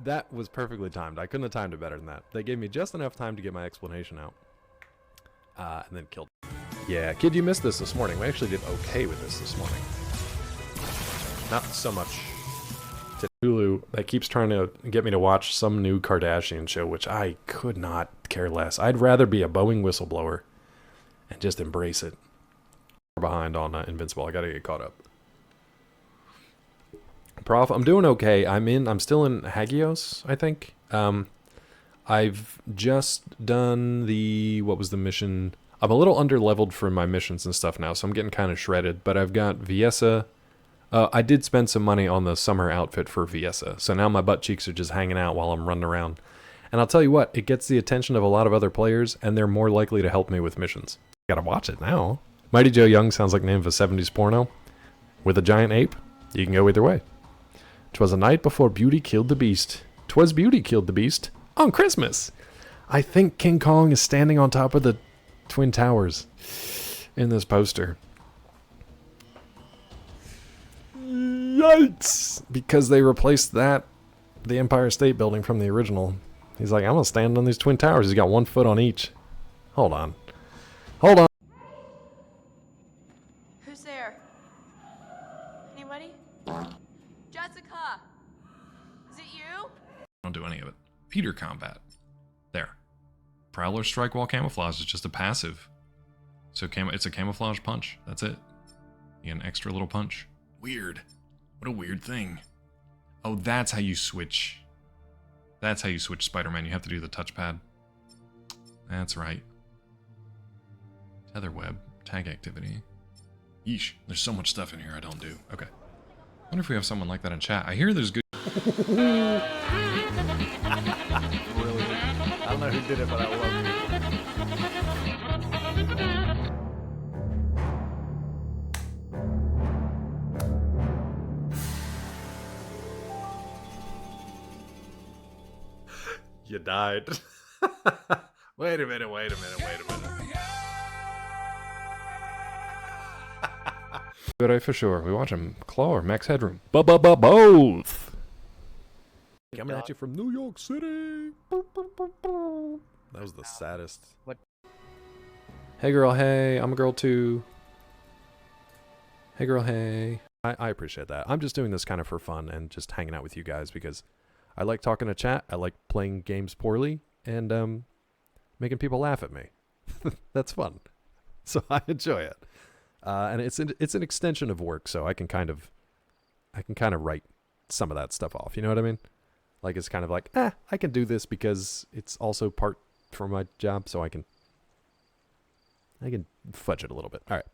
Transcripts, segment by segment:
That was perfectly timed. I couldn't have timed it better than that. They gave me just enough time to get my explanation out. And then killed. Yeah, kid, you missed this morning. We actually did okay with this morning. Not so much to Hulu that keeps trying to get me to watch some new Kardashian show, which I could not care less. I'd rather be a Boeing whistleblower and just embrace it. Behind on Invincible. I gotta get caught up. Prof, I'm doing okay. I'm still in Hagios, I think. I've just done what was the mission? I'm a little under-leveled for my missions and stuff now, so I'm getting kind of shredded, but I've got Viessa. I did spend some money on the summer outfit for Viessa, so now my butt cheeks are just hanging out while I'm running around. And I'll tell you what, it gets the attention of a lot of other players, and they're more likely to help me with missions. Gotta watch it now. Mighty Joe Young sounds like the name of a 70s porno. With a giant ape, you can go either way. 'Twas a night before Beauty killed the Beast. 'Twas Beauty killed the Beast on Christmas. I think King Kong is standing on top of the Twin Towers in this poster. Yikes! Because they replaced the Empire State Building from the original. He's like, I'm gonna stand on these Twin Towers. He's got 1 foot on each. Hold on. Hold on. Who's there? Anybody? Jessica! Is it you? Don't do any of it. Peter combat. There. Prowler strike while camouflage is just a passive. So it's a camouflage punch. That's it. You get an extra little punch. Weird. What a weird thing. Oh, that's how you switch. That's how you switch Spider-Man. You have to do the touchpad. That's right. Tether web. Tag activity. Yeesh. There's so much stuff in here I don't do. Okay. I wonder if we have someone like that in chat. I hear there's good... Really? I don't know who did it, but I love it. You died. Wait a minute. Good eye for sure. We watch him claw or max headroom. Both. Coming at you from New York City. That was the saddest. What? Hey girl, hey. I'm a girl too. Hey girl, hey. I appreciate that. I'm just doing this kind of for fun and just hanging out with you guys because I like talking to chat. I like playing games poorly and making people laugh at me. That's fun. So I enjoy it. And it's an extension of work, so I can kind of write some of that stuff off. You know what I mean? Like it's kind of like, I can do this because it's also part for my job, so I can fudge it a little bit. All right.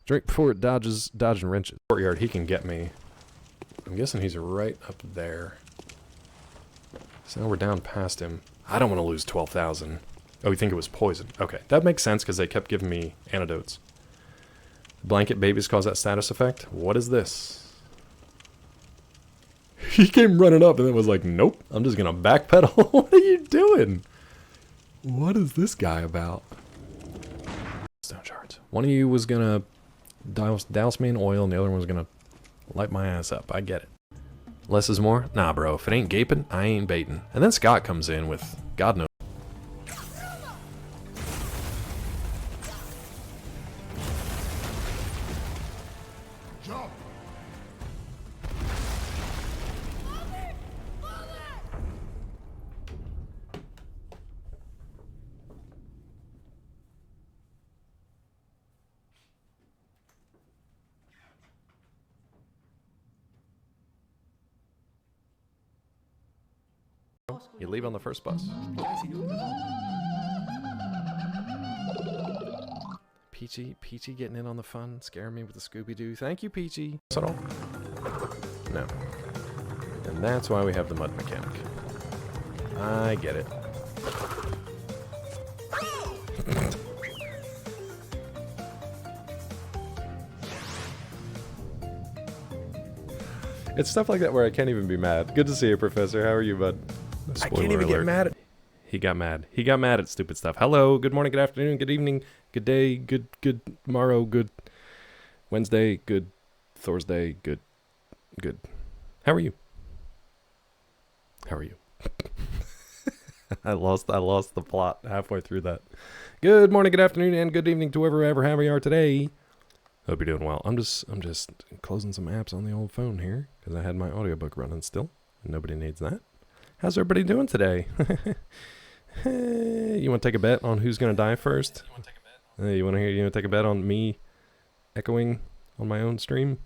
Drink before it dodging wrenches. Courtyard, he can get me. I'm guessing he's right up there. So now we're down past him. I don't want to lose 12,000. Oh, you think it was poison? Okay, that makes sense because they kept giving me antidotes. Blanket babies cause that status effect. What is this? He came running up and then was like, nope, I'm just gonna backpedal. What are you doing? What is this guy about? Stone shards. One of you was gonna douse me in oil and the other one was gonna light my ass up. I get it. Less is more? Nah, bro. If it ain't gaping, I ain't baiting. And then Scott comes in with God knows. You leave on the first bus. Peachy getting in on the fun, scaring me with the Scooby-Doo. Thank you, Peachy. At all? No. And that's why we have the mud mechanic. I get it. It's stuff like that where I can't even be mad. Good to see you, Professor. How are you, bud? I can't even get mad at... He got mad. He got mad at stupid stuff. Hello, good morning, good afternoon, good evening, good day, good tomorrow, good Wednesday, good Thursday, good. How are you? How are you? I lost the plot halfway through that. Good morning, good afternoon, and good evening to wherever you are today. Hope you're doing well. I'm just closing some apps on the old phone here because I had my audiobook running still. And nobody needs that. How's everybody doing today? You want to take a bet on who's going to die first? You want to take a bet on me echoing on my own stream?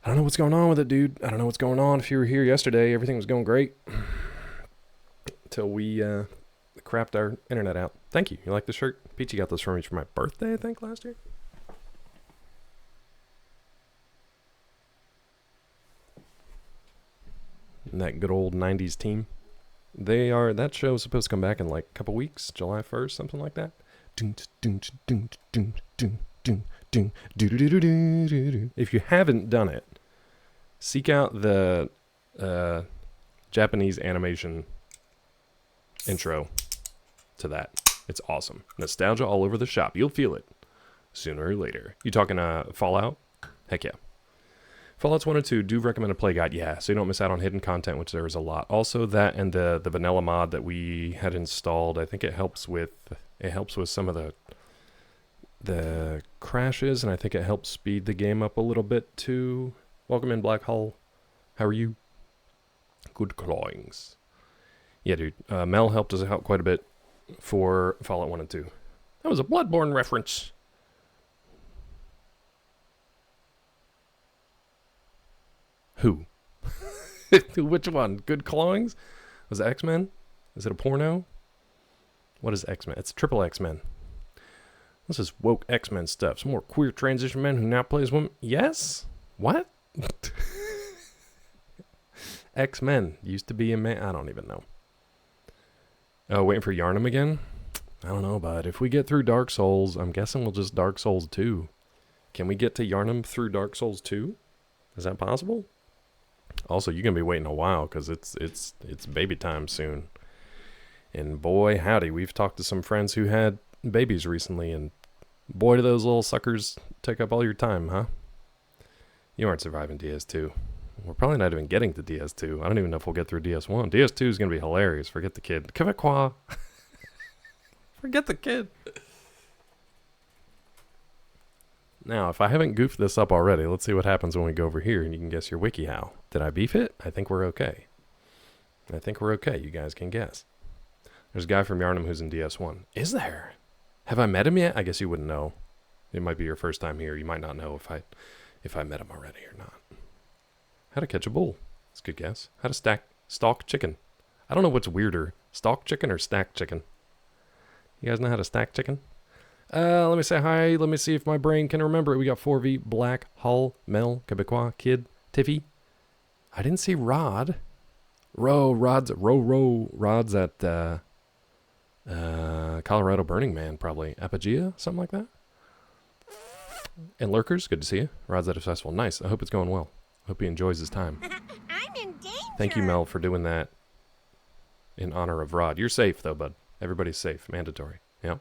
I don't know what's going on with it, dude. I don't know what's going on. If you were here yesterday, everything was going great. Till we crapped our internet out. Thank you. You like the shirt? Peachy got this for me for my birthday, I think, last year. And that good old 90s team. That show is supposed to come back in like a couple weeks, July 1st, something like that. If you haven't done it, seek out the Japanese animation intro to that. It's awesome. Nostalgia all over the shop. You'll feel it sooner or later. You talking Fallout? Heck yeah. Fallouts 1 and 2 do recommend a play guide, yeah, so you don't miss out on hidden content, which there is a lot. Also, that and the vanilla mod that we had installed, I think it helps with some of the crashes, and I think it helps speed the game up a little bit too. Welcome in, Black Hole. How are you? Good clawings. Yeah, dude. Mel helped us out quite a bit for Fallout 1 and 2. That was a Bloodborne reference. Who? Which one? Good Clawings? Was it X-Men? Is it a porno? What is X-Men? It's triple X-Men. This is woke X-Men stuff. Some more queer transition men who now plays women. Yes? What? X-Men used to be a man. I don't even know. Oh, waiting for Yharnam again? I don't know, bud. If we get through Dark Souls, I'm guessing we'll just Dark Souls 2. Can we get to Yharnam through Dark Souls 2? Is that possible? Also, you're going to be waiting a while because it's baby time soon. And boy, howdy, we've talked to some friends who had babies recently, and boy, do those little suckers take up all your time, huh? You aren't surviving DS2. We're probably not even getting to DS2. I don't even know if we'll get through DS1. DS2 is going to be hilarious. Forget the kid. Quebecois. Forget the kid. Now, if I haven't goofed this up already, let's see what happens when we go over here and you can guess your WikiHow. Did I beef it? I think we're okay. I think we're okay. You guys can guess. There's a guy from Yharnam who's in DS1. Is there? Have I met him yet? I guess you wouldn't know. It might be your first time here. You might not know if I met him already or not. How to catch a bull. That's a good guess. How to stalk chicken. I don't know what's weirder, stalk chicken or stack chicken. You guys know how to stack chicken? Let me say hi. Let me see if my brain can remember it. We got 4V, Black, Hull, Mel, Quebecois, Kid, Tiffy. I didn't see Rod. Rod's at Colorado Burning Man, probably. Apogea, something like that. And Lurkers, good to see you. Rod's at a festival. Nice. I hope it's going well. Hope he enjoys his time. I'm in danger. Thank you, Mel, for doing that in honor of Rod. You're safe, though, bud. Everybody's safe. Mandatory. Yeah.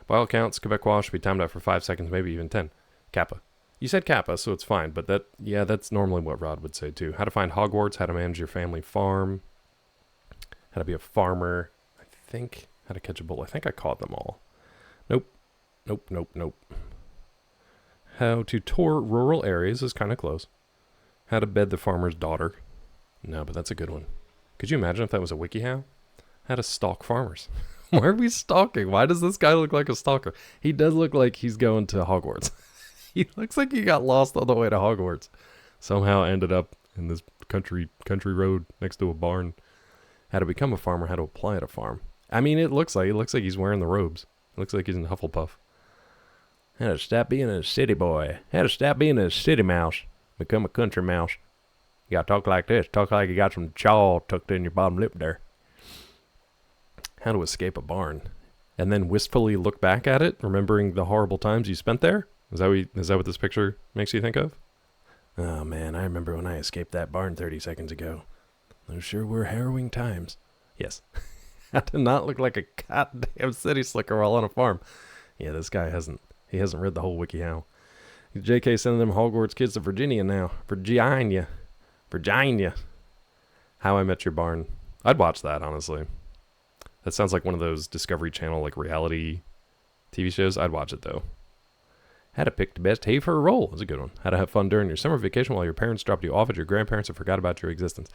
By all accounts, Quebecois should be timed out for 5 seconds, maybe even 10. Kappa. You said Kappa, so it's fine, but that's normally what Rod would say, too. How to find Hogwarts, how to manage your family farm, how to be a farmer, I think, how to catch a bull. I think I caught them all. Nope. How to tour rural areas is kind of close. How to bed the farmer's daughter. No, but that's a good one. Could you imagine if that was a WikiHow? How to stalk farmers. Why are we stalking? Why does this guy look like a stalker? He does look like he's going to Hogwarts. He looks like he got lost on the way to Hogwarts. Somehow ended up in this country road next to a barn. How to become a farmer, how to apply at a farm. I mean, it looks like he's wearing the robes. It looks like he's in Hufflepuff. How to stop being a city boy. How to stop being a city mouse. Become a country mouse. You gotta talk like this. Talk like you got some chaw tucked in your bottom lip there. How to escape a barn. And then wistfully look back at it, remembering the horrible times you spent there? Is that what this picture makes you think of? Oh man, I remember when I escaped that barn 30 seconds ago. Those sure were harrowing times. Yes. I did not look like a goddamn city slicker while on a farm. Yeah, this guy hasn't read the whole WikiHow. JK sending them Hogwarts kids to Virginia now. Virginia. How I Met Your Barn. I'd watch that, honestly. That sounds like one of those Discovery Channel, like, reality TV shows. I'd watch it, though. How to pick the best hay for a role. That's a good one. How to have fun during your summer vacation while your parents dropped you off at your grandparents and forgot about your existence.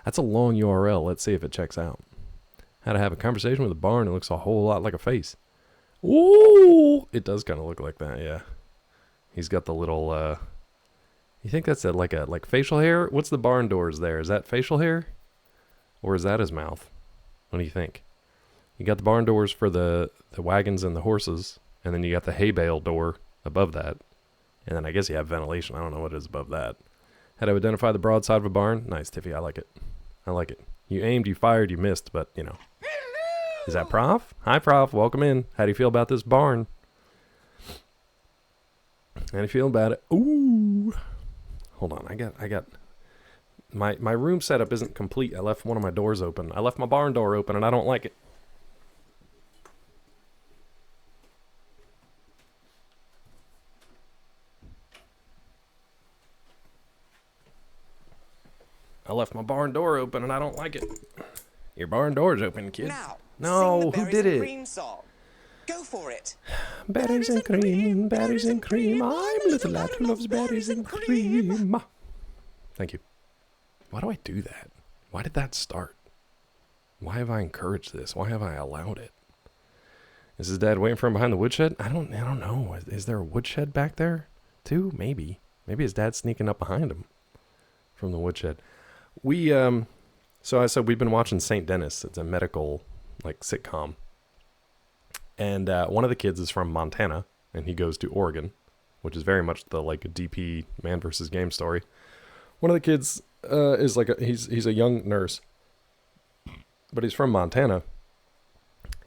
That's a long URL. Let's see if it checks out. How to have a conversation with a barn that looks a whole lot like a face. Ooh! It does kind of look like that, yeah. He's got the little, you think that's like facial hair? What's the barn doors there? Is that facial hair? Or is that his mouth? What do you think? You got the barn doors for the wagons and the horses, and then you got the hay bale door above that. And then I guess you have ventilation. I don't know what is above that. How to identify the broadside of a barn. Nice, Tiffy. I like it. I like it. You aimed, you fired, you missed, but, you know. Is that Prof? Hi, Prof. Welcome in. How do you feel about this barn? How do you feel about it? Ooh. Hold on. I got... My room setup isn't complete. I left one of my doors open. I left my barn door open, and I don't like it. I left my barn door open, and I don't like it. Your barn door's open, kid. Now, No, sing the who berries did and it? cream song. Go for it. Berries and cream, berries and cream. I'm a little lad who loves berries and cream. Thank you. Why do I do that? Why did that start? Why have I encouraged this? Why have I allowed it? Is his dad waiting for him behind the woodshed? I don't know. Is there a woodshed back there too? Maybe. Maybe his dad's sneaking up behind him from the woodshed. So I said we've been watching St. Dennis. It's a medical, like, sitcom. And one of the kids is from Montana, and he goes to Oregon, which is very much the, like, a DP man versus game story. One of the kids is like he's a young nurse, but he's from Montana.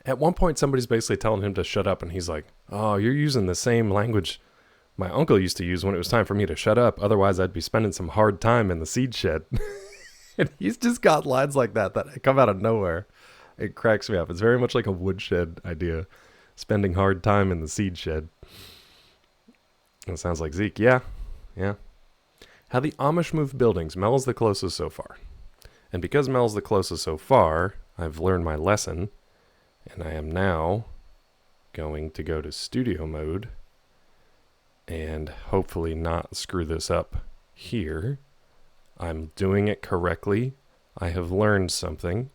At one point, somebody's basically telling him to shut up, and he's like, "Oh, you're using the same language my uncle used to use when it was time for me to shut up. Otherwise, I'd be spending some hard time in the seed shed." And he's just got lines like that come out of nowhere. It cracks me up. It's very much like a woodshed idea. Spending hard time in the seed shed. It sounds like Zeke. Yeah. How the Amish move buildings. Mel's the closest so far. And because Mel's the closest so far, I've learned my lesson. And I am now going to go to studio mode and hopefully not screw this up here. I'm doing it correctly. I have learned something.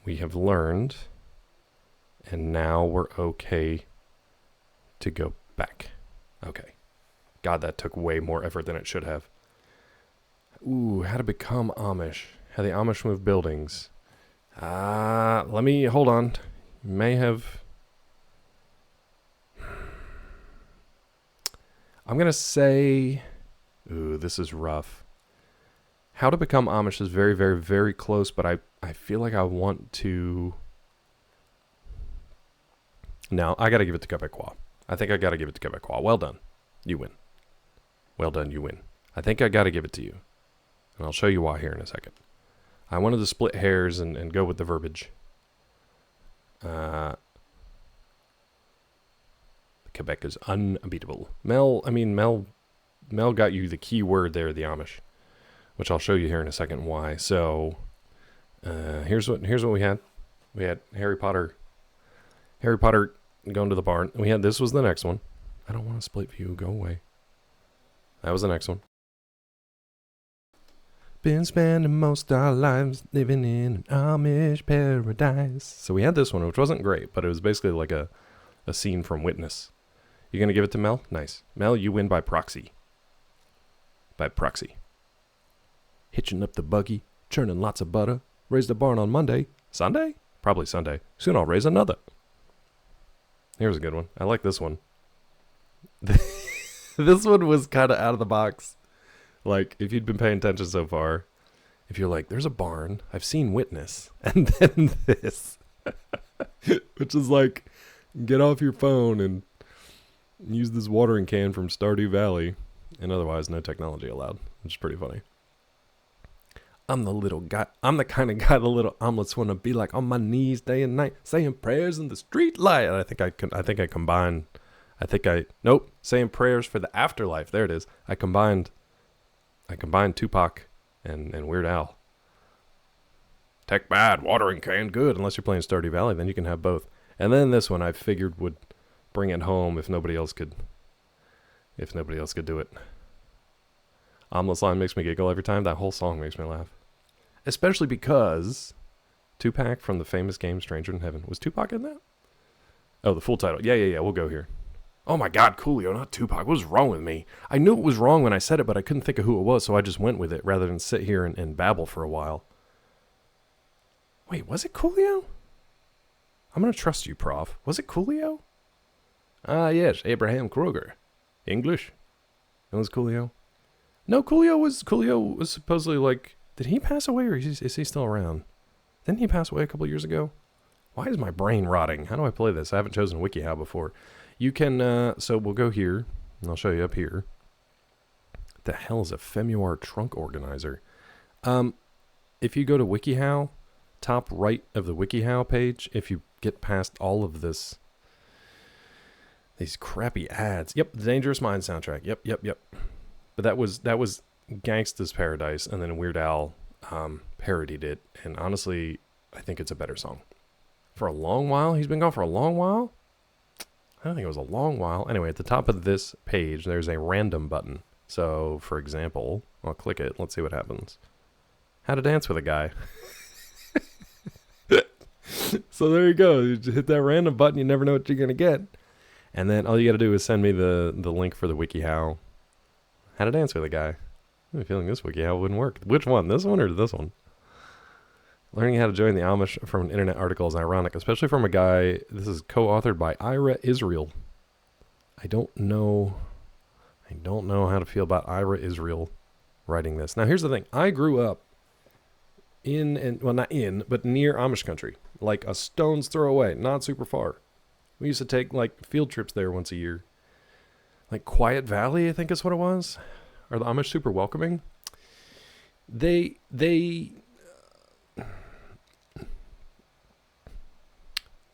We have learned. And now we're okay to go back. Okay. God, that took way more effort than it should have. Ooh, how to become Amish. How the Amish move buildings. Let me, hold on. May have... I'm going to say... Ooh, this is rough. How to become Amish is very, very, very close, but I feel like I want to... No, I got to give it to Quebecois. I think I got to give it to Quebecois. Well done. You win. Well done, you win. I think I got to give it to you. And I'll show you why here in a second. I wanted to split hairs and go with the verbiage. Quebec is unbeatable. Mel got you the key word there, the Amish, which I'll show you here in a second why. So, here's what we had. We had Harry Potter going to the barn. This was the next one. I don't want to split view. Go away. That was the next one. Been spending most our lives living in an Amish paradise. So we had this one, which wasn't great, but it was basically like a scene from Witness. You gonna give it to Mel? Nice. Mel, you win by proxy. By proxy. Hitching up the buggy, churning lots of butter, raised a barn on Monday. Sunday? Probably Sunday. Soon I'll raise another. Here's a good one. I like this one. This one was kind of out of the box. Like, if you'd been paying attention so far, if you're like, there's a barn, I've seen Witness, and then this. Which is like, get off your phone and use this watering can from Stardew Valley, and otherwise no technology allowed, which is pretty funny. I'm the kind of guy the little omelets want to be like on my knees day and night, saying prayers in the street light. And saying prayers for the afterlife. There it is. I combined Tupac and Weird Al Tech bad, watering can good. Unless you're playing Stardew Valley, then you can have both. And then this one I figured would bring it home if nobody else could do it. Omelette Line makes me giggle every time. That whole song makes me laugh. Especially because Tupac from the famous game Stranger in Heaven. Was Tupac in that? Oh, the full title. Yeah. We'll go here. Oh my God, Coolio, not Tupac. What was wrong with me? I knew it was wrong when I said it, but I couldn't think of who it was, so I just went with it rather than sit here and babble for a while. Wait, was it Coolio? I'm going to trust you, Prof. Was it Coolio? Ah, yes, Abraham Kroger. English? That was Coolio? No, Coolio was supposedly like... Did he pass away or is he still around? Didn't he pass away a couple years ago? Why is my brain rotting? How do I play this? I haven't chosen WikiHow before. You can, so we'll go here, and I'll show you up here. What the hell is a Femuar trunk organizer? If you go to WikiHow, top right of the WikiHow page, if you get past all of this, these crappy ads. Yep, the Dangerous Mind soundtrack. Yep. But that was Gangsta's Paradise, and then Weird Al parodied it, and honestly, I think it's a better song. For a long while? He's been gone for a long while? I don't think it was a long while. Anyway, at the top of this page, there's a random button. So, for example, I'll click it. Let's see what happens. How to dance with a guy. So there you go. You just hit that random button. You never know what you're going to get. And then all you got to do is send me the link for the WikiHow. How to dance with a guy. I have a feeling this WikiHow wouldn't work. Which one? This one or this one? Learning how to join the Amish from an internet article is ironic, especially from a guy. This is co-authored by Ira Israel. I don't know how to feel about Ira Israel writing this. Now, here's the thing. I grew up not in, but near Amish country. Like a stone's throw away, not super far. We used to take like field trips there once a year. Like Quiet Valley, I think is what it was. Are the Amish super welcoming? They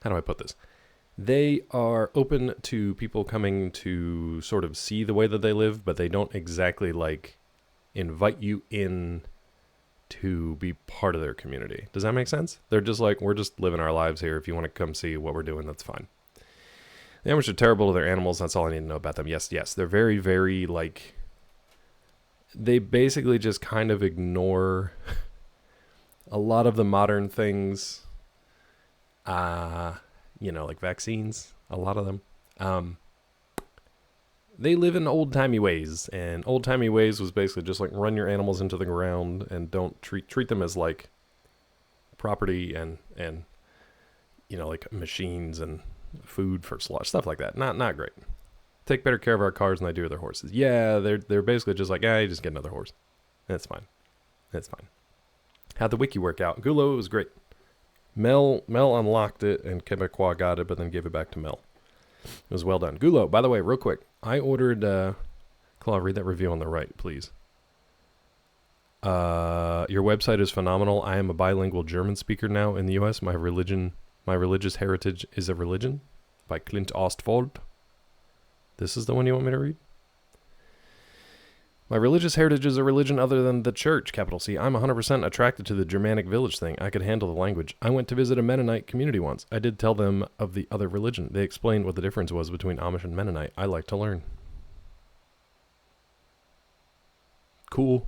how do I put this? They are open to people coming to sort of see the way that they live, but they don't exactly like invite you in to be part of their community. Does that make sense? They're just like, we're just living our lives here. If you want to come see what we're doing, that's fine. The Amish are terrible to their animals. That's all I need to know about them. Yes. They're very, very like, they basically just kind of ignore a lot of the modern things. Like vaccines, a lot of them. They live in old-timey ways, and old-timey ways was basically just like run your animals into the ground and don't treat them as like property and like machines and food for slaughter, stuff like that. Not great. Take better care of our cars than they do with their horses. Yeah, they're basically just like, you just get another horse. That's fine. How'd the wiki work out? Gulo, it was great. Mel unlocked it, and Quebecois got it, but then gave it back to Mel. It was well done. Gulo, by the way, real quick. I ordered... Claw, read that review on the right, please. Your website is phenomenal. I am a bilingual German speaker now in the U.S. My religious heritage is a religion, by Clint Ostwald. This is the one you want me to read? My religious heritage is a religion other than the church, capital C. I'm 100% attracted to the Germanic village thing. I could handle the language. I went to visit a Mennonite community once. I did tell them of the other religion. They explained what the difference was between Amish and Mennonite. I like to learn. Cool.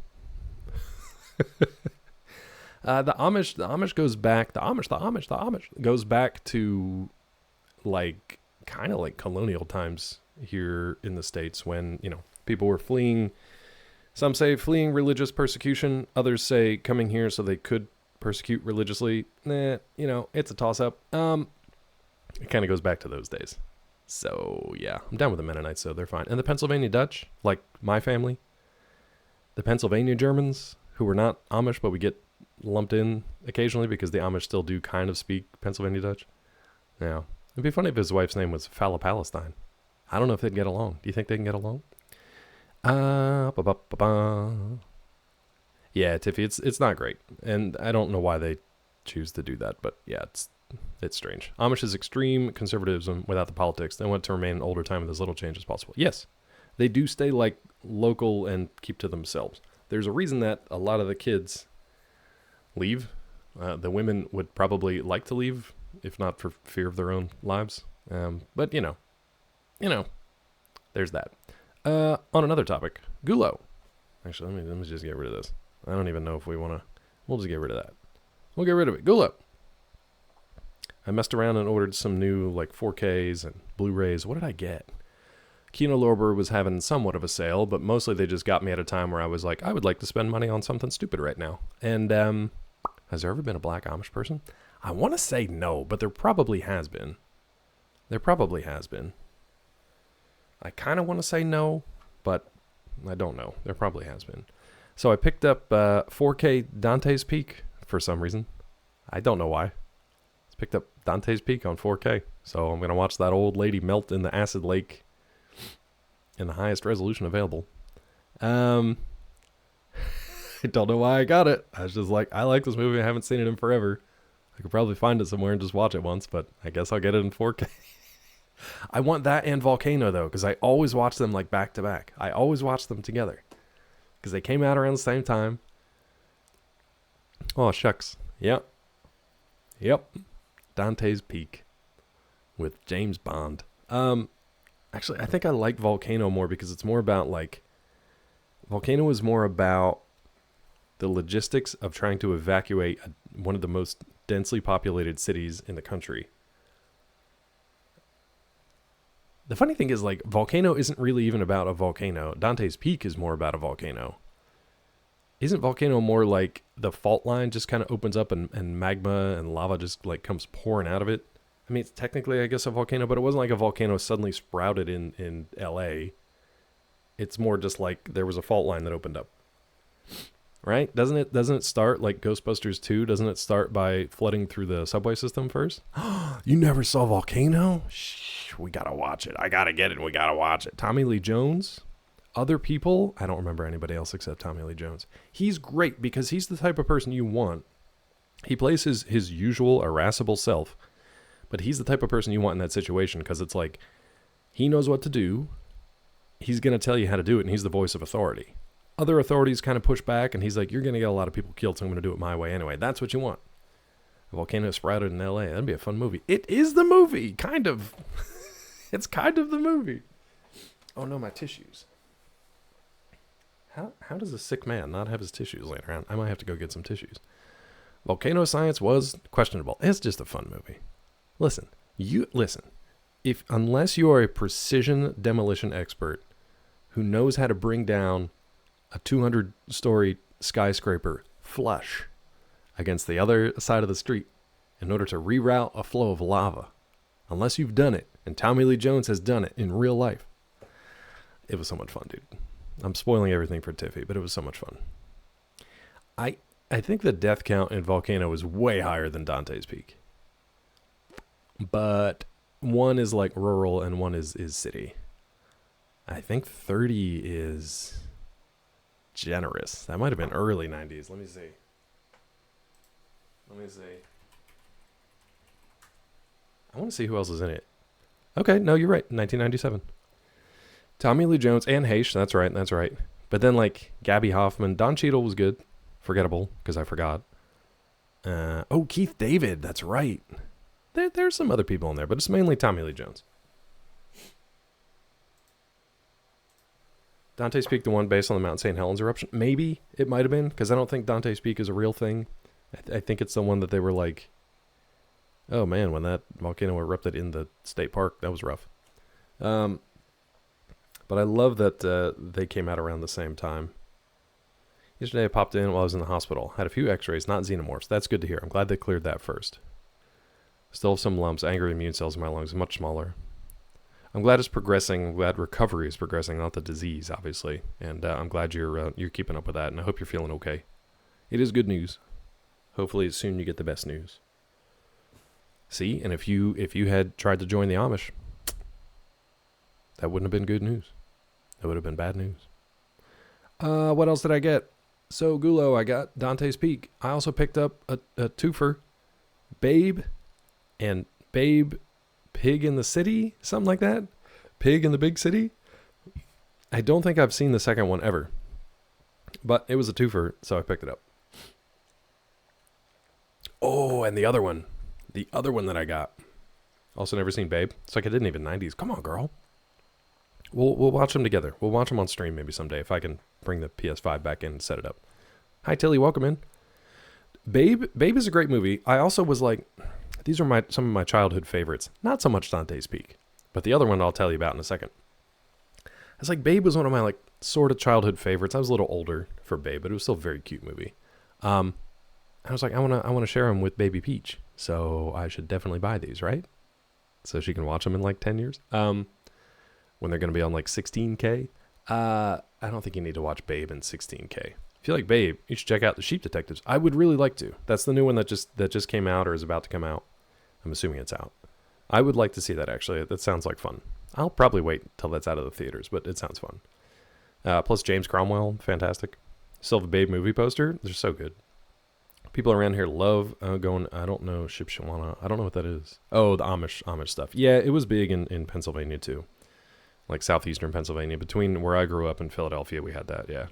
The Amish goes back. The Amish goes back to like kind of like colonial times here in the States when, people were fleeing. Some say fleeing religious persecution. Others say coming here so they could persecute religiously. It's a toss-up. It kind of goes back to those days. So, yeah. I'm down with the Mennonites, so they're fine. And the Pennsylvania Dutch, like my family. The Pennsylvania Germans, who were not Amish, but we get lumped in occasionally because the Amish still do kind of speak Pennsylvania Dutch. Yeah. It'd be funny if his wife's name was Fala Palestine. I don't know if they'd get along. Do you think they can get along? Yeah, Tiffy, it's not great, and I don't know why they choose to do that, but yeah, it's strange. Amish is extreme conservatism without the politics. They want to remain an older time with as little change as possible. Yes, they do stay like local and keep to themselves. There's a reason that a lot of the kids leave The women would probably like to leave, if not for fear of their own lives. But you know, there's that. On another topic, Gulo. Actually, let me just get rid of this. I don't even know if we want to. We'll just get rid of that. We'll get rid of it. Gulo. I messed around and ordered some new like 4Ks and Blu-rays. What did I get? Kino Lorber was having somewhat of a sale, but mostly they just got me at a time where I was like, I would like to spend money on something stupid right now. And has there ever been a black Amish person? I want to say no, but there probably has been. There probably has been. I kind of want to say no, but I don't know. There probably has been. So I picked up 4K Dante's Peak for some reason. I don't know why. Picked up Dante's Peak on 4K. So I'm going to watch that old lady melt in the acid lake in the highest resolution available. I don't know why I got it. I was just like, I like this movie. I haven't seen it in forever. I could probably find it somewhere and just watch it once, but I guess I'll get it in 4K. I want that and Volcano, though, because I always watch them like back to back. I always watch them together because they came out around the same time. Oh, shucks. Yep. Dante's Peak with James Bond. Actually, I think I like Volcano more because it's more about like... Volcano is more about the logistics of trying to evacuate one of the most densely populated cities in the country. The funny thing is, like, Volcano isn't really even about a volcano. Dante's Peak is more about a volcano. Isn't Volcano more like the fault line just kind of opens up and magma and lava just like comes pouring out of it? I mean, it's technically, I guess, a volcano, but it wasn't like a volcano suddenly sprouted in LA. It's more just like there was a fault line that opened up. Right? Doesn't it start like Ghostbusters 2? Doesn't it start by flooding through the subway system first? You never saw Volcano? Shh, we gotta watch it. I gotta get it. We gotta watch it. Tommy Lee Jones? Other people? I don't remember anybody else except Tommy Lee Jones. He's great because he's the type of person you want. He plays his usual irascible self, but he's the type of person you want in that situation because it's like he knows what to do. He's going to tell you how to do it, and he's the voice of authority. Other authorities kind of push back, and he's like, you're going to get a lot of people killed, so I'm going to do it my way anyway. That's what you want. A volcano sprouted in L.A. That'd be a fun movie. It is the movie, kind of. It's kind of the movie. Oh, no, my tissues. How does a sick man not have his tissues laying around? I might have to go get some tissues. Volcano Science was questionable. It's just a fun movie. Listen. Unless you are a precision demolition expert who knows how to bring down a 200-story skyscraper flush against the other side of the street in order to reroute a flow of lava, unless you've done it, and Tommy Lee Jones has done it in real life, it was so much fun, dude. I'm spoiling everything for Tiffy, but it was so much fun. I think the death count in Volcano is way higher than Dante's Peak. But one is like rural and one is city. I think 30 is generous. That might have been early 90s. Let me see. I want to see who else is in it. Okay, no, you're right. 1997. Tommy Lee Jones and Hayes. That's right. But then like Gabby Hoffman. Don Cheadle was good. Forgettable because I forgot. Keith David. That's right. There's some other people in there, but it's mainly Tommy Lee Jones. Dante's Peak, the one based on the Mount St. Helens eruption? Maybe it might have been, because I don't think Dante's Peak is a real thing. I think it's the one that they were like, oh man, when that volcano erupted in the state park, that was rough. But I love that they came out around the same time. Yesterday I popped in while I was in the hospital. Had a few x-rays, not xenomorphs. That's good to hear. I'm glad they cleared that first. Still have some lumps. Angry immune cells in my lungs, much smaller. I'm glad it's progressing. I'm glad recovery is progressing, not the disease, obviously. And I'm glad you're keeping up with that, and I hope you're feeling okay. It is good news. Hopefully soon you get the best news. See, and if you had tried to join the Amish, that wouldn't have been good news. That would have been bad news. What else did I get? So, Gulo, I got Dante's Peak. I also picked up a twofer. Babe and Babe Pig in the City? Something like that? Pig in the Big City? I don't think I've seen the second one ever. But it was a twofer, so I picked it up. Oh, and the other one that I got. Also never seen Babe. It's like I didn't even 90s. Come on, girl. We'll watch them together. We'll watch them on stream maybe someday if I can bring the PS5 back in and set it up. Hi, Tilly. Welcome in. Babe is a great movie. I also was like, these are some of my childhood favorites. Not so much Dante's Peak, but the other one I'll tell you about in a second. It's like Babe was one of my like sort of childhood favorites. I was a little older for Babe, but it was still a very cute movie. I was like, I wanna share them with Baby Peach, so I should definitely buy these, right? So she can watch them in like 10 years. When they're gonna be on like 16K. I don't think you need to watch Babe in 16K. If you like Babe, you should check out The Sheep Detectives. I would really like to. That's the new one that just came out or is about to come out. I'm assuming it's out. I would like to see that actually. That sounds like fun. I'll probably wait till that's out of the theaters, but it sounds fun. Plus James Cromwell, fantastic. Still have a Babe movie poster. They're so good. People around here love going, I don't know, Shipshawana. I don't know what that is. Oh, the Amish stuff. Yeah, it was big in Pennsylvania too. Like southeastern Pennsylvania. Between where I grew up and Philadelphia, we had that, yeah.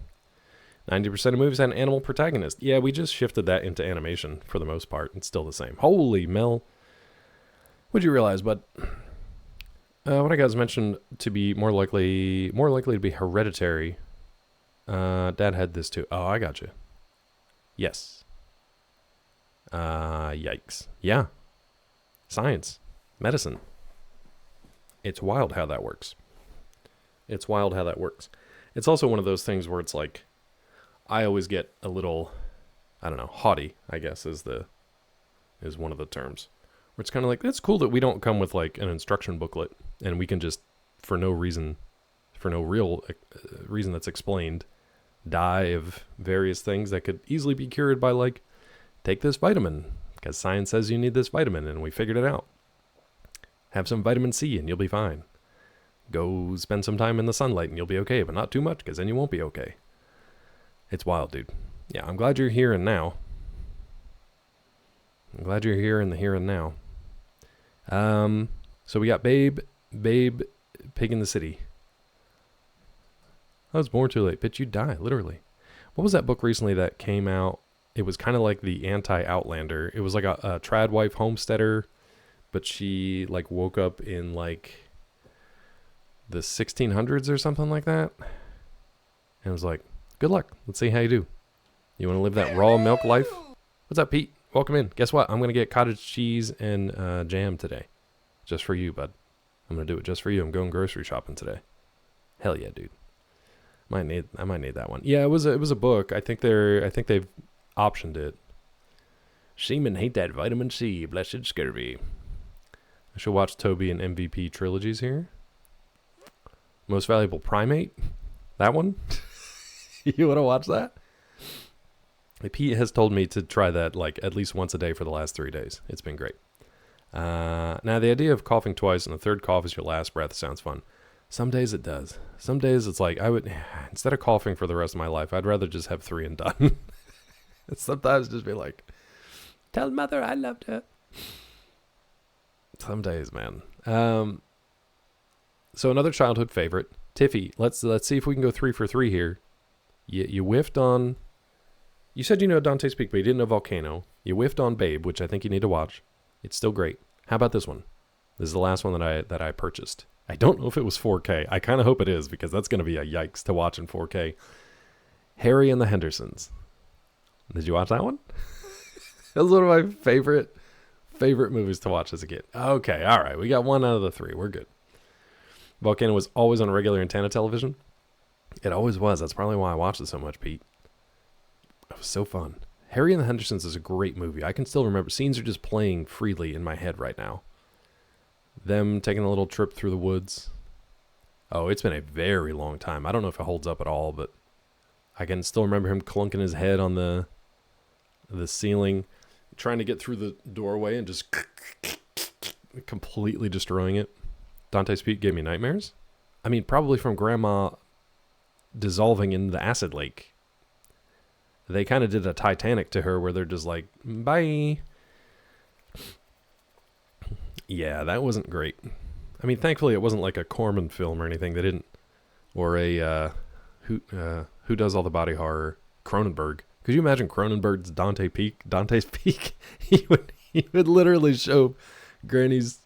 90% of movies had an animal protagonist. Yeah, we just shifted that into animation for the most part. It's still the same. Holy Mel. What'd you realize, bud? What I got is mentioned to be more likely to be Hereditary. Dad had this too. Oh, I got you. Yes. Yikes. Yeah. Science. Medicine. It's wild how that works. It's also one of those things where it's like, I always get a little, I don't know, haughty, I guess is one of the terms. Where it's kind of like, it's cool that we don't come with like an instruction booklet and we can just, for no real reason that's explained, die of various things that could easily be cured by like, take this vitamin because science says you need this vitamin and we figured it out. Have some vitamin C and you'll be fine. Go spend some time in the sunlight and you'll be okay, but not too much because then you won't be okay. It's wild, dude. Yeah, I'm glad you're here and now. I'm glad you're here in the here and now. So we got Babe, Pig in the City. I was born too late. Bitch, you die, literally. What was that book recently that came out? It was kind of like the anti-Outlander. It was like a trad wife homesteader, but she like woke up in like the 1600s or something like that. And was like, good luck. Let's see how you do. You want to live that raw milk life? What's up, Pete? Welcome in. Guess what? I'm going to get cottage cheese and jam today. Just for you, bud. I'm going to do it just for you. I'm going grocery shopping today. Hell yeah, dude. I might need that one. Yeah, it was a book. I think they've optioned it. Seamen hate that vitamin C. Blessed scurvy. I should watch Toby and MVP trilogies here. Most Valuable Primate. That one. You want to watch that? Pete has told me to try that like at least once a day for the last 3 days. It's been great. Now, the idea of coughing twice and the third cough is your last breath sounds fun. Some days it does. Some days it's like instead of coughing for the rest of my life, I'd rather just have 3 and done. Sometimes just be like, tell mother I loved her. Some days, man. So another childhood favorite, Tiffy. Let's see if we can go 3 for 3 here. You whiffed on. You said you know Dante's Peak, but you didn't know Volcano. You whiffed on Babe, which I think you need to watch. It's still great. How about this one? This is the last one that I purchased. I don't know if it was 4K. I kind of hope it is because that's going to be a yikes to watch in 4K. Harry and the Hendersons. Did you watch that one? That was one of my favorite movies to watch as a kid. Okay, all right. We got 1 out of the 3. We're good. Volcano was always on regular antenna television. It always was. That's probably why I watched it so much, Pete. It was so fun. Harry and the Hendersons is a great movie. I can still remember. Scenes are just playing freely in my head right now. Them taking a little trip through the woods. Oh, it's been a very long time. I don't know if it holds up at all, but I can still remember him clunking his head on the ceiling, trying to get through the doorway and just completely destroying it. Dante's Peak gave me nightmares. I mean, probably from Grandma dissolving in the acid lake. They kind of did a Titanic to her where they're just like, bye. Yeah, that wasn't great. I mean, thankfully it wasn't like a Corman film or anything. They didn't, or a who does all the body horror, Cronenberg, Could you imagine Cronenberg's Dante's Peak? He would literally show Granny's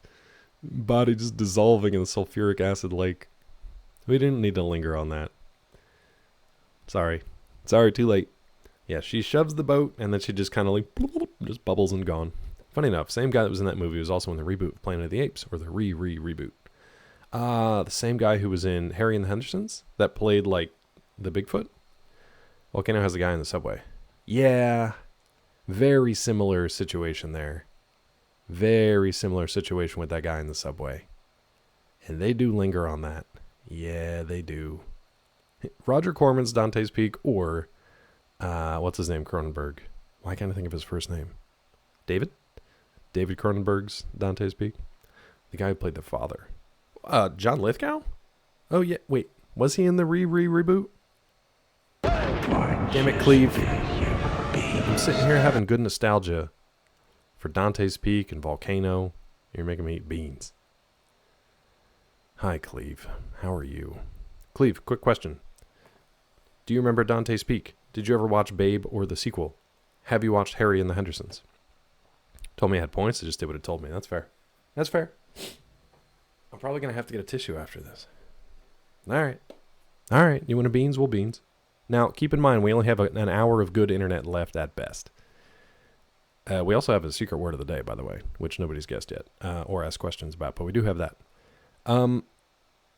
body just dissolving in the sulfuric acid lake. We didn't need to linger on that. Sorry, too late. Yeah, she shoves the boat and then she just kind of like just bubbles and gone. Funny enough, same guy that was in that movie was also in the reboot of Planet of the Apes, or the reboot. The same guy who was in Harry and the Hendersons that played like the Bigfoot. Volcano has the guy in the subway. Yeah, very similar situation there. Very similar situation with that guy in the subway. And they do linger on that. Yeah, they do. Roger Corman's Dante's Peak, or what's his name? Cronenberg. Why can't I think of his first name? David Cronenberg's Dante's Peak. The guy who played the father. John Lithgow? Oh yeah, wait. Was he in the reboot? Damn it, Cleve. I'm sitting here having good nostalgia for Dante's Peak and Volcano. You're making me eat beans. Hi, Cleve. How are you? Cleve, quick question. Do you remember Dante's Peak? Did you ever watch Babe or the sequel? Have you watched Harry and the Hendersons? Told me I had points. I just did what it told me. That's fair. That's fair. I'm probably going to have to get a tissue after this. All right. You want a beans? We'll beans. Now, keep in mind, we only have an hour of good internet left at best. We also have a secret word of the day, by the way, which nobody's guessed yet, or asked questions about, but we do have that.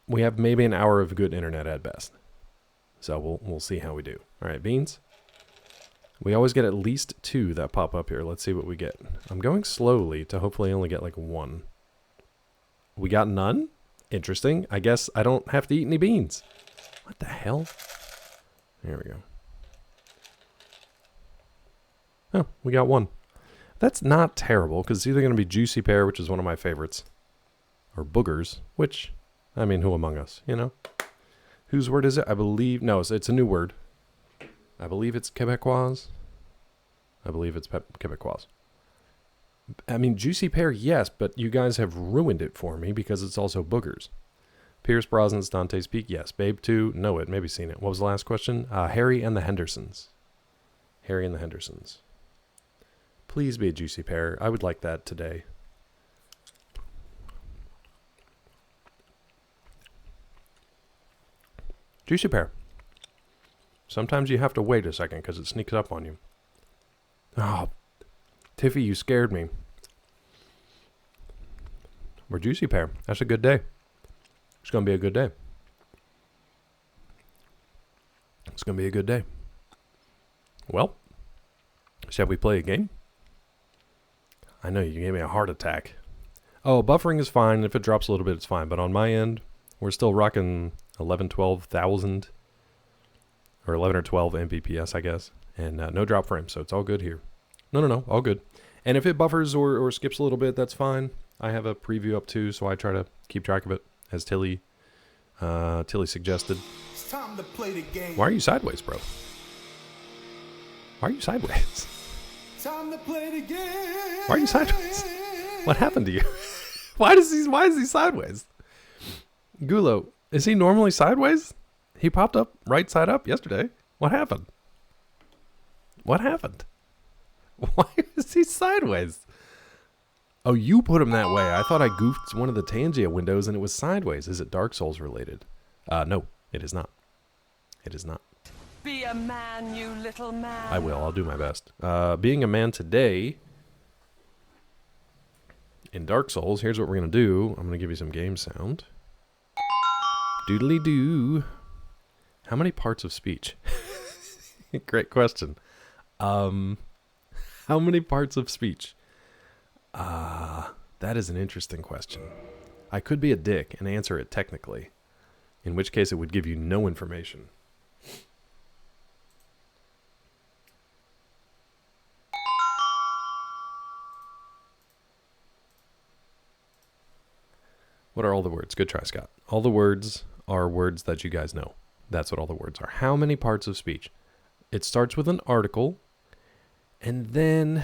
We have maybe an hour of good internet at best. So we'll see how we do. All right, beans. We always get at least 2 that pop up here. Let's see what we get. I'm going slowly to hopefully only get like 1. We got none? Interesting. I guess I don't have to eat any beans. What the hell? There we go. Oh, we got 1. That's not terrible, because it's either going to be Juicy Pear, which is one of my favorites, or Boogers, which, I mean, who among us, you know? Whose word is it? I believe, no, it's a new word. I believe it's Quebecois. Quebecois. I mean, Juicy Pear, yes, but you guys have ruined it for me because it's also Boogers. Pierce Brosnan's Dante's Peak, yes. Babe 2, know it, maybe seen it. What was the last question? Harry and the Hendersons. Harry and the Hendersons. Please be a Juicy Pear. I would like that today. Juicy Pear. Sometimes you have to wait a second because it sneaks up on you. Oh, Tiffy, you scared me. We're Juicy Pear. That's a good day. It's going to be a good day. It's going to be a good day. Well, shall we play a game? I know you gave me a heart attack. Oh, buffering is fine. If it drops a little bit, it's fine. But on my end, we're still rocking 11, 12,000 or 11 or 12 Mbps, I guess. And no drop frames, so it's all good here. No, all good. And if it buffers or skips a little bit, that's fine. I have a preview up too, so I try to keep track of it, as Tilly suggested. It's time to play the game. Why are you sideways, bro? Why are you sideways? Time to play the game. Why are you sideways? What happened to you? Why is he sideways? Gulo, is he normally sideways? He popped up right side up yesterday. What happened? Why is he sideways? Oh, you put him that way. I thought I goofed one of the Tangia windows and it was sideways. Is it Dark Souls related? No, it is not. It is not. Be a man, you little man. I will. I'll do my best. Being a man today in Dark Souls, here's what we're going to do. I'm going to give you some game sound. Doodly doo. How many parts of speech? Great question. How many parts of speech? That is an interesting question. I could be a dick and answer it technically, in which case it would give you no information. What are all the words? Good try, Scott. All the words are words that you guys know. That's what all the words are. How many parts of speech? It starts with an article, and then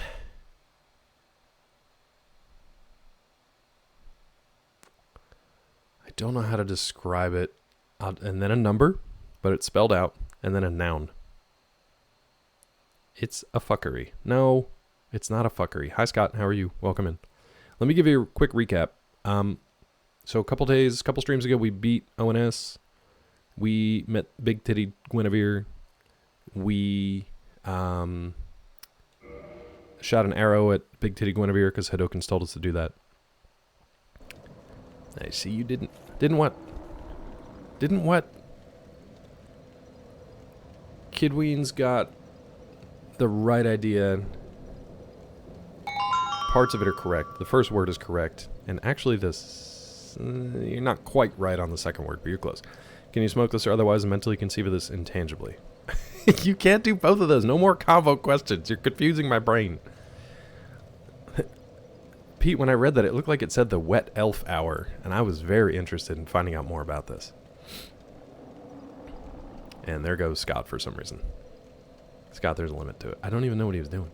I don't know how to describe it. And then a number, but it's spelled out, and then a noun. It's a fuckery. No, it's not a fuckery. Hi, Scott. How are you? Welcome in. Let me give you a quick recap. So a couple streams ago, we beat ONS. We met Big Titty Guinevere. We shot an arrow at Big Titty Guinevere because Hadokens told us to do that. I see you didn't what? Didn't what? Kidween's got the right idea. Parts of it are correct. The first word is correct. And actually this... you're not quite right on the second word, but you're close. Can you smoke this or otherwise mentally conceive of this intangibly? You can't do both of those. No more convo questions. You're confusing my brain. Pete, when I read that, it looked like it said the Wet Elf Hour, and I was very interested in finding out more about this. And there goes Scott for some reason. Scott, there's a limit to it. I don't even know what he was doing.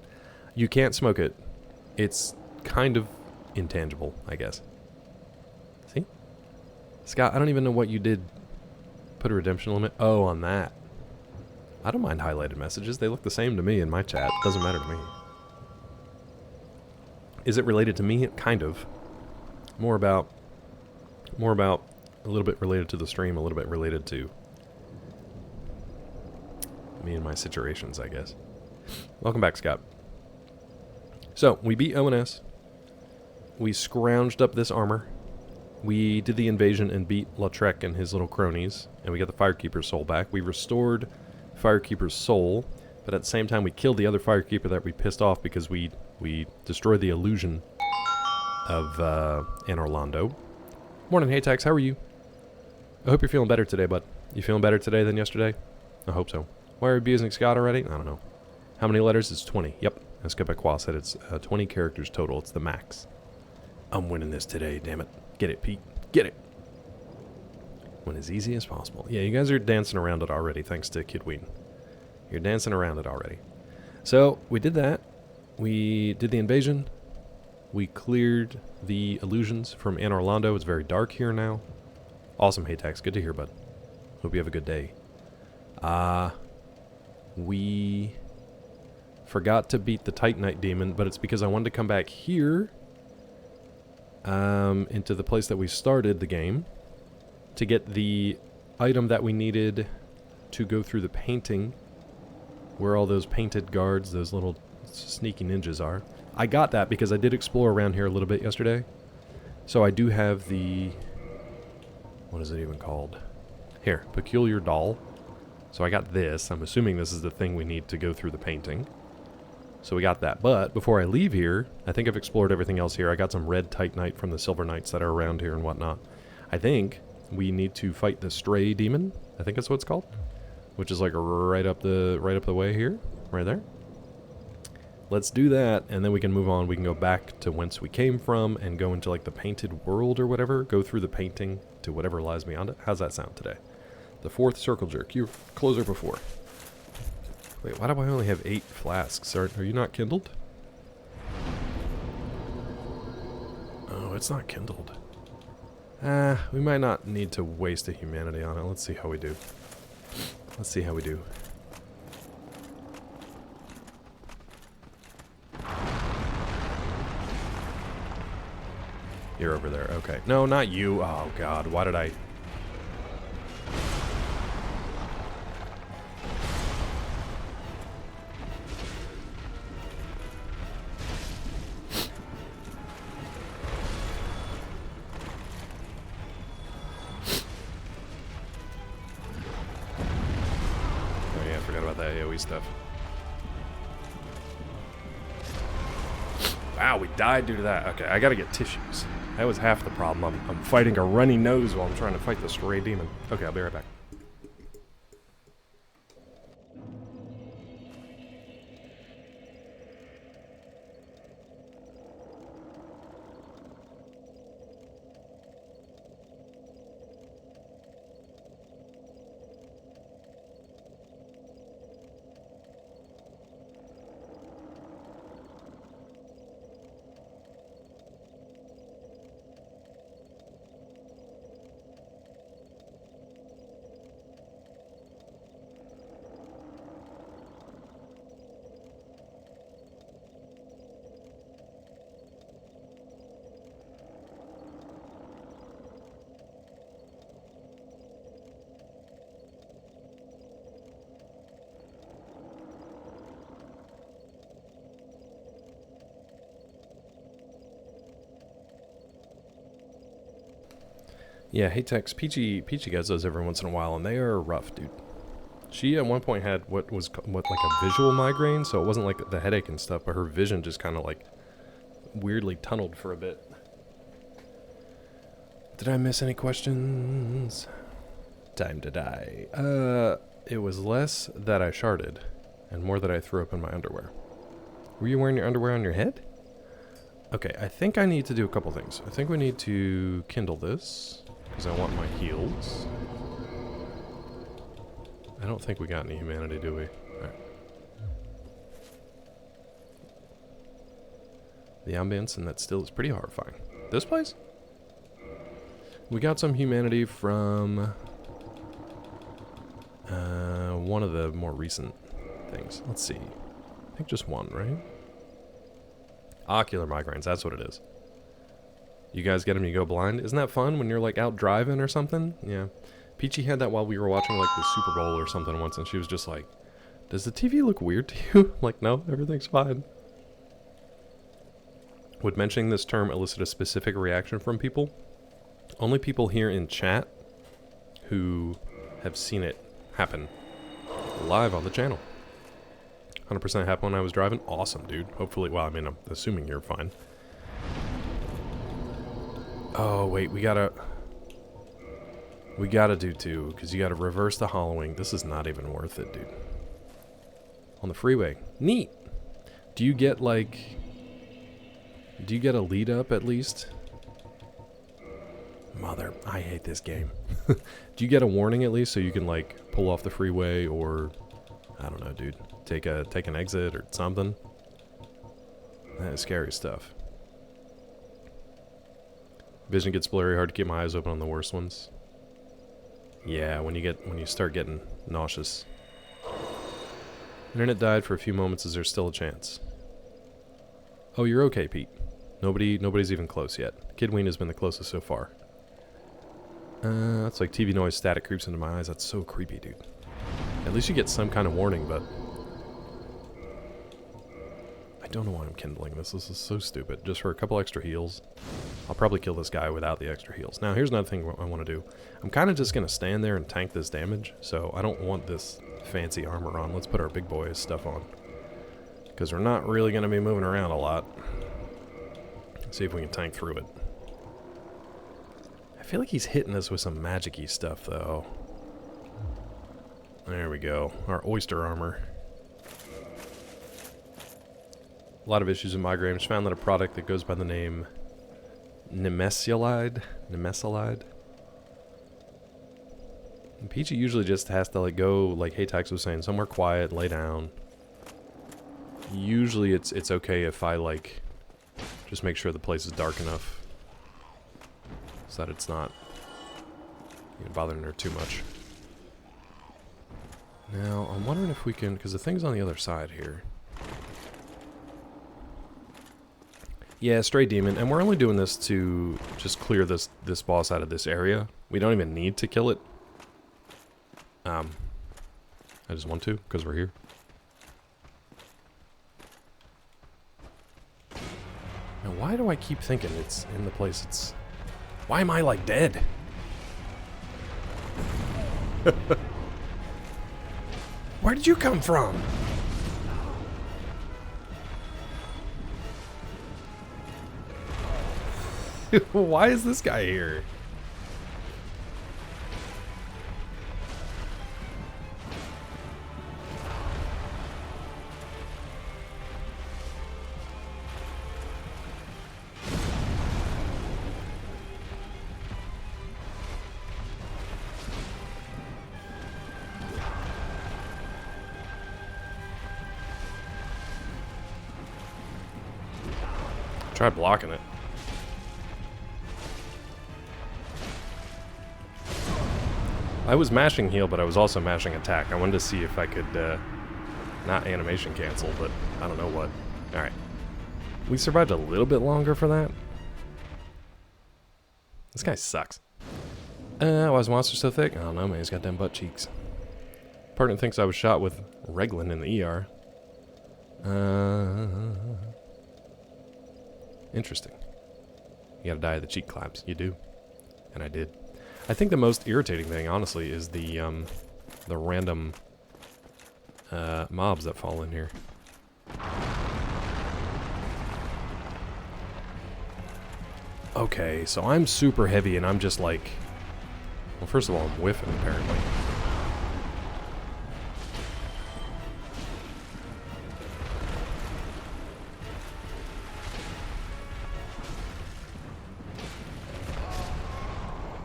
You can't smoke it. It's kind of intangible, I guess. See? Scott, I don't even know what you did. Put a redemption limit? Oh, on that. I don't mind highlighted messages. They look the same to me in my chat. Doesn't matter to me. Is it related to me? Kind of. More about a little bit related to the stream, a little bit related to me and my situations, I guess. Welcome back, Scott. So, we beat ONS. We scrounged up this armor. We did the invasion and beat Lautrec and his little cronies, and we got the Firekeeper's soul back. We restored Firekeeper's soul, but at the same time we killed the other Firekeeper that we pissed off because we destroyed the illusion of Anor Londo. Morning, Haytax, how are you? I hope you're feeling better today, bud. You feeling better today than yesterday? I hope so. Why are you abusing Scott already? I don't know. How many letters? It's 20. Yep. As Quebecois said, it's 20 characters total. It's the max. I'm winning this today, damn it. Get it, Pete. Get it. Went as easy as possible. Yeah, you guys are dancing around it already, thanks to Kidween. You're dancing around it already. So, we did that. We did the invasion. We cleared the illusions from Anor Londo. It's very dark here now. Awesome, Haytax. Good to hear, bud. Hope you have a good day. We forgot to beat the Titanite demon, but it's because I wanted to come back here into the place that we started the game to get the item that we needed to go through the painting where all those painted guards, those little sneaky ninjas are. I got that because I did explore around here a little bit yesterday. So I do have the... what is it even called? Here, Peculiar Doll. So I got this. I'm assuming this is the thing we need to go through the painting. So we got that. But before I leave here, I think I've explored everything else here. I got some red Titanite from the Silver Knights that are around here and whatnot. I think we need to fight the Stray Demon. I think that's what it's called. Which is like right up the way here. Right there. Let's do that, and then we can move on. We can go back to whence we came from and go into like the painted world or whatever. Go through the painting to whatever lies beyond it. How's that sound today? The fourth circle jerk. You're closer before. Wait, why do I only have 8 flasks? Are you not kindled? Oh, it's not kindled. We might not need to waste a humanity on it. Let's see how we do. Let's see how we do. You're over there. Okay. No, not you. Oh, God. Why did I... Oh, yeah. I forgot about that AoE stuff. Wow, we died due to that. Okay, I gotta get tissues. That was half the problem. I'm fighting a runny nose while I'm trying to fight the Stray Demon. Okay, I'll be right back. Yeah, hey Tex, Peachy gets those every once in a while, and they are rough, dude. She at one point had what like a visual migraine, so it wasn't like the headache and stuff, but her vision just kind of like weirdly tunneled for a bit. Did I miss any questions? Time to die. It was less that I sharded, and more that I threw up in my underwear. Were you wearing your underwear on your head? Okay, I think I need to do a couple things. I think we need to kindle this, because I want my heels. I don't think we got any humanity, do we? Alright. The ambience in that still is pretty horrifying. This place? We got some humanity from one of the more recent things. Let's see. I think just one, right? Ocular migraines, that's what it is. You guys get them, you go blind? Isn't that fun when you're like out driving or something? Yeah. Peachy had that while we were watching like the Super Bowl or something once, and she was just like, does the TV look weird to you? I'm like, no, everything's fine. Would mentioning this term elicit a specific reaction from people? Only people here in chat who have seen it happen live on the channel. 100% happened when I was driving. Awesome, dude. Hopefully, well, I mean, I'm assuming you're fine. Oh, wait, we gotta do two, because you gotta reverse the hollowing. This is not even worth it, dude. On the freeway. Neat! Do you get, like... Do you get a lead up, at least? Mother, I hate this game. Do you get a warning, at least, so you can, like, pull off the freeway, or... I don't know, dude. Take an exit, or something? That is scary stuff. Vision gets blurry, hard to keep my eyes open on the worst ones. Yeah, when you start getting nauseous. Internet died for a few moments. Is there still a chance? Oh, you're okay, Pete. Nobody's even close yet. Kidween has been the closest so far. That's like TV noise static creeps into my eyes. That's so creepy, dude. At least you get some kind of warning, but... I don't know why I'm kindling this. This is so stupid. Just for a couple extra heals. I'll probably kill this guy without the extra heals. Now, here's another thing I want to do. I'm kind of just going to stand there and tank this damage, so I don't want this fancy armor on. Let's put our big boy stuff on. Because we're not really going to be moving around a lot. See if we can tank through it. I feel like he's hitting us with some magic-y stuff, though. There we go. Our oyster armor. A lot of issues with migraines. Found that a product that goes by the name Nemesilide. And Peachy usually just has to like go, like Haytax was saying, somewhere quiet, lay down. Usually it's okay if I like just make sure the place is dark enough so that it's not bothering her too much. Now I'm wondering if we can, because the thing's on the other side here. Yeah, Stray Demon, and we're only doing this to just clear this boss out of this area. We don't even need to kill it. I just want to, because we're here. Now, why do I keep thinking it's in the place it's... Why am I, like, dead? Where did you come from? Why is this guy here? Try blocking it. I was mashing heal, but I was also mashing attack. I wanted to see if I could, not animation cancel, but I don't know what. Alright. We survived a little bit longer for that. This guy sucks. Why is Monster so thick? I don't know, man. He's got them butt cheeks. Partner thinks I was shot with Reglan in the ER. Interesting. You gotta die of the cheek claps. You do. And I did. I think the most irritating thing, honestly, is the random mobs that fall in here. Okay, so I'm super heavy and I'm just like... Well, first of all, I'm whiffing, apparently.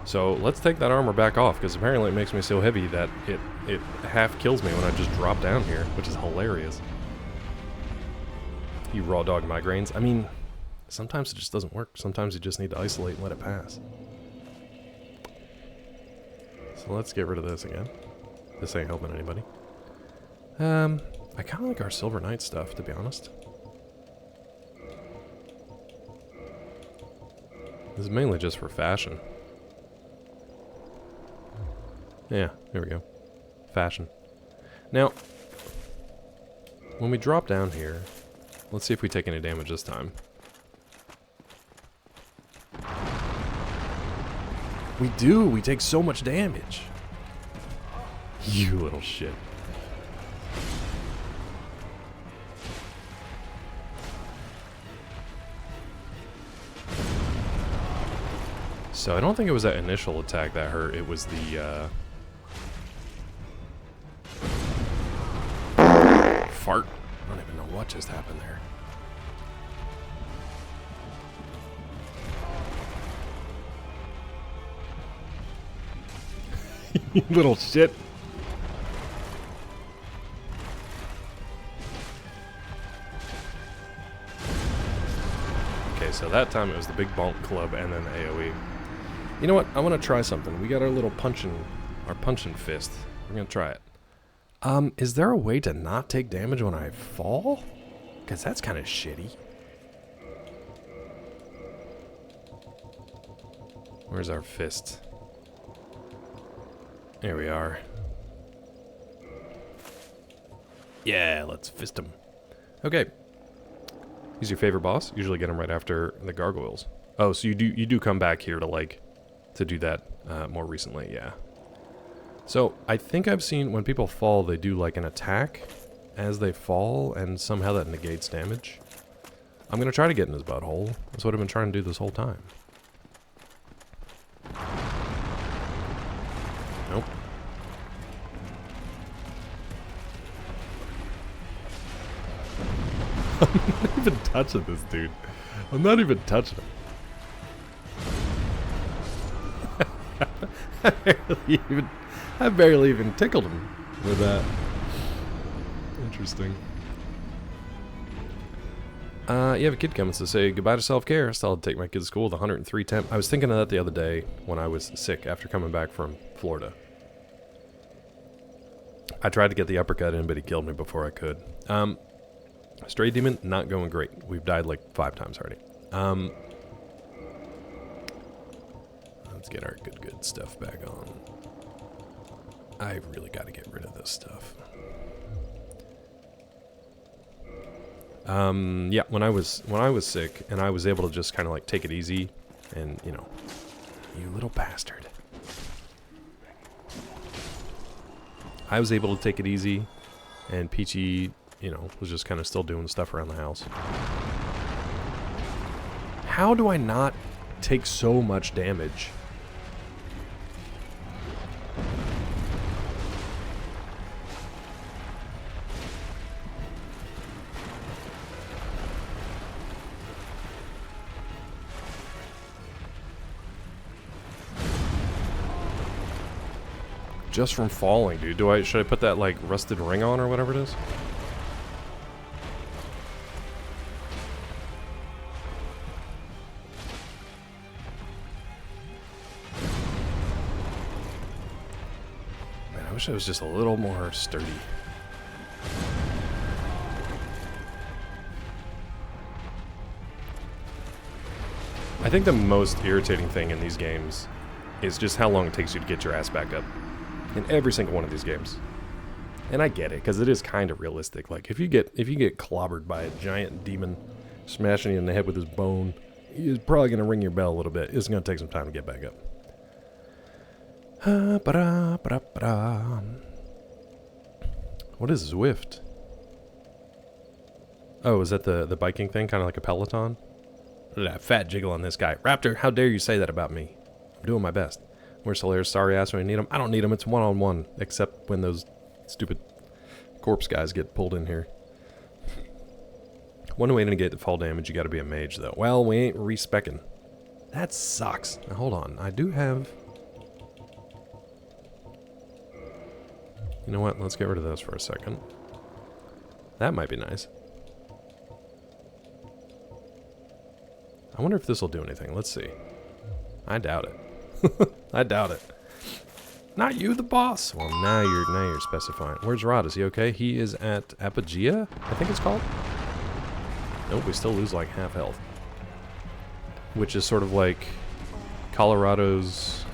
So let's take that armor back off, because apparently it makes me so heavy that it half kills me when I just drop down here, which is hilarious. You raw dog migraines. I mean, sometimes it just doesn't work. Sometimes you just need to isolate and let it pass. So let's get rid of this again. This ain't helping anybody. I kind of like our Silver Knight stuff, to be honest. This is mainly just for fashion. Yeah, there we go. Fashion. Now, when we drop down here, let's see if we take any damage this time. We do! We take so much damage! You little shit. So I don't think it was that initial attack that hurt, it was the, fart. I don't even know what just happened there. You little shit. Okay, so that time it was the big bonk club and then the AoE. You know what? I want to try something. We got our little punching fist. We're gonna try it. Is there a way to not take damage when I fall? Because that's kind of shitty. Where's our fist? There we are. Yeah, let's fist him. Okay. He's your favorite boss? Usually get him right after the gargoyles. Oh, so you do come back here to do that more recently, yeah. So, I think I've seen when people fall, they do like an attack as they fall, and somehow that negates damage. I'm gonna try to get in his butthole. That's what I've been trying to do this whole time. Nope. I'm not even touching this dude. I'm not even touching him. I barely even tickled him with that. Interesting. You have a kid coming to say goodbye to self-care. Still had to take my kid to school with 103 temp. I was thinking of that the other day when I was sick after coming back from Florida. I tried to get the uppercut in, but he killed me before I could. Stray Demon, not going great. We've died like 5 times already. Let's get our good stuff back on. I really got to get rid of this stuff. Yeah, when I was sick and I was able to just kind of like take it easy and, you know, you little bastard. I was able to take it easy and Peachy, you know, was just kind of still doing stuff around the house. How do I not take so much damage? Just from falling, dude. Should I put that, like, rusted ring on or whatever it is? Man, I wish I was just a little more sturdy. I think the most irritating thing in these games is just how long it takes you to get your ass back up. In every single one of these games. And I get it, because it is kind of realistic. Like, if you get clobbered by a giant demon smashing you in the head with his bone, he's probably going to ring your bell a little bit. It's going to take some time to get back up. Ba-da-ba-da-ba-da. What is Zwift? Oh, is that the biking thing? Kind of like a Peloton? Look at that fat jiggle on this guy. Raptor, how dare you say that about me? I'm doing my best. Where's Solaris? Sorry ass when I need him. I don't need him. It's one-on-one. Except when those stupid corpse guys get pulled in here. One way to negate the fall damage, you gotta be a mage, though. Well, we ain't respecking. That sucks. Now, hold on. I do have... You know what? Let's get rid of those for a second. That might be nice. I wonder if this will do anything. Let's see. I doubt it. I doubt it. Not you, the boss. Well, now you're specifying. Where's Rod? Is he okay? He is at Apogea, I think it's called. Nope, we still lose like half health. Which is sort of like Colorado's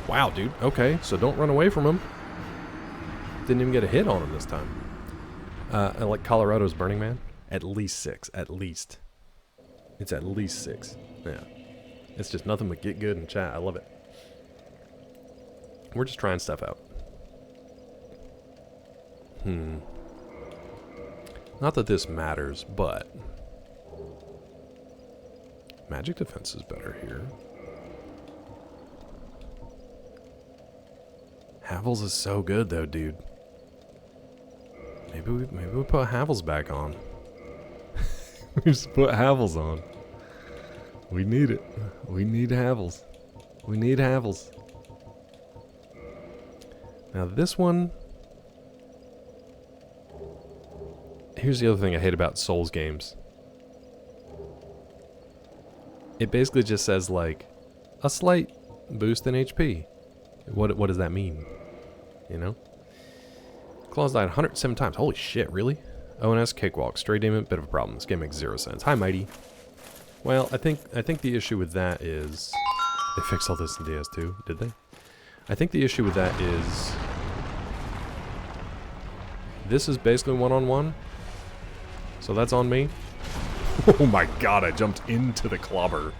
wow, dude. Okay, so don't run away from him. Didn't even get a hit on him this time. Like Colorado's Burning Man. At least 6. At least. It's at least 6. Yeah. It's just nothing but get good and chat. I love it. We're just trying stuff out. Not that this matters, but... Magic defense is better here. Havels is so good though, dude. Maybe we put Havels back on. We just put Havels on. We need it. We need Havels. We need Havels. Now this one... Here's the other thing I hate about Souls games. It basically just says, like, a slight boost in HP. What does that mean? You know? Claws died 107 times. Holy shit, really? ONS Cakewalk. Stray Demon, bit of a problem. This game makes 0 sense. Hi, Mighty. Well, I think the issue with that is... They fixed all this in DS2, did they? I think the issue with that is... This is basically one-on-one. So that's on me. Oh my god, I jumped into the clobber.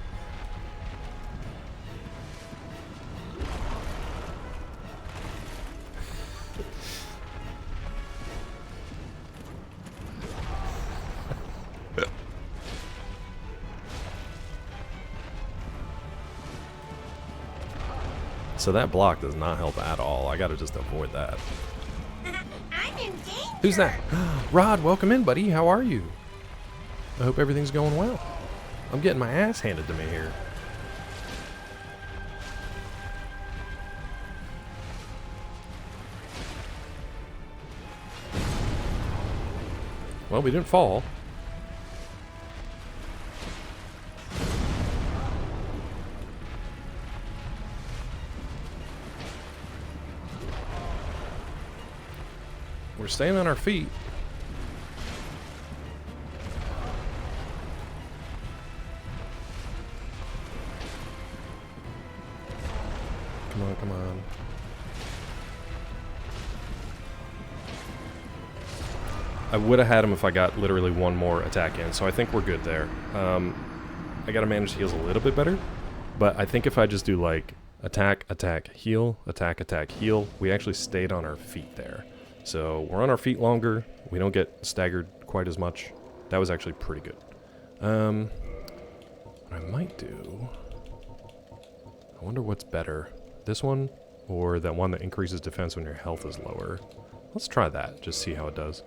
So that block does not help at all. I gotta just avoid that. I'm in danger. Who's that? Rod, welcome in, buddy. How are you? I hope everything's going well. I'm getting my ass handed to me here. Well, we didn't fall. We're staying on our feet. Come on, come on. I would have had him if I got literally one more attack in, so I think we're good there. I gotta manage heals a little bit better, but I think if I just do like attack, attack, heal, attack, attack, heal, we actually stayed on our feet there. So we're on our feet longer. We don't get staggered quite as much. That was actually pretty good. What I might do... I wonder what's better. This one or that one that increases defense when your health is lower. Let's try that. Just see how it does.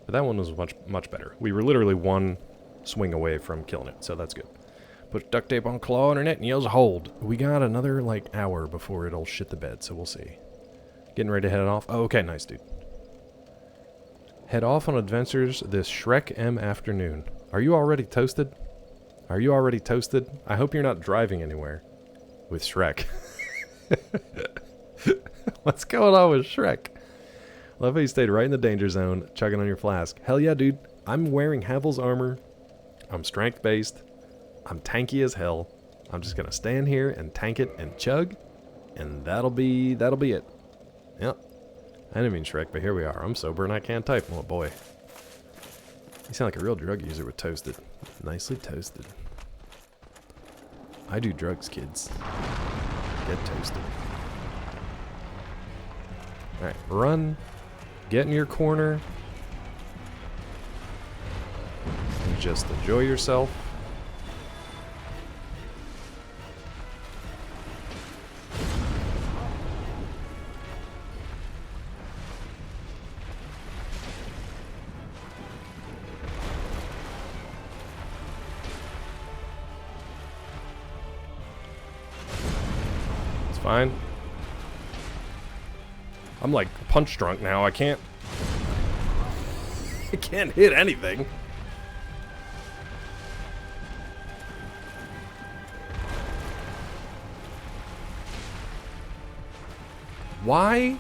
But that one was much better. We were literally one swing away from killing it, so that's good. Put duct tape on claw internet and yells hold. We got another like hour before it'll shit the bed, so we'll see. Getting ready to head off. Oh, okay, nice dude. Head off on adventures this Shrek M afternoon. Are you already toasted? Are you already toasted? I hope you're not driving anywhere with Shrek. What's going on with Shrek? Love how you stayed right in the danger zone, chugging on your flask. Hell yeah, dude. I'm wearing Havel's armor. I'm strength-based. I'm tanky as hell. I'm just gonna stand here and tank it and chug, and that'll be it. Yep. I didn't mean Shrek, but here we are. I'm sober and I can't type. Oh boy. You sound like a real drug user with toasted. Nicely toasted. I do drugs, kids. Get toasted. Alright, run. Get in your corner. And just enjoy yourself. It's fine. I'm like punch drunk now. I can't hit anything. Why?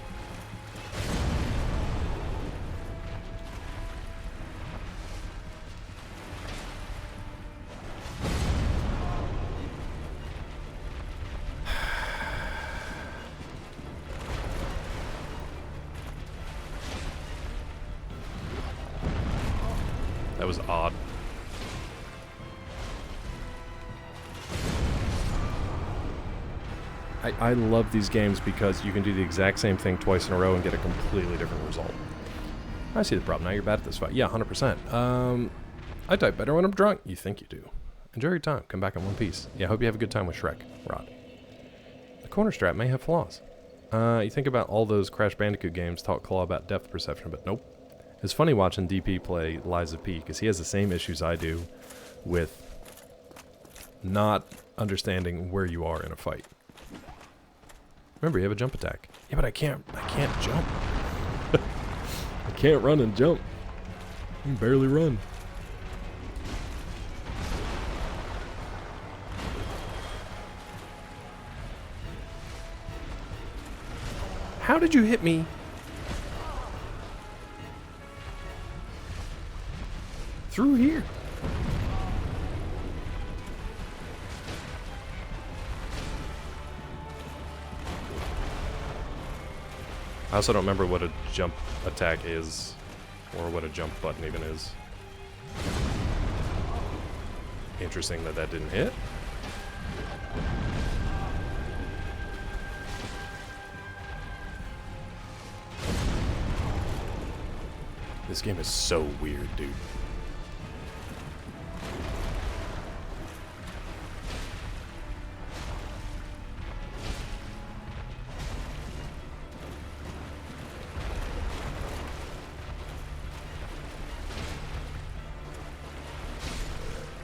That was odd. I love these games because you can do the exact same thing twice in a row and get a completely different result. I see the problem. Now you're bad at this fight. Yeah, 100%. I type better when I'm drunk. You think you do. Enjoy your time. Come back in one piece. Yeah, I hope you have a good time with Shrek, Rod. The corner strap may have flaws. You think about all those Crash Bandicoot games taught Claw about depth perception, but nope. It's funny watching DP play Liza P because he has the same issues I do with not understanding where you are in a fight. Remember, you have a jump attack. Yeah, but I can't jump. I can't run and jump. I can barely run. How did you hit me? Through here. I also don't remember what a jump attack is, or what a jump button even is. Interesting that that didn't hit. This game is so weird, dude.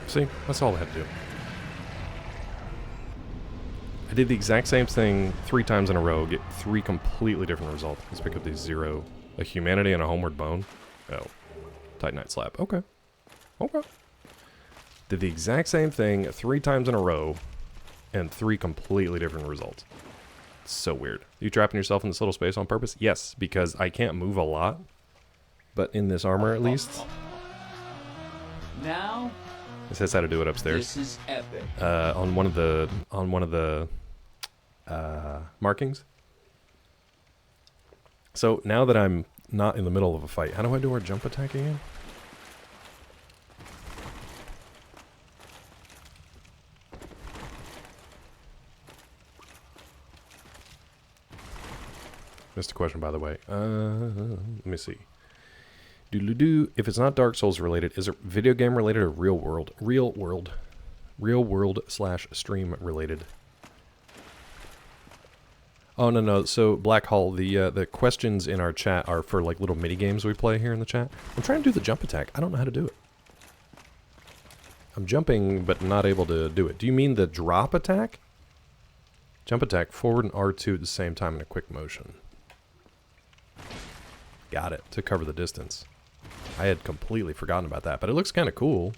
See, that's all I had to do. I did the exact same thing 3 times in a row, get 3 completely different results. Let's pick up these 0. A humanity and a homeward bone. Oh. Titanite slab. Okay. Okay. Did the exact same thing 3 times in a row, and 3 completely different results. It's so weird. You trapping yourself in this little space on purpose? Yes, because I can't move a lot. But in this armor, at least. Now... It says how to do it upstairs. This is epic. On one of the markings. So now that I'm not in the middle of a fight, how do I do our jump attack again? Missed a question, by the way. Let me see. If it's not Dark Souls related, is it video game related or real world? Real world / stream related. Oh, no. So, Black Hole, the questions in our chat are for, like, little mini-games we play here in the chat. I'm trying to do the jump attack. I don't know how to do it. I'm jumping, but not able to do it. Do you mean the drop attack? Jump attack, forward and R2 at the same time in a quick motion. Got it, to cover the distance. I had completely forgotten about that, but it looks kind of cool.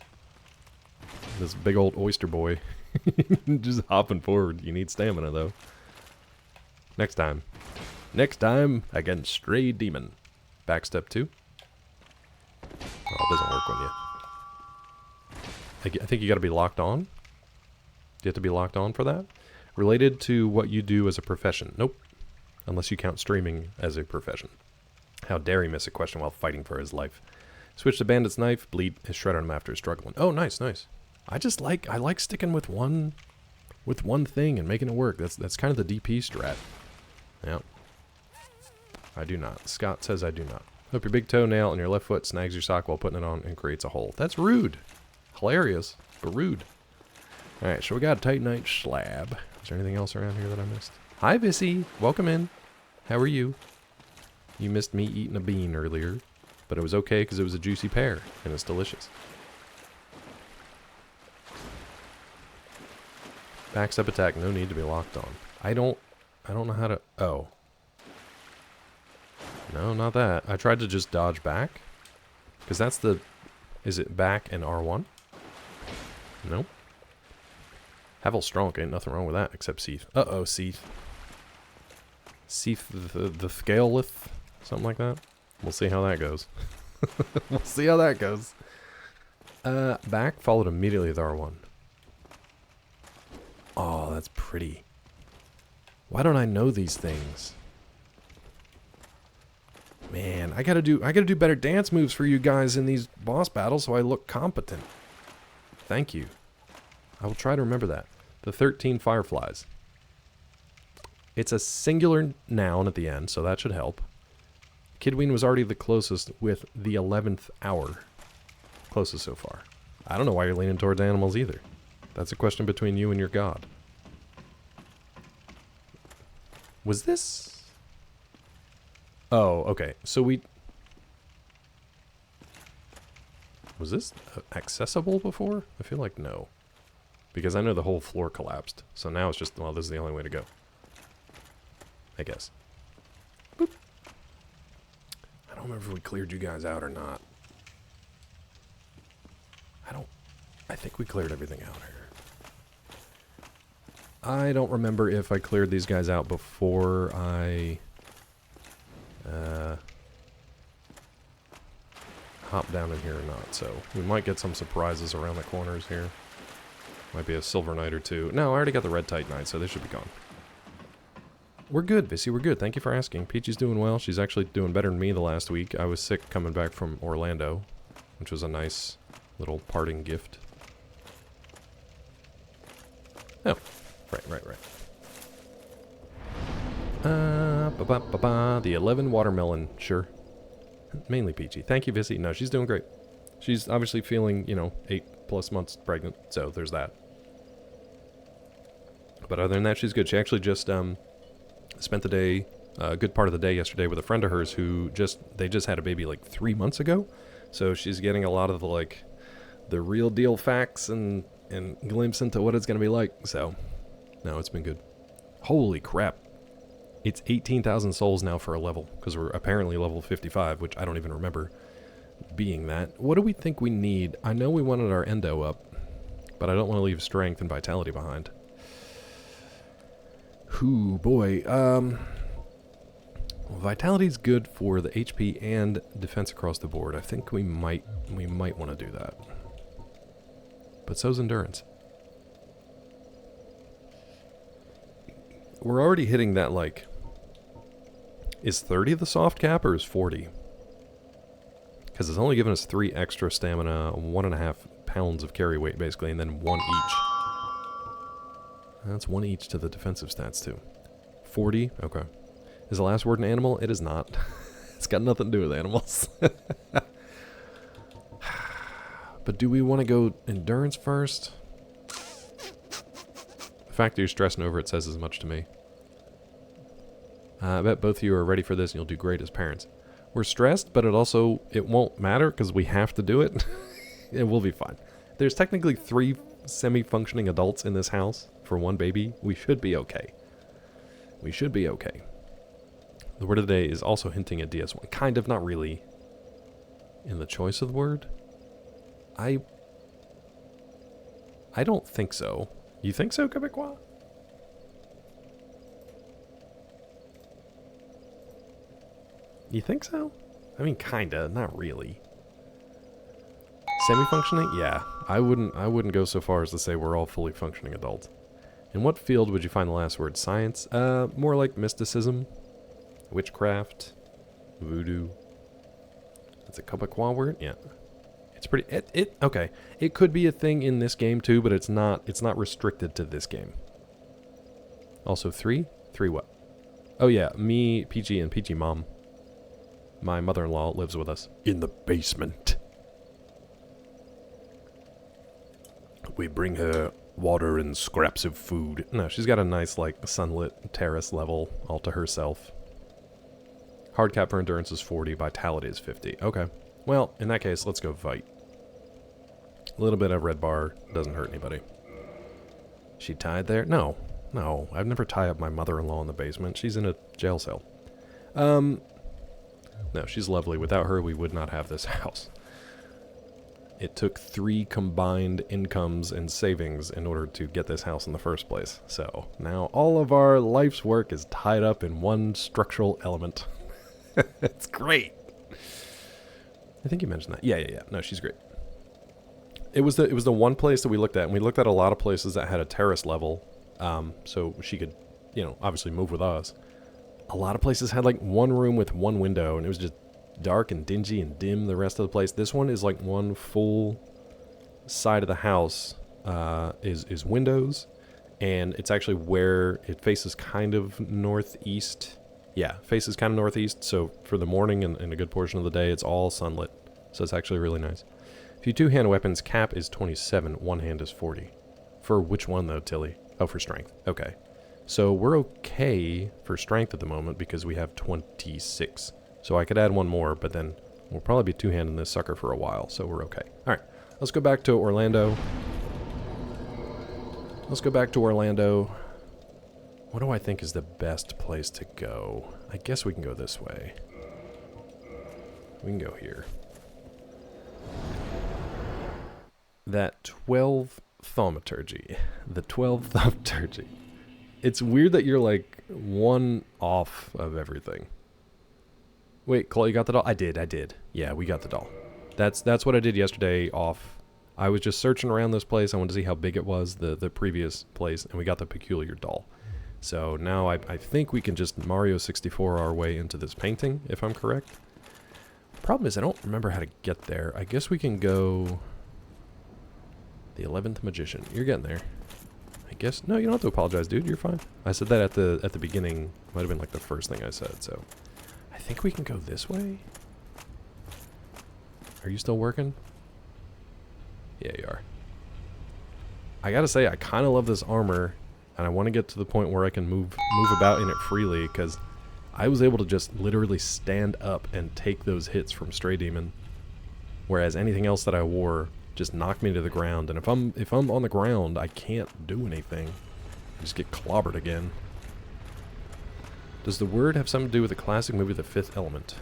This big old oyster boy. Just hopping forward. You need stamina, though. Next time. Next time, against Stray Demon. Backstep 2. Oh, it doesn't work on you. I think you gotta be locked on. Do you have to be locked on for that? Related to what you do as a profession. Nope. Unless you count streaming as a profession. How dare he miss a question while fighting for his life. Switch to Bandit's Knife. Bleed is shredded him after struggling. Oh, nice, nice. I like sticking with one with one thing and making it work. That's kind of the DP strat. Yep. I do not. Scott says I do not. Hope your big toenail and your left foot snags your sock while putting it on and creates a hole. That's rude. Hilarious, but rude. Alright, so we got a Titanite slab. Is there anything else around here that I missed? Hi, Vissy. Welcome in. How are you? You missed me eating a bean earlier, but it was okay because it was a juicy pear, and it's delicious. Backstep attack, no need to be locked on. I don't know how to... Oh. No, not that. I tried to just dodge back. Because that's the... Is it back and R1? Nope. Havel Strong, ain't nothing wrong with that, except Seath. Uh-oh, Seath. Seath the Scalelith? Something like that? We'll see how that goes. We'll see how that goes. Back, followed immediately with R1. Oh, that's pretty. Why don't I know these things? Man, I gotta do better dance moves for you guys in these boss battles so I look competent. Thank you. I will try to remember that. The 13 fireflies. It's a singular noun at the end, so that should help. Kidween was already the closest with the 11th hour. Closest so far. I don't know why you're leaning towards animals either. That's a question between you and your god. Was this... Oh, okay. So we... Was this accessible before? I feel like no. Because I know the whole floor collapsed. So now it's just, well, this is the only way to go. I guess. Boop. I don't remember if we cleared you guys out or not. I think we cleared everything out here. I don't remember if I cleared these guys out before I hop down in here or not. So we might get some surprises around the corners here. Might be a Silver Knight or two. No, I already got the Red Titanite, so they should be gone. We're good, Vissy. We're good. Thank you for asking. Peachy's doing well. She's actually doing better than me the last week. I was sick coming back from Orlando, which was a nice little parting gift. Oh, right. The 11 watermelon, sure. Mainly Peachy. Thank you, Vissy. No, she's doing great. She's obviously feeling, 8+ months pregnant, so there's that. But other than that, she's good. She actually just spent the day, a good part of the day yesterday with a friend of hers who they just had a baby like 3 months ago. So she's getting a lot of the real deal facts and glimpse into what it's going to be like. So, no, it's been good. Holy crap. It's 18,000 souls now for a level, because we're apparently level 55, which I don't even remember being that. What do we think we need? I know we wanted our endo up, but I don't want to leave strength and vitality behind. Ooh, boy. Well, vitality's good for the HP and defense across the board. I think we might want to do that. But so's endurance. We're already hitting that, is 30 the soft cap or is 40? Because it's only given us 3 extra stamina, 1.5 pounds of carry weight basically, and then 1 each. That's 1 each to the defensive stats too. 40? Okay. Is the last word an animal? It is not. It's got nothing to do with animals. But do we want to go endurance first? The fact that you're stressing over it says as much to me. I bet both of you are ready for this and you'll do great as parents. We're stressed, but it won't matter because we have to do it. It will be fine. There's technically 3 semi-functioning adults in this house for 1 baby. We should be okay. We should be okay. The word of the day is also hinting at DS1. Kind of, not really. In the choice of the word? I don't think so. You think so, Quebecois? You think so? I mean, kinda, not really. Semi-functioning? Yeah. I wouldn't go so far as to say we're all fully functioning adults. In what field would you find the last word? Science? More like mysticism, witchcraft, voodoo. That's a Quebecois word? Yeah. It's pretty... okay. It could be a thing in this game too, but it's not restricted to this game. Also 3? 3 what? Oh yeah, me, PG, and PG mom. My mother-in-law lives with us in the basement. We bring her water and scraps of food. No, she's got a nice, like, sunlit terrace level all to herself. Hard cap for endurance is 40, vitality is 50. Okay. Well, in that case, let's go fight. A little bit of red bar doesn't hurt anybody. She tied there? No. No, I'd never tie up my mother-in-law in the basement. She's in a jail cell. No, she's lovely. Without her, we would not have this house. It took 3 combined incomes and savings in order to get this house in the first place. So, now all of our life's work is tied up in one structural element. It's great. I think you mentioned that. Yeah. No, she's great. It was the one place that we looked at, and we looked at a lot of places that had a terrace level, so she could, obviously move with us. A lot of places had like one room with one window, and it was just dark and dingy and dim the rest of the place. This one is like one full side of the house is windows, and it's actually where it faces kind of northeast. Yeah, faces kind of northeast, so for the morning and a good portion of the day, it's all sunlit. So it's actually really nice. If you two-hand weapons, cap is 27, one hand is 40. For which one, though, Tilly? Oh, for strength. Okay. So we're okay for strength at the moment because we have 26. So I could add one more, but then we'll probably be two-handing this sucker for a while, so we're okay. All right, let's go back to Orlando. What do I think is the best place to go? I guess we can go this way. We can go here. That 12 thaumaturgy. The 12 thaumaturgy. It's weird that you're like one off of everything. Wait, Cole, you got the doll? I did. Yeah, we got the doll. That's what I did yesterday off. I was just searching around this place. I wanted to see how big it was, the previous place, and we got the peculiar doll. So now I think we can just Mario 64 our way into this painting, if I'm correct. Problem is I don't remember how to get there. I guess we can go... The 11th Magician. You're getting there. I guess... No, you don't have to apologize, dude. You're fine. I said that at the beginning. Might have been like the first thing I said, so... I think we can go this way? Are you still working? Yeah, you are. I gotta say, I kind of love this armor, and I want to get to the point where I can move about in it freely, because I was able to just literally stand up and take those hits from Stray Demon, whereas anything else that I wore just knocked me to the ground, and if I'm on the ground, I can't do anything. I just get clobbered again. Does the word have something to do with the classic movie The Fifth Element?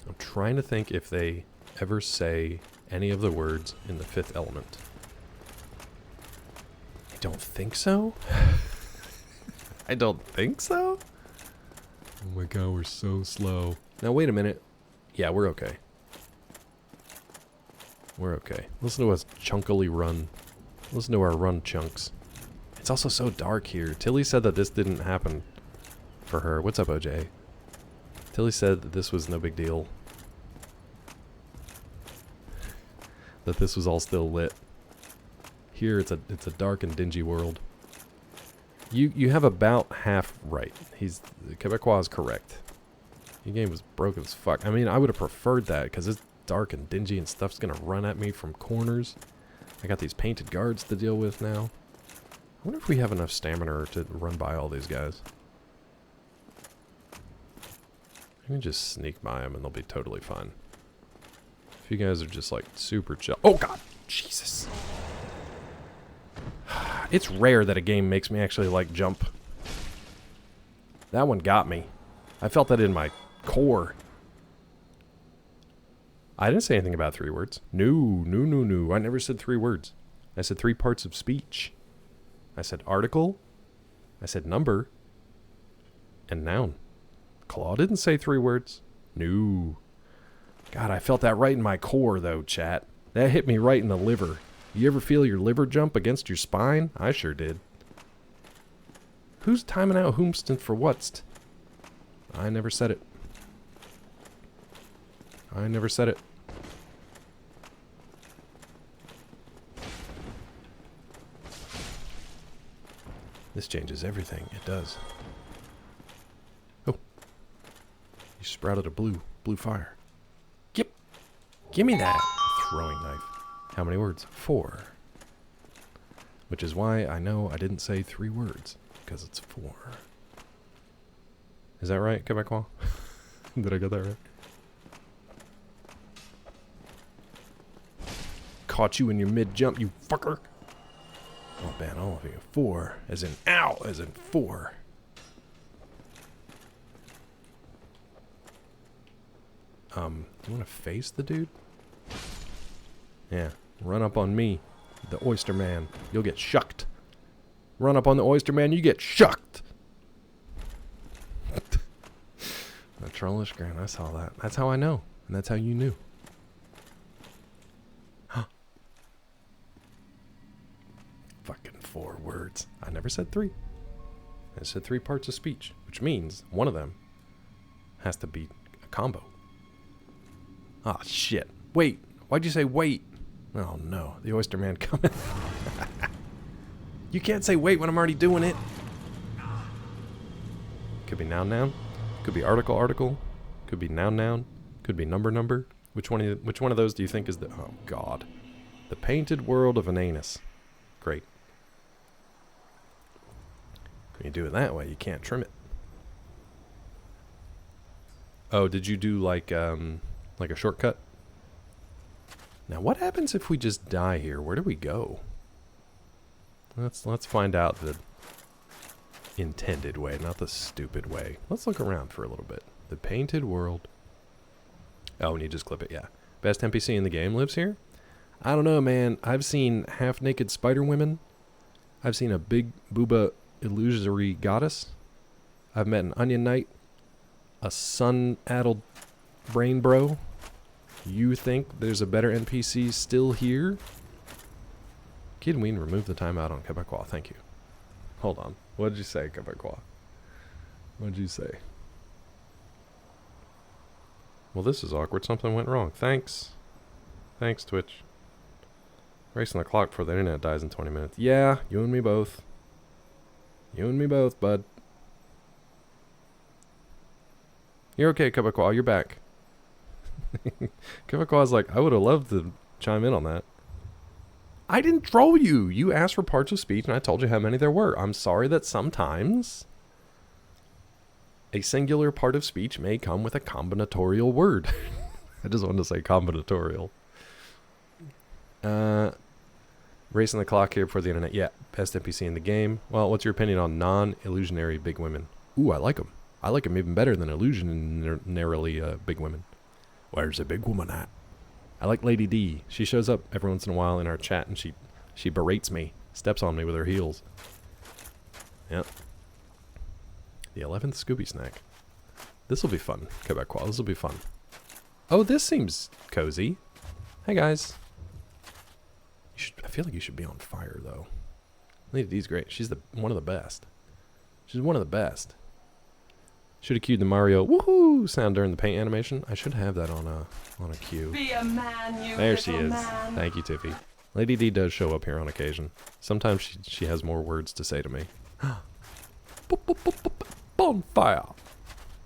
I'm trying to think if they ever say any of the words in The Fifth Element. I don't think so. I don't think so? Oh my god, we're so slow. Now wait a minute. Yeah, we're okay. We're okay. Listen to us chunkily run. Listen to our run chunks. It's also so dark here. Tilly said that this didn't happen for her. What's up, OJ? Tilly said that this was no big deal. That this was all still lit. Here it's a dark and dingy world. You have about half right. Quebecois is correct. Your game was broken as fuck. I mean, I would have preferred that because it's dark and dingy and stuff's gonna run at me from corners. I got these painted guards to deal with now. I wonder if we have enough stamina to run by all these guys. I can just sneak by them and they'll be totally fine. If you guys are just like super chill. Oh god! Jesus! It's rare that a game makes me actually like jump. That one got me. I felt that in my core. I didn't say anything about 3 words. No. I never said 3 words. I said 3 parts of speech. I said article. I said number. And noun. Claw didn't say 3 words. No. God, I felt that right in my core, though, chat. That hit me right in the liver. You ever feel your liver jump against your spine? I sure did. Who's timing out whomst for whatst? I never said it. I never said it. This changes everything. It does. Oh. You sprouted a blue fire. Yep. Give me that throwing knife. How many words? 4. Which is why I know I didn't say 3 words. Because it's 4. Is that right, Quebecois? Did I get that right? Caught you in your mid-jump, you fucker. I'll ban all of you. 4, as in ow, as in 4. Do you want to face the dude? Yeah, run up on me, the Oyster Man. You'll get shucked. Run up on the Oyster Man, you get shucked. The trollish grin, I saw that. That's how I know, and that's how you knew. Fucking 4 words. I never said 3. I said 3 parts of speech, which means one of them has to be a combo. Ah, shit. Wait. Why'd you say wait? Oh, no. The Oyster Man coming. You can't say wait when I'm already doing it. Could be noun. Could be article. Could be noun. Could be number. Which one of those do you think is the... Oh, God. The painted world of an anus. Great. When you do it that way, you can't trim it. Oh, did you do like a shortcut? Now, what happens if we just die here? Where do we go? Let's find out the intended way, not the stupid way. Let's look around for a little bit. The painted world. Oh, and you just clip it, yeah. Best NPC in the game lives here? I don't know, man. I've seen half-naked spider women. I've seen a big booba illusory goddess. I've met an onion knight. A sun-addled brain bro. You think there's a better NPC still here? Kid Ween, remove the timeout on Quebecois. Thank you. Hold on. What did you say, Quebecois? What did you say? Well, this is awkward. Something went wrong. Thanks. Thanks, Twitch. Racing the clock before the internet dies in 20 minutes. Yeah, you and me both. You and me both, bud. You're okay, Quebecois. You're back. Quebecois is like, I would have loved to chime in on that. I didn't troll you. You asked for parts of speech, and I told you how many there were. I'm sorry that sometimes a singular part of speech may come with a combinatorial word. I just wanted to say combinatorial. Racing the clock here before the internet. Yeah, best NPC in the game. Well, what's your opinion on non-illusionary big women? Ooh, I like them. I like them even better than illusionarily big women. Where's the big woman at? I like Lady D. She shows up every once in a while in our chat, and she berates me, steps on me with her heels. Yep. The 11th Scooby snack. This will be fun, Quebecois. This will be fun. Oh, this seems cozy. Hey, guys. I feel like you should be on fire, though. Lady D's great. She's one of the best. She's one of the best. Should have cued the Mario woohoo sound during the paint animation. I should have that on a cue. Be a man, you There she little is. man. Thank you, Tiffy. Lady D does show up here on occasion. Sometimes she has more words to say to me. Bonfire.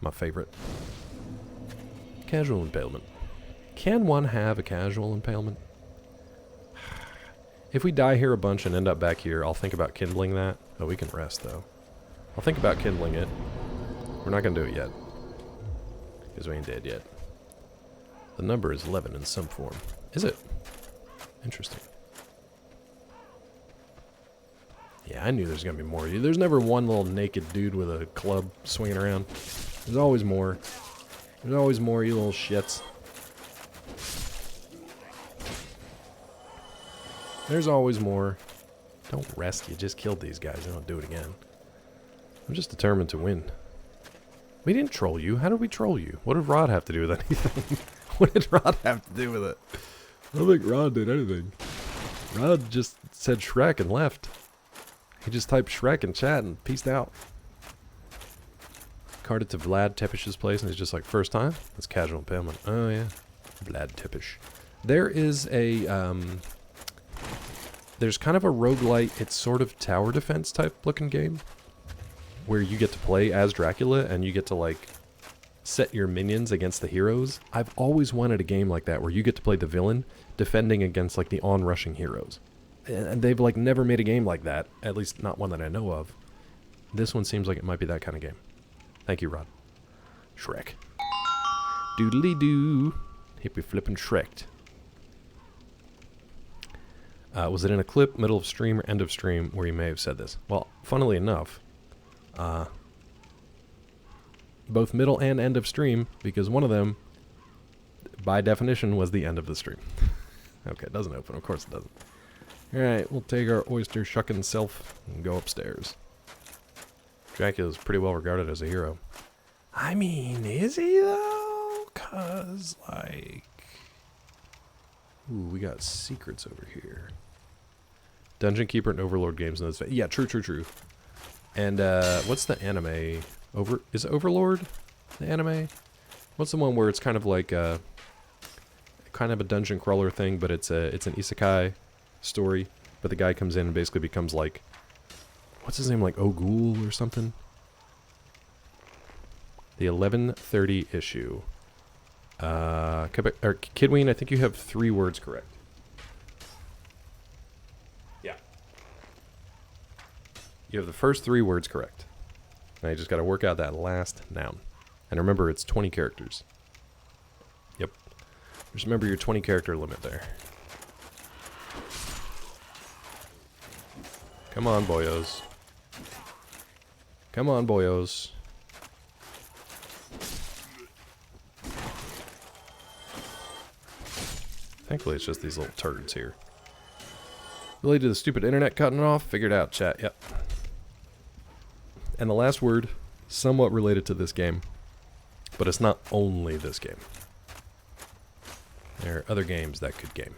My favorite. Casual impalement. Can one have a casual impalement? If we die here a bunch and end up back here, I'll think about kindling that. Oh, we can rest, though. I'll think about kindling it. We're not going to do it yet. Because we ain't dead yet. The number is 11 in some form. Is it? Interesting. Yeah, I knew there's going to be more. There's never one little naked dude with a club swinging around. There's always more. There's always more, you little shits. There's always more. Don't rest. You just killed these guys. They don't do it again. I'm just determined to win. We didn't troll you. How did we troll you? What did Rod have to do with anything? What did Rod have to do with it? I don't think Rod did anything. Rod just said Shrek and left. He just typed Shrek in chat and peaced out. Carted to Vlad Tepish's place and he's just like, first time? That's casual impalement. Oh yeah. Vlad Tepish. There is a there's kind of a roguelite, it's sort of tower defense type looking game, where you get to play as Dracula and you get to like set your minions against the heroes. I've always wanted a game like that where you get to play the villain defending against like the onrushing heroes. And they've like never made a game like that, at least not one that I know of. This one seems like it might be that kind of game. Thank you, Rod. Shrek. Doodly doo. Hippie flippin' Shreked. Was it in a clip, middle of stream, or end of stream where you may have said this? Well, funnily enough, both middle and end of stream, because one of them, by definition, was the end of the stream. Okay, it doesn't open. Of course it doesn't. Alright, we'll take our oyster shucking self and go upstairs. Dracula's pretty well regarded as a hero. I mean, is he though? 'Cause, like... Ooh, we got secrets over here. Dungeon Keeper and Overlord games in this. Yeah, true. And what's the anime? Is Overlord the anime? What's the one where it's kind of like kind of a dungeon crawler thing, but it's an isekai story, but the guy comes in and basically becomes like, what's his name, like Ogul or something? The 1130 issue. Kidween, I think you have 3 words correct. Yeah. You have the first 3 words correct. Now you just got to work out that last noun. And remember, it's 20 characters. Yep. Just remember your 20 character limit there. Come on, boyos. Come on, boyos. Thankfully, it's just these little turds here. Related to the stupid internet cutting off? Figured out, chat. Yep. And the last word, somewhat related to this game, but it's not only this game. There are other games that could game.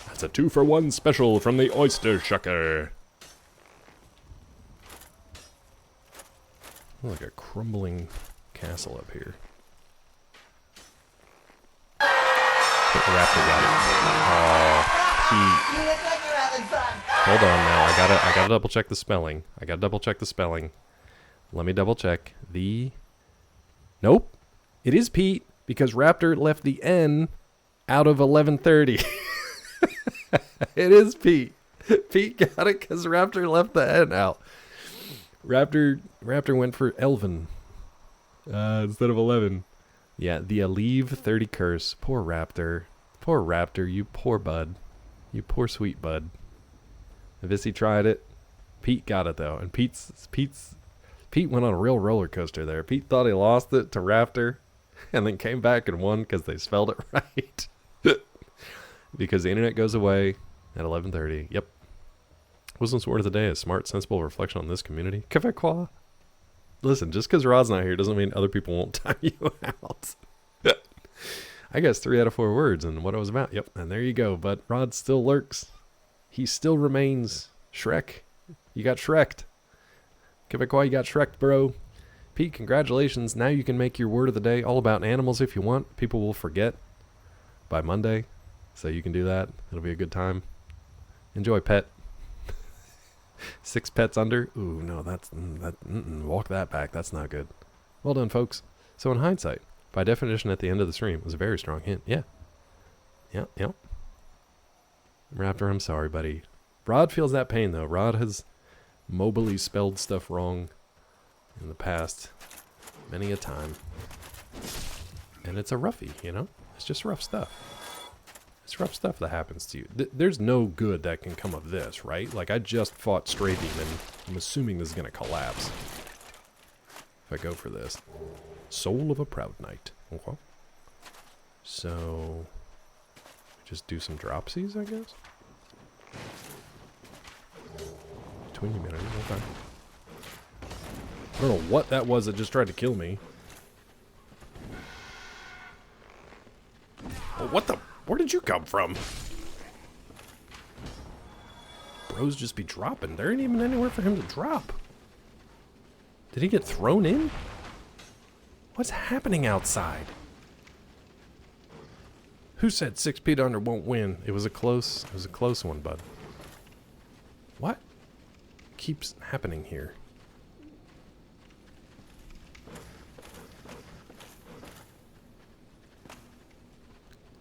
That's a 2-for-1 special from the Oyster Shucker. Like a crumbling castle up here. But Raptor got it. Oh, Pete. You look like you're having fun. Hold on now. I gotta double check the spelling. Let me double check. Nope. It is Pete because Raptor left the N out of 1130. It is Pete. Pete got it because Raptor left the N out. Raptor went for Elven instead of 11. Yeah, the Aleve 30 curse. Poor Raptor. Poor Raptor, you poor bud. You poor sweet bud. Vissy tried it. Pete got it though, and Pete went on a real roller coaster there. Pete thought he lost it to Raptor, and then came back and won because they spelled it right. Because the internet goes away at 11:30. Yep. Wisdom's word of the day is smart, sensible reflection on this community. Quebecois. Listen, just because Rod's not here doesn't mean other people won't time you out. I guess 3 out of 4 words and what it was about. Yep, and there you go. But Rod still lurks. He still remains Shrek. You got Shreked. Quebecois, you got Shreked, bro. Pete, congratulations. Now you can make your word of the day all about animals if you want. People will forget by Monday. So you can do that. It'll be a good time. Enjoy, pet. 6 pets under. Ooh, no, walk that back. That's not good. Well done, folks. So in hindsight, by definition at the end of the stream, was a very strong hint. Yeah. Yep. Raptor, I'm sorry, buddy. Rod feels that pain, though. Rod has mobily spelled stuff wrong in the past many a time. And it's a roughie, you know? It's just rough stuff. It's rough stuff that happens to you. There's no good that can come of this, right? Like, I just fought Stray Demon. I'm assuming this is going to collapse. If I go for this. Soul of a Proud Knight. Okay. So, just do some dropsies, I guess? Between humanity, okay. I don't know what that was that just tried to kill me. Oh, what the... Where did you come from? Bros just be dropping. There ain't even anywhere for him to drop. Did he get thrown in? What's happening outside? Who said 6 feet under won't win? It was a close one, bud. What keeps happening here?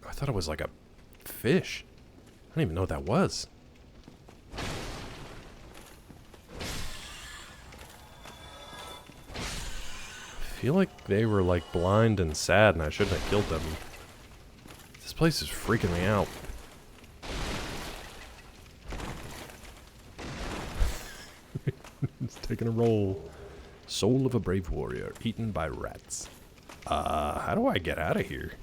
I thought it was like a fish. I don't even know what that was. I feel like they were like blind and sad and I shouldn't have killed them. This place is freaking me out. It's taking a roll. Soul of a brave warrior, eaten by rats. How do I get out of here?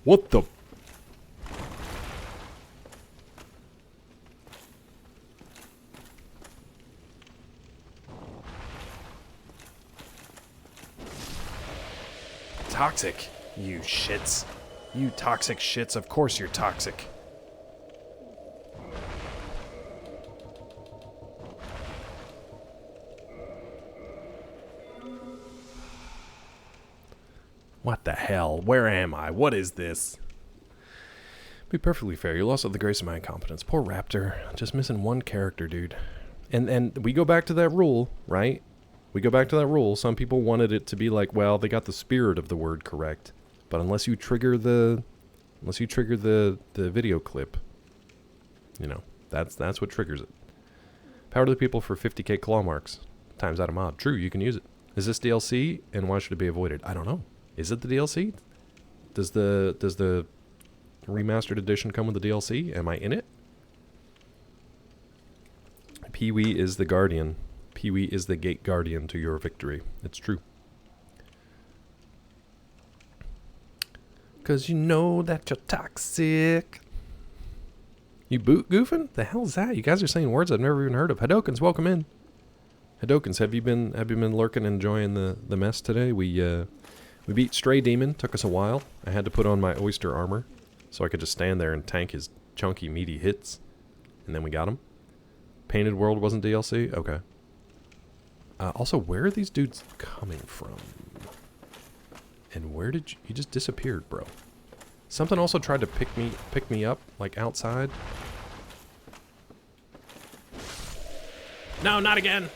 What the? Toxic, you shits. You toxic shits, of course you're toxic. What the hell? Where am I? What is this? Be perfectly fair, you lost all the grace of my incompetence. Poor Raptor. Just missing one character, dude. And we go back to that rule, right? We go back to that rule. Some people wanted it to be like, well, they got the spirit of the word correct. But unless you trigger the video clip, you know, that's what triggers it. Power to the people for 50k claw marks. Times out of mod. True, you can use it. Is this DLC and why should it be avoided? I don't know. Is it the DLC? Does the remastered edition come with the DLC? Am I in it? Pee-wee is the guardian. Pee-wee is the gate guardian to your victory. It's true. 'Cause you know that you're toxic. You boot goofing? The hell's that? You guys are saying words I've never even heard of. Hadokens, welcome in. Hadokens, have you been lurking and enjoying the mess today? We beat Stray Demon. Took us a while. I had to put on my oyster armor so I could just stand there and tank his chunky, meaty hits. And then we got him. Painted World wasn't DLC? Okay. Also, where are these dudes coming from? And where did you just disappeared, bro? Something also tried to pick me up, like outside. No, not again!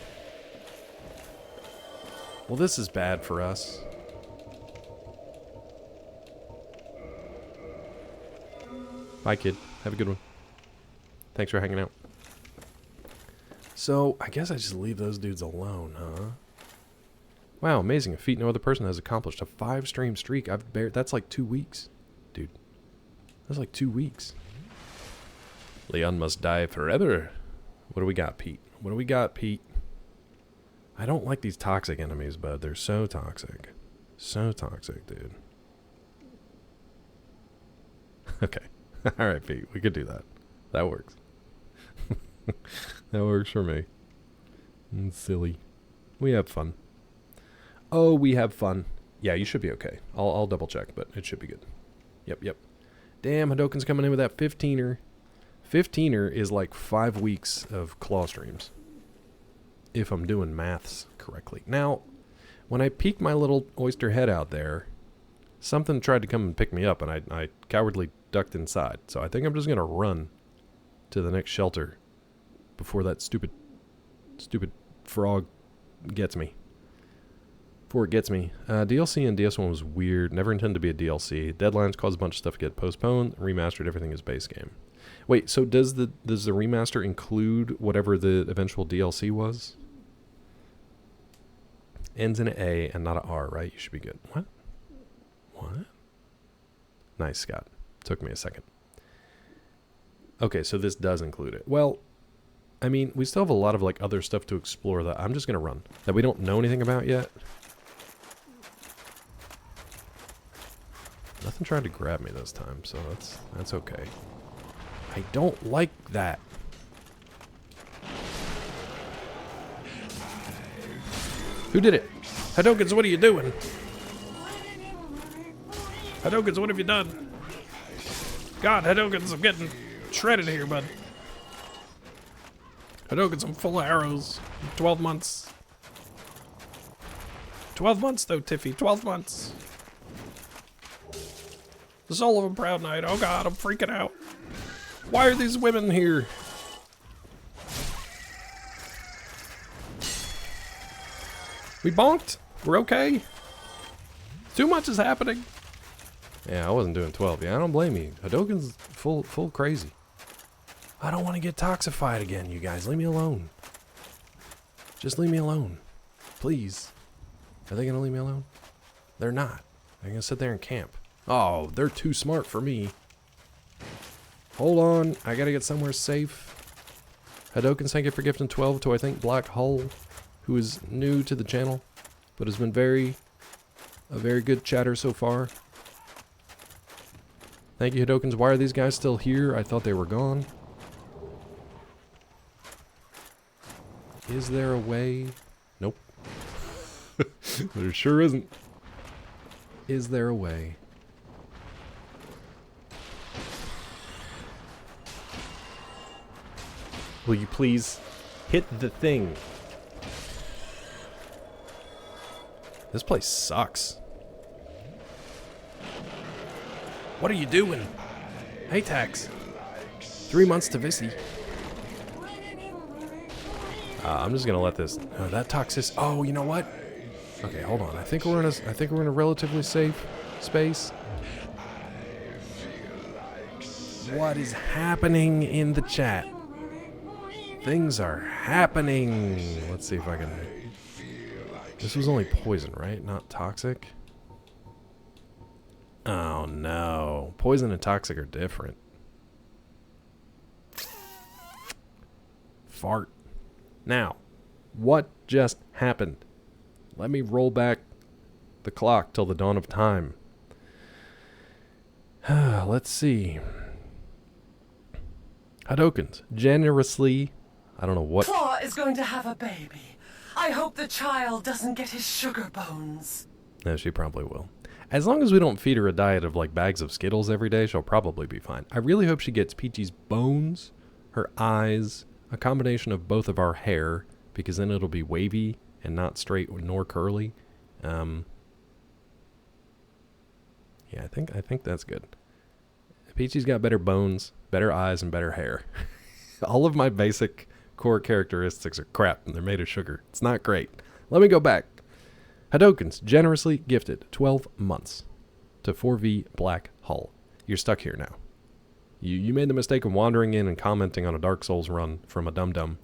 Well, this is bad for us. Bye, kid. Have a good one. Thanks for hanging out. So, I guess I just leave those dudes alone, huh? Wow, amazing. A feat no other person has accomplished. A 5-stream streak. That's like 2 weeks. Dude. That's like 2 weeks. Leon must die forever. What do we got, Pete? What do we got, Pete? I don't like these toxic enemies, bud. They're so toxic. So toxic, dude. Okay. Alright, Pete. We could do that. That works. That works for me. It's silly. We have fun. Oh, we have fun. Yeah, you should be okay. I'll double check, but it should be good. Yep. Damn, Hadoken's coming in with that 15er. 15er is like 5 weeks of claw streams. If I'm doing maths correctly. Now, when I peeked my little oyster head out there, something tried to come and pick me up, and I cowardly ducked inside. So I think I'm just going to run to the next shelter before that stupid frog gets me. Before it gets me. DLC and DS1 was weird. Never intended to be a DLC. Deadlines caused a bunch of stuff to get postponed. Remastered everything as base game. Wait, so does the remaster include whatever the eventual DLC was? Ends in an A and not an R, right? You should be good. What? Nice, Scott. Took me a second. Okay, so this does include it. Well, I mean, we still have a lot of like other stuff to explore that I'm just going to run. That we don't know anything about yet. Nothing tried to grab me this time, so that's okay. I don't like that. Who did it? Hadokens, what are you doing? Hadokens, what have you done? God, Hadokens, I'm getting shredded here, bud. Hadokens, I'm full of arrows. 12 months. 12 months, though, Tiffy. 12 months. The soul of a proud knight. Oh god, I'm freaking out. Why are these women here? We bonked? We're okay? Too much is happening. Yeah, I wasn't doing 12. Yeah, I don't blame you. Hadoken's full crazy. I don't want to get toxified again, you guys. Leave me alone. Just leave me alone. Please. Are they going to leave me alone? They're not. They're going to sit there and camp. Oh, they're too smart for me. Hold on. I got to get somewhere safe. Hadoken, thank you for gifting 12 to, I think, Black Hull, who is new to the channel, but has been a very good chatter so far. Thank you, Hadokens. Why are these guys still here? I thought they were gone. Is there a way? Nope. There sure isn't. Is there a way? Will you please hit the thing? This place sucks. What are you doing? Hey, Tax. 3 months to Vissy. I'm just gonna let this. That toxic. Oh, you know what? Okay, hold on. I think we're in a relatively safe space. What is happening in the chat? Things are happening. Let's see if I can. This was only poison, right? Not toxic. Oh no. Poison and toxic are different. Fart. Now, what just happened? Let me roll back the clock till the dawn of time. Let's see. Hadokens, generously, I don't know what. Claw is going to have a baby. I hope the child doesn't get his sugar bones. No, she probably will. As long as we don't feed her a diet of like bags of Skittles every day, she'll probably be fine. I really hope she gets Peachy's bones, her eyes, a combination of both of our hair, because then it'll be wavy and not straight nor curly. Yeah, I think that's good. Peachy's got better bones, better eyes, and better hair. All of my basic core characteristics are crap, and they're made of sugar. It's not great. Let me go back. Hadokens, generously gifted 12 months to 4V Black Hull. You're stuck here now. You made the mistake of wandering in and commenting on a Dark Souls run from a dum-dum,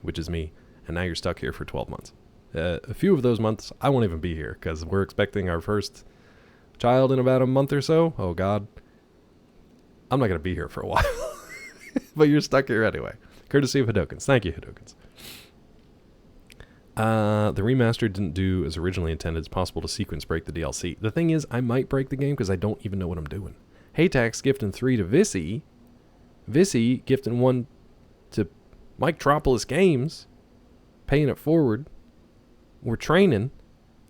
which is me, and now you're stuck here for 12 months. A few of those months, I won't even be here, because we're expecting our first child in about a month or so. Oh, God. I'm not going to be here for a while. But you're stuck here anyway. Courtesy of Hadokens. Thank you, Hadokens. The remaster didn't do as originally intended. It's possible to sequence break the DLC. The thing is, I might break the game because I don't even know what I'm doing. Haytax gifting 3 to Vissy. Vissy gifting 1 to Mike Tropolis Games. Paying it forward. We're training.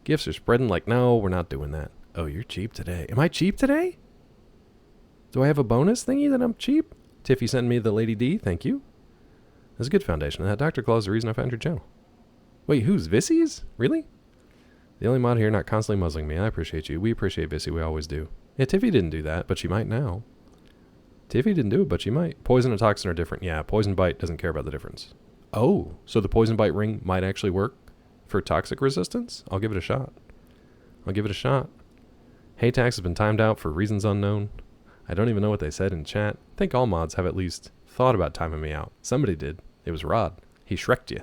Gifts are spreading like, no, we're not doing that. Oh, you're cheap today. Am I cheap today? Do I have a bonus thingy that I'm cheap? Tiffy sent me the Lady D. Thank you. That's a good foundation. That Dr. Claw is the reason I found your channel. Wait, who's Vissy's? Really? The only mod here not constantly muzzling me. I appreciate you. We appreciate Vissy. We always do. Yeah, Tiffy didn't do that, but she might now. Tiffy didn't do it, but she might. Poison and toxin are different. Yeah, poison bite doesn't care about the difference. Oh, so the poison bite ring might actually work for toxic resistance? I'll give it a shot. I'll give it a shot. Haytax has been timed out for reasons unknown. I don't even know what they said in chat. I think all mods have at least thought about timing me out. Somebody did. It was Rod. He shreked you.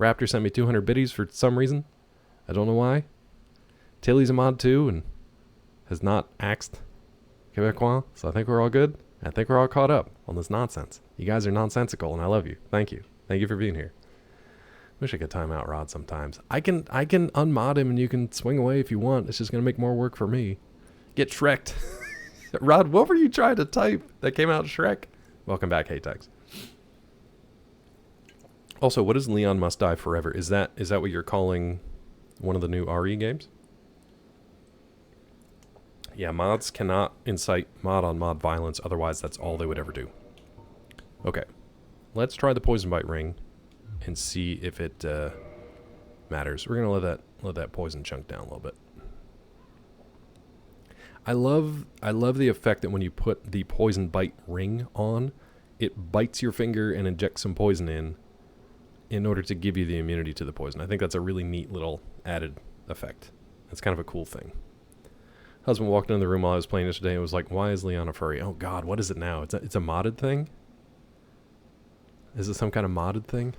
Raptor sent me 200 biddies for some reason. I don't know why. Tilly's a mod too and has not axed Quebecois, so I think we're all good. I think we're all caught up on this nonsense. You guys are nonsensical and I love you. Thank you. Thank you for being here. Wish I could time out Rod sometimes. I can unmod him and you can swing away if you want. It's just going to make more work for me. Get Shreked. Rod, what were you trying to type that came out Shrek? Welcome back, Haytex. Also, what is Leon Must Die Forever? Is that what you're calling one of the new RE games? Yeah, mods cannot incite mod-on-mod violence, otherwise that's all they would ever do. Okay, let's try the Poison Bite Ring and see if it matters. We're gonna let that poison chunk down a little bit. I love the effect that when you put the poison bite ring on, it bites your finger and injects some poison in order to give you the immunity to the poison. I think that's a really neat little added effect. It's kind of a cool thing. Husband walked into the room while I was playing yesterday and was like, why is Leon a furry? Oh god, what is it now? It's a modded thing? Is it some kind of modded thing?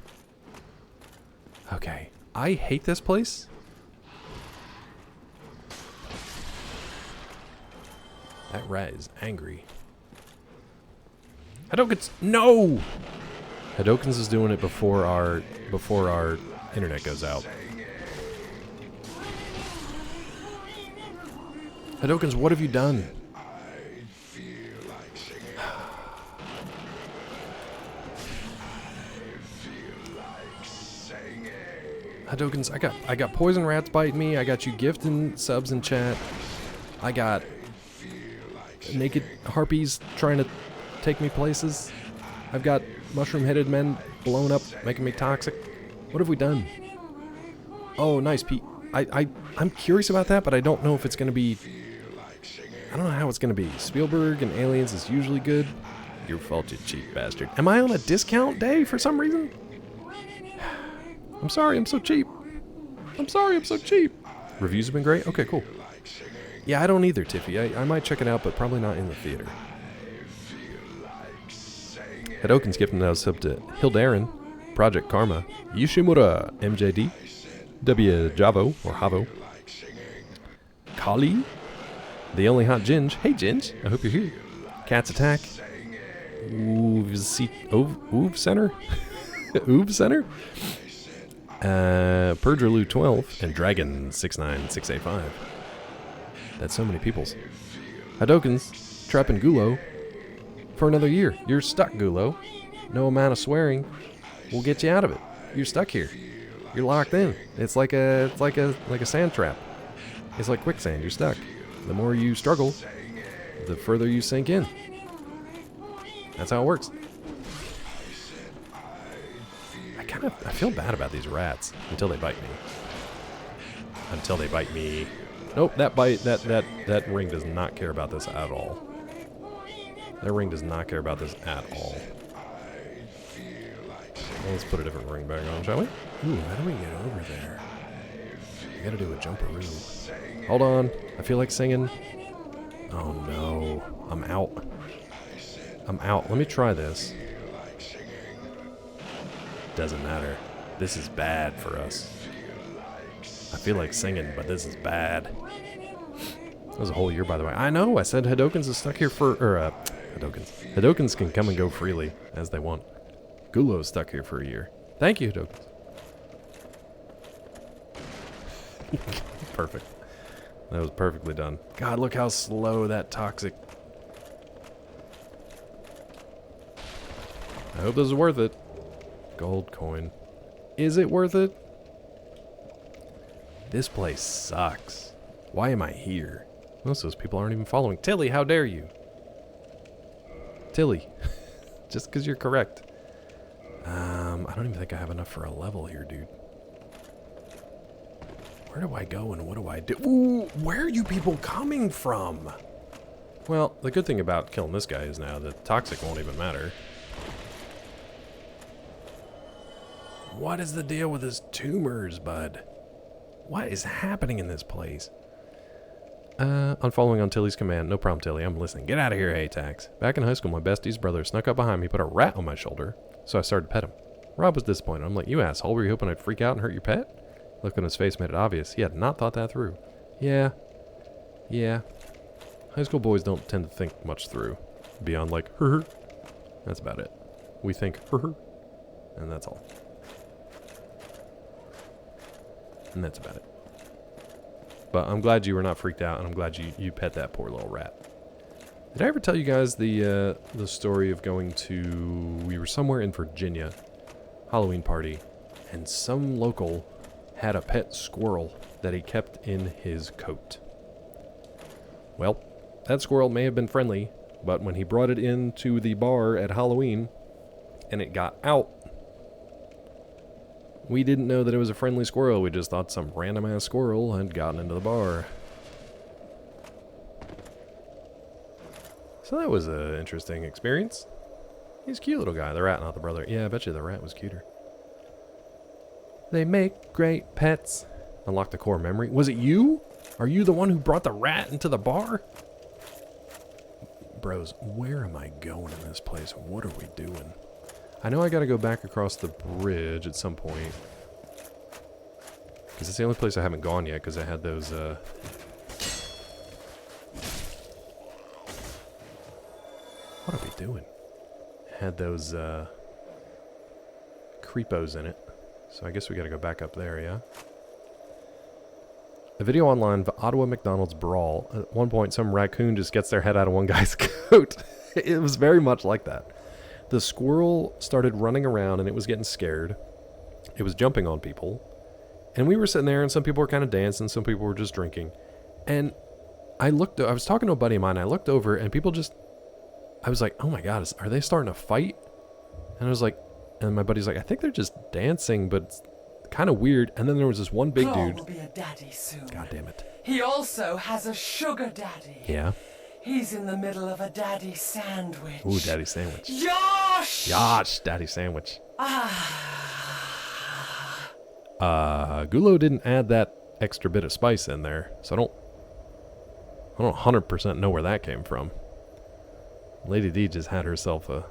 Okay. I hate this place. That rat is angry. Hadokens, no! Hadokens is doing it before our internet goes out. Hadokens, what have you done? Hadokens, I got poison rats biting me. I got you gifting subs in chat. I got naked harpies trying to take me places. I've got mushroom-headed men blown up, making me toxic. What have we done? Oh, nice, Pete. I'm curious about that, but I don't know if it's going to be... I don't know how it's going to be. Spielberg and Aliens is usually good. Your fault, you cheap bastard. Am I on a discount day for some reason? I'm sorry, I'm so cheap. I'm sorry, I'm so cheap. Reviews have been great? Okay, cool. Yeah, I don't either, Tiffy. I might check it out, but probably not in the theater. Hadokens gifting now sub to Hildarin, Project Karma, Yushimura, MJD, W Javo, or Havo, Kali, The Only Hot Ginge. Hey, Ginge, I hope you're here. Cats Attack, Oov Center, Oov Center, Perdrelu 12, and Dragon 69685. That's so many peoples. Hadokens, trapping Gulo for another year. You're stuck, Gulo. No amount of swearing will get you out of it. You're stuck here. You're locked in. It's like a sand trap. It's like quicksand. You're stuck. The more you struggle, the further you sink in. That's how it works. I feel bad about these rats until they bite me. Until they bite me. Nope, that ring does not care about this at all. That ring does not care about this at all. Well, let's put a different ring back on, shall we? Ooh, how do we get over there? We gotta do a jumperoo. Hold on, I feel like singing. Oh no, I'm out. I'm out. Let me try this. Doesn't matter. This is bad for us. I feel like singing, but this is bad. That was a whole year, by the way. I know, I said Hadokens is stuck here for... Hadokens. Hadokens can come and go freely, as they want. Gulo's stuck here for a year. Thank you, Hadokens. Perfect. That was perfectly done. God, look how slow that toxic... I hope this is worth it. Gold coin. Is it worth it? This place sucks. Why am I here? Most of those people aren't even following. Tilly, how dare you? Tilly. Just because you're correct. I don't even think I have enough for a level here, dude. Where do I go and what do I do? Ooh, where are you people coming from? Well, the good thing about killing this guy is now that toxic won't even matter. What is the deal with his tumors, bud? What is happening in this place? Unfollowing on Tilly's command. No problem, Tilly. I'm listening. Get out of here, A-Tax. Back in high school, my bestie's brother snuck up behind me, put a rat on my shoulder, so I started to pet him. Rob was disappointed. I'm like, you asshole, were you hoping I'd freak out and hurt your pet? Look on his face made it obvious. He had not thought that through. Yeah. High school boys don't tend to think much through. Beyond like, her. That's about it. We think, her. And that's all. And that's about it. But I'm glad you were not freaked out, and I'm glad you pet that poor little rat. Did I ever tell you guys the story of going to... We were somewhere in Virginia, Halloween party, and some local had a pet squirrel that he kept in his coat. Well, that squirrel may have been friendly, but when he brought it into the bar at Halloween, and it got out, we didn't know that it was a friendly squirrel. We just thought some random ass squirrel had gotten into the bar. So that was an interesting experience. He's a cute little guy. The rat, not the brother. Yeah, I bet you the rat was cuter. They make great pets. Unlock the core memory. Was it you? Are you the one who brought the rat into the bar? Bros, where am I going in this place? What are we doing? I know I gotta go back across the bridge at some point. Because it's the only place I haven't gone yet, because I had those, What are we doing? Had those, creepos in it. So I guess we gotta go back up there, yeah? A video online of Ottawa McDonald's brawl. At one point, some raccoon just gets their head out of one guy's coat. It was very much like that. The squirrel started running around and it was getting scared. It was jumping on people. And we were sitting there and some people were kind of dancing, some people were just drinking. And I was talking to a buddy of mine, I looked over and people just, I was like, oh my God, are they starting to fight? And I was like, and my buddy's like, I think they're just dancing, but it's kind of weird. And then there was this one big Claw dude. will be a daddy soon. God damn it. He also has a sugar daddy. Yeah. He's in the middle of a daddy sandwich. Ooh, daddy sandwich. Yosh! Gosh, daddy sandwich. Gulo didn't add that extra bit of spice in there, so I don't 100% know where that came from. Lady D just had herself a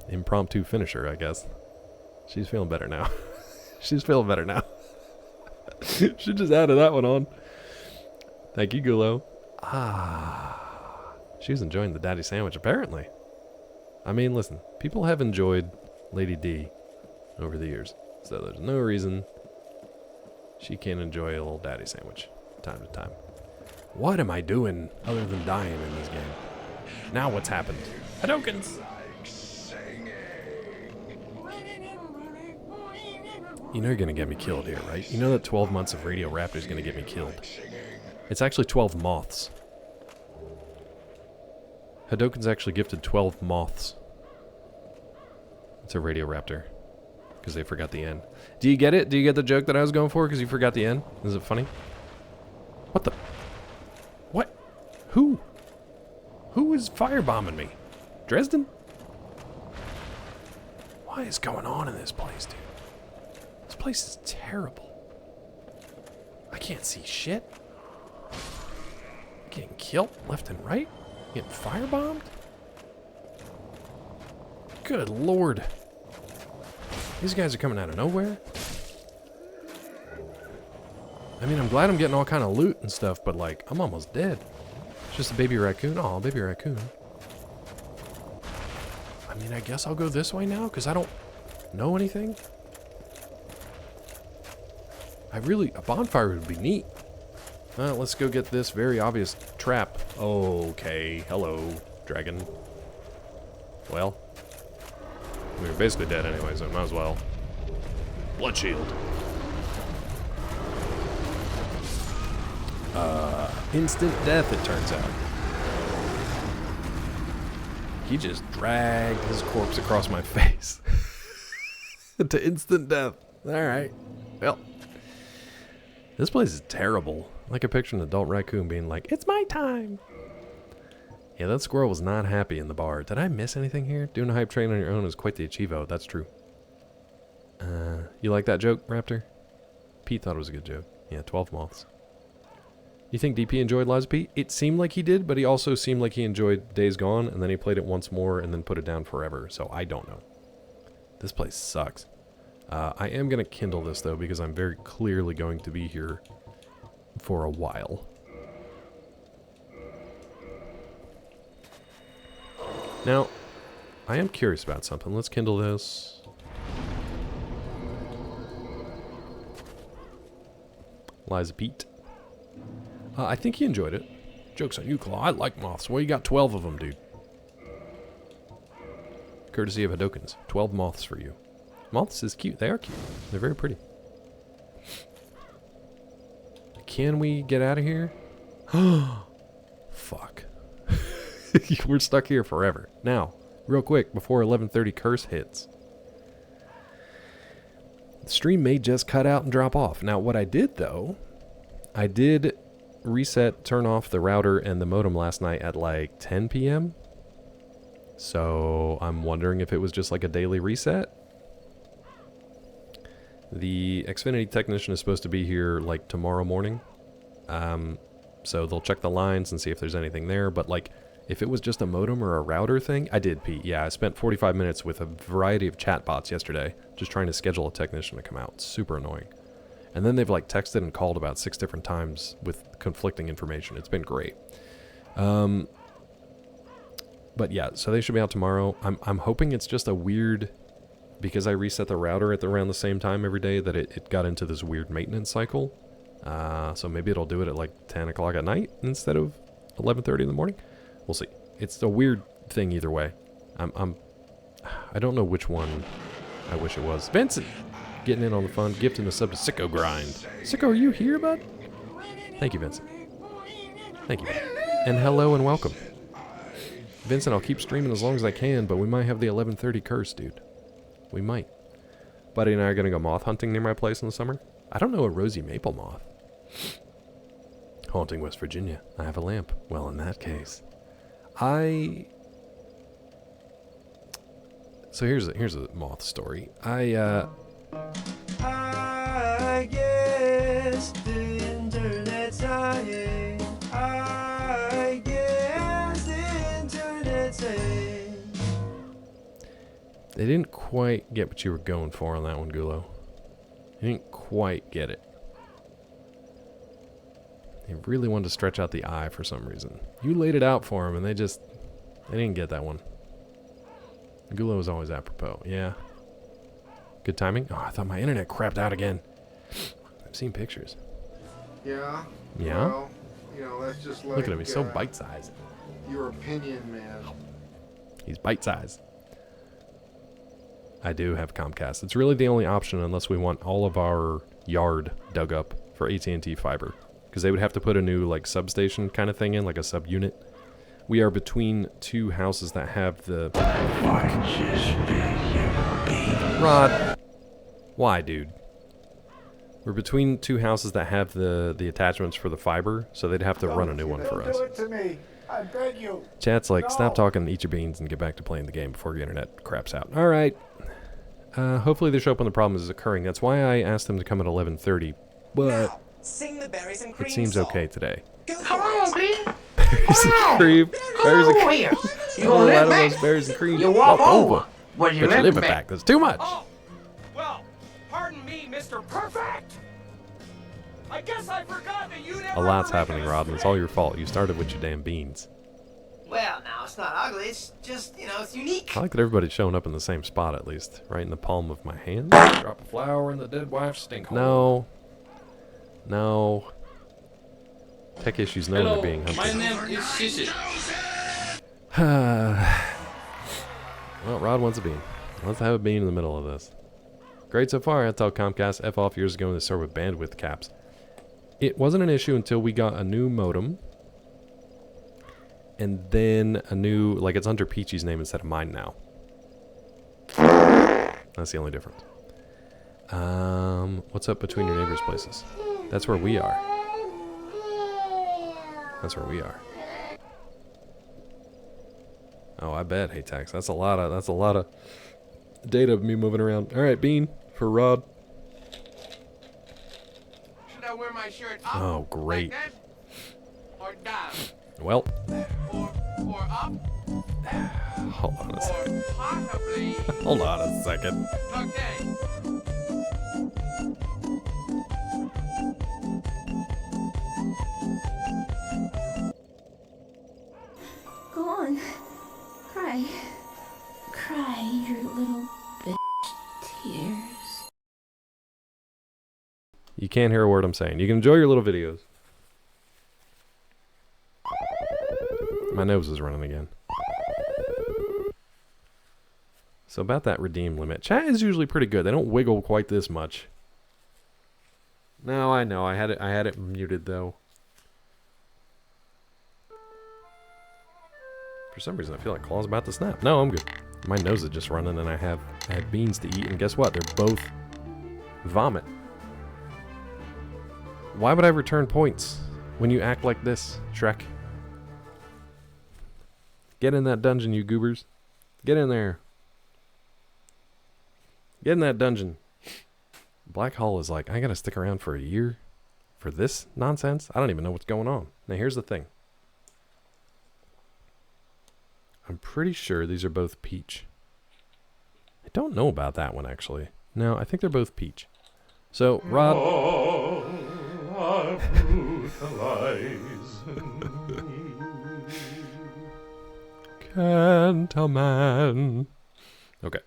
impromptu finisher, I guess. She's feeling better now. She's feeling better now. She just added that one on. Thank you, Gulo. She was enjoying the daddy sandwich, apparently. I mean, listen, people have enjoyed Lady D over the years, so there's no reason she can't enjoy a little daddy sandwich time to time. What am I doing other than dying in this game? Now what's happened? Hadokens! You know you're gonna get me killed here, right? You know that 12 months of Radio Raptor is gonna get me killed. It's actually 12 moths. Hadoken's actually gifted 12 moths. It's a Radio Raptor. Because they forgot the end. Do you get it? Do you get the joke that I was going for? Because you forgot the end? Is it funny? What the? What? Who? Who is firebombing me? Dresden? What is going on in this place, dude? This place is terrible. I can't see shit. Getting killed left and right. Getting firebombed. Good lord. These guys are coming out of nowhere. I mean, I'm glad I'm getting all kind of loot and stuff, but like, I'm almost dead. It's just a baby raccoon. Aw, baby raccoon. I mean, I guess I'll go this way now, because I don't know anything. A bonfire would be neat. Let's go get this very obvious trap. Okay, hello, dragon. Well, we were basically dead anyway, so might as well. Blood shield. Instant death, it turns out. He just dragged his corpse across my face. To instant death. Alright. Well. This place is terrible. Like I picture an adult raccoon being like, it's my time. Yeah, that squirrel was not happy in the bar. Did I miss anything here? Doing a hype train on your own is quite the achievo. That's true. You like that joke, Raptor? Pete thought it was a good joke. Yeah, 12 moths. You think DP enjoyed Lies of Pete? It seemed like he did, but he also seemed like he enjoyed Days Gone, and then he played it once more and then put it down forever, so I don't know. This place sucks. I am going to kindle this, though, because I'm very clearly going to be here for a while. Now, I am curious about something. Let's kindle this. Lies of Pete. I think he enjoyed it. Joke's on you, Claw. I like moths. Well, you got 12 of them, dude. Courtesy of Hadokens. 12 moths for you. Moths is cute. They are cute. They're very pretty. Can we get out of here? Fuck. We're stuck here forever. Now, real quick, before 11:30 curse hits. The stream may just cut out and drop off. Now, what I did, though, I did turn off the router and the modem last night at like 10 p.m. So I'm wondering if it was just like a daily reset. The Xfinity technician is supposed to be here like tomorrow morning. So they'll check the lines and see if there's anything there. But like, if it was just a modem or a router thing, I did, Pete. Yeah, I spent 45 minutes with a variety of chatbots yesterday just trying to schedule a technician to come out. Super annoying. And then they've like texted and called about 6 different times with conflicting information. It's been great. But yeah, so they should be out tomorrow. I'm hoping it's just a weird, because I reset the router at around the same time every day, that it got into this weird maintenance cycle. So maybe it'll do it at like 10 o'clock at night instead of 11:30 in the morning. We'll see. It's a weird thing either way. I don't know which one I wish it was. Vincent! Getting in on the fun, gifting the sub to Sicko Grind. Sicko, are you here, bud? Thank you, Vincent. Thank you. And hello and welcome. Vincent, I'll keep streaming as long as I can, but we might have the 11:30 curse, dude. We might. Buddy and I are going to go moth hunting near my place in the summer. I don't know a rosy maple moth. Haunting West Virginia. I have a lamp. Well, in that case. So here's a moth story. I guess the internet's dying. I guess the internet's dying. They didn't quite get what you were going for on that one, Gulo. You didn't quite get it. They really wanted to stretch out the eye for some reason. You laid it out for them, and they didn't get that one. Gulo was always apropos. Yeah. Good timing? Oh, I thought my internet crapped out again. I've seen pictures. Yeah? Yeah? Well, that's just like... Look at him, he's so bite-sized. Your opinion, man. He's bite-sized. I do have Comcast. It's really the only option unless we want all of our yard dug up for AT&T fiber. Because they would have to put a new like substation kind of thing in, like a sub-unit. We are between 2 houses that have the... Rod. Why, dude? We're between 2 houses that have the attachments for the fiber, so they'd have to run a new one for us. Do it to me. I beg you. Chat's like, No. stop talking, eat your beans, and get back to playing the game before your internet craps out. All right. Hopefully they show up when the problem is occurring. That's why I asked them to come at 11:30, but Now, sing the berries and cream it seems song. okay today. Go for Come on, it. B. Berries and cream. Berries and cream. here. You Oh, gonna I live love back? those berries and cream. You walk Oh, over. But you But you live live it back. back. That's too much. Oh, well, pardon me, Mr. Perfect. I guess I forgot that you never A lot's ever make happening, a Rod, and it's all your fault. You started with your damn beans. Well, now, it's not ugly. It's just, it's unique. I like that everybody's showing up in the same spot, at least. Right in the palm of my hand. Drop a flower in the dead wife's stink hole. No. No. Tech issues known Hello, are being my hunted. name is Shishi. Well, Rod wants a bean. Let's have a bean in the middle of this. Great so far. I tell Comcast F off years ago when they started with bandwidth caps. It wasn't an issue until we got a new modem. And then a new, like it's under Peachy's name instead of mine now. That's the only difference. What's up between your neighbors' places? That's where we are. That's where we are. Oh, I bet. Hey, Tex. That's a lot of data of me moving around. All right, bean for Rod. Should I wear my shirt up? Oh, great. Like that? Or down? Well, Or up? hold on a second. Or possibly Hold on a second. tucked in? Go on. Cry. Cry your little bitch tears. You can't hear a word I'm saying. You can enjoy your little videos. My nose is running again. So about that redeem limit. Chat is usually pretty good. They don't wiggle quite this much. No, I know. I had it muted though. For some reason I feel like Claw's about to snap. No, I'm good. My nose is just running and I had beans to eat, and guess what? They're both vomit. Why would I return points? when you act like this, Shrek. Get in that dungeon, you goobers. Get in there. Get in that dungeon. Black Hole is like, I gotta stick around for a year for this nonsense? I don't even know what's going on. Now here's the thing. I'm pretty sure these are both peach. I don't know about that one, actually. No, I think they're both peach. So, Rod... Cantaman. Okay.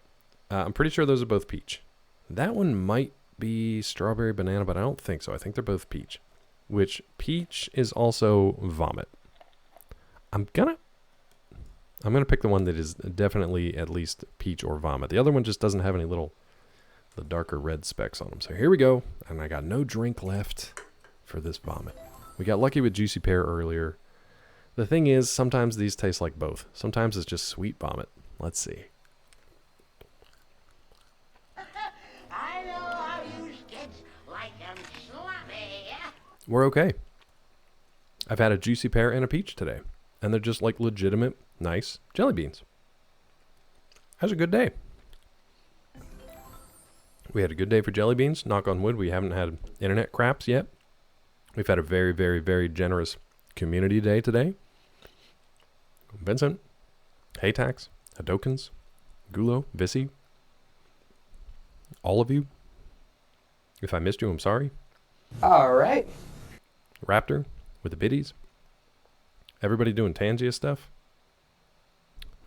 I'm pretty sure those are both peach. That one might be strawberry banana, but I don't think so. I think they're both peach. Which, peach is also vomit. I'm gonna pick the one that is definitely at least peach or vomit. The other one just doesn't have any the darker red specks on them. So here we go. And I got no drink left for this vomit. We got lucky with juicy pear earlier. The thing is, sometimes these taste like both. Sometimes it's just sweet vomit. Let's see. I know how you kids like them sloppy. We're okay. I've had a juicy pear and a peach today. And they're just like legitimate, nice jelly beans. That was a good day. We had a good day for jelly beans. Knock on wood, we haven't had internet craps yet. We've had a very, very, very generous community day today. Vincent, Haytax, Hadokens, Gulo, Vissy, all of you. If I missed you, I'm sorry. All right. Raptor with the biddies. Everybody doing Tangia stuff.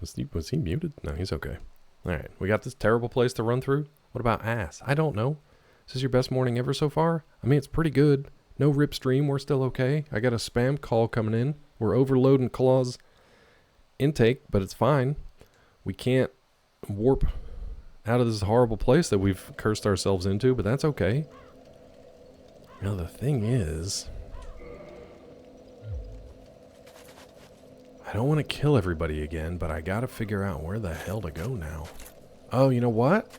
Was he muted? No, he's okay. All right, we got this terrible place to run through. What about ass? I don't know. Is this your best morning ever so far? I mean, it's pretty good. No rip stream. We're still okay. I got a spam call coming in. We're overloading Claw's intake, but it's fine. We can't warp out of this horrible place that we've cursed ourselves into, but that's okay. Now, the thing is, I don't want to kill everybody again, but I got to figure out where the hell to go now. Oh, you know what?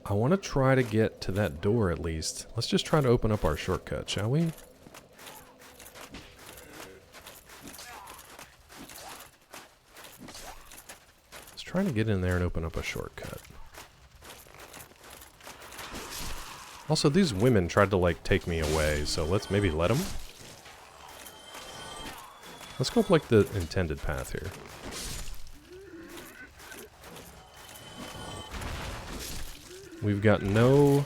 I want to try to get to that door at least. Let's just try to open up our shortcut, shall we? Let's try to get in there and open up a shortcut. Also, these women tried to, like, take me away, so let's maybe let them. Let's go up, like, the intended path here. We've got no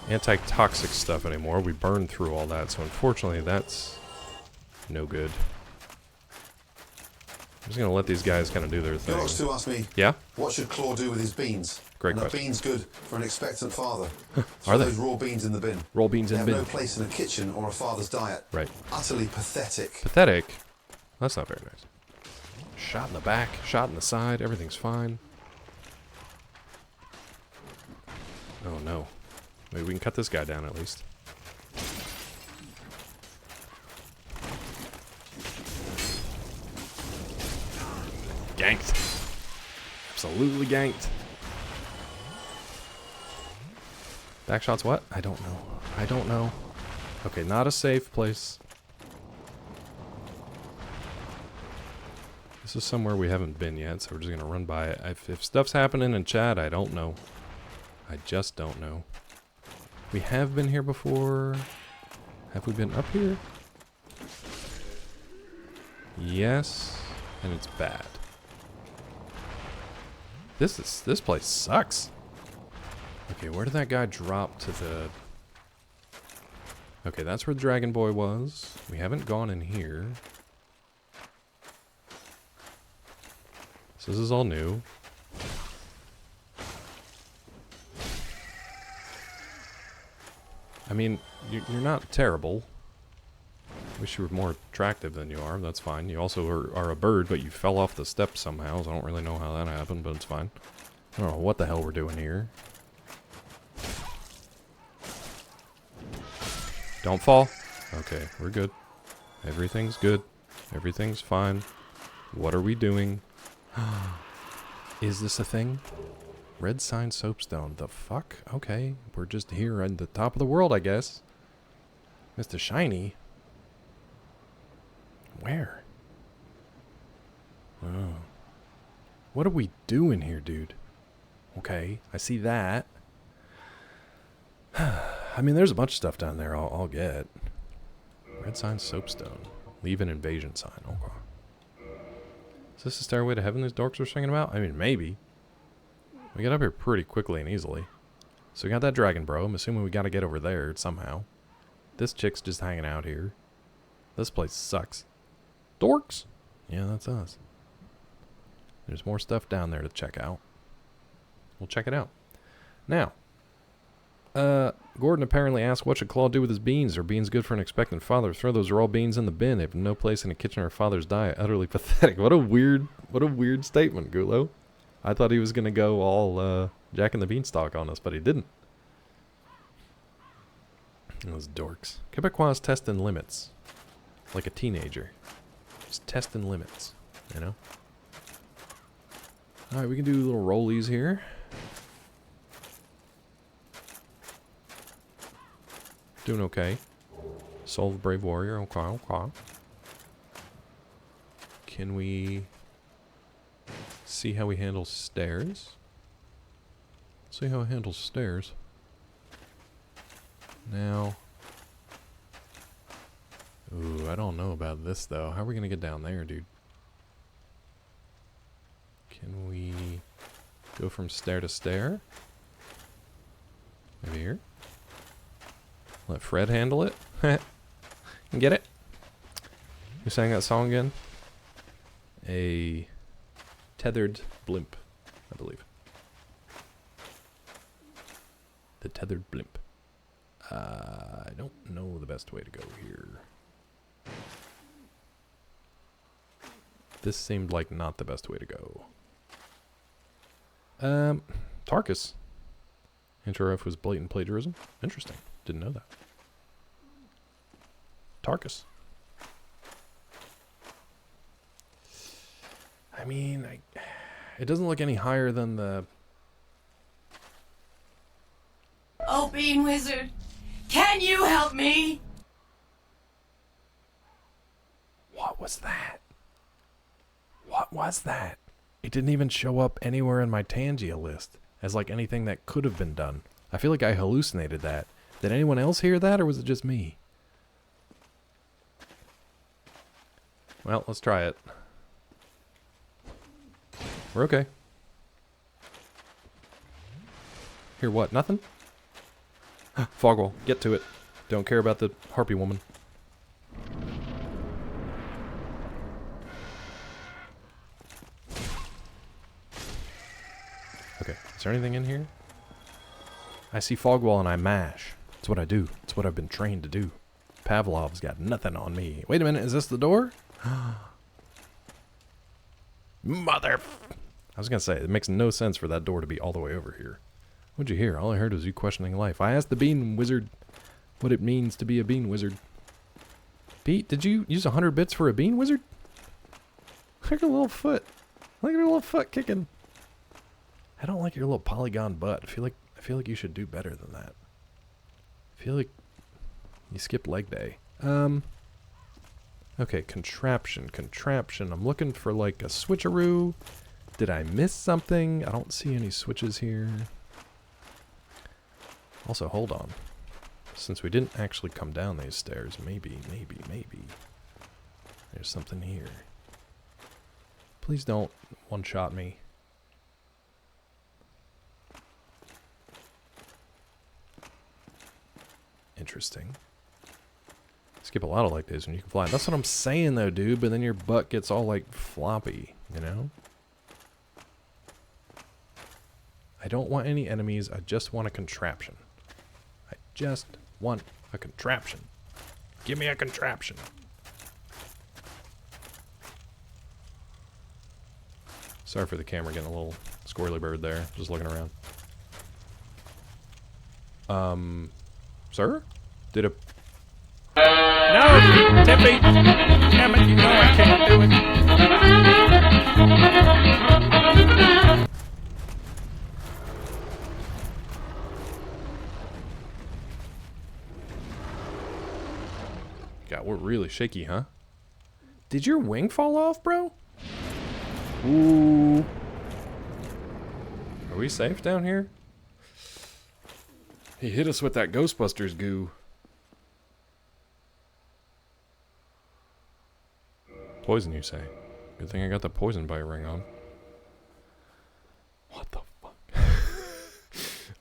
anti-toxic stuff anymore. We burned through all that, so unfortunately that's no good. I'm just going to let these guys kind of do their thing. You asked me, yeah? What should Claw do with his beans? Great and question. Are beans good for an expectant father? Are they? Those raw beans in the bin. Raw beans in the bin. They have no place in a kitchen or a father's diet. Right. Utterly pathetic. Pathetic? That's not very nice. Shot in the back, shot in the side, everything's fine. Oh no. Maybe we can cut this guy down at least. Ganked. Absolutely ganked. Backshots what? I don't know. I don't know. Okay, not a safe place. This is somewhere we haven't been yet, so we're just gonna run by it. If stuff's happening in chat, I don't know. I just don't know. We have been here before. Have we been up here? Yes, and it's bad. This place sucks. Okay, where did that guy drop to the... Okay, that's where the Dragon Boy was. We haven't gone in here. So this is all new. I mean, you're not terrible. Wish you were more attractive than you are. That's fine. You also are a bird, but you fell off the steps somehow. So I don't really know how that happened, but it's fine. I don't know what the hell we're doing here. Don't fall. Okay, we're good. Everything's good. Everything's fine. What are we doing? Is this a thing? Red sign soapstone. The fuck? Okay, we're just here at the top of the world, I guess. Mr. Shiny. Where? Oh. What are we doing here, dude? Okay, I see that. I mean, there's a bunch of stuff down there I'll get. Red sign, soapstone. Leave an invasion sign. Okay. Is this the stairway to heaven these dorks are singing about? I mean, maybe. We get up here pretty quickly and easily. So we got that dragon, bro. I'm assuming we got to get over there somehow. This chick's just hanging out here. This place sucks. Dorks? Yeah, that's us. There's more stuff down there to check out. We'll check it out. Now, Gordon apparently asked, what should Claw do with his beans? Are beans good for an expectant father? Throw those raw beans in the bin. They have no place in a kitchen or a father's diet. Utterly pathetic. What a weird statement, Gulo. I thought he was going to go all Jack and the Beanstalk on us, but he didn't. Those dorks. Quebecois testing limits. Like a teenager. Just testing limits, you know? Alright, we can do little rollies here. Doing okay. Soul of a Brave Warrior. Okay, okay. Can we see how he handles stairs? See how he handles stairs. Now. Ooh, I don't know about this though. How are we gonna get down there, dude? Can we go from stair to stair? Maybe here? Let Fred handle it? Get it? Who sang that song again? A tethered blimp, I believe. The tethered blimp. I don't know the best way to go here. This seemed like not the best way to go. Tarkus. Interrupt was blatant plagiarism. Interesting. Didn't know that. Tarkus. I mean, it doesn't look any higher than the... Oh, Bean Wizard, can you help me? What was that? What was that? It didn't even show up anywhere in my Tangia list as like anything that could have been done. I feel like I hallucinated that. Did anyone else hear that, or was it just me? Well, let's try it. We're okay. Hear what? Nothing? Fogwall, get to it. Don't care about the harpy woman. Okay, is there anything in here? I see Fogwall and I mash. It's what I do. It's what I've been trained to do. Pavlov's got nothing on me. Wait a minute, is this the door? Mother... I was gonna say, it makes no sense for that door to be all the way over here. What'd you hear? All I heard was you questioning life. I asked the Bean Wizard what it means to be a Bean Wizard. Pete, did you use 100 bits for a Bean Wizard? Look at your little foot. Look at your little foot kicking. I don't like your little polygon butt. I feel like you should do better than that. I feel like you skipped leg day. Okay, contraption. I'm looking for like a switcheroo. Did I miss something? I don't see any switches here. Also, hold on. Since we didn't actually come down these stairs, maybe. There's something here. Please don't one-shot me. Interesting. Skip a lot of like this when you can fly. That's what I'm saying though, dude, but then your butt gets all like floppy, you know? I don't want any enemies, I just want a contraption. I just want a contraption. Give me a contraption. Sorry for the camera getting a little squirrely bird there, just looking around. Sir? Did a... No! Tippy! Damn it, you know I can't do it! God, we're really shaky, huh? Did your wing fall off, bro? Ooh. Are we safe down here? He hit us with that Ghostbusters goo. Poison, you say? Good thing I got the poison bite ring on. What the fuck?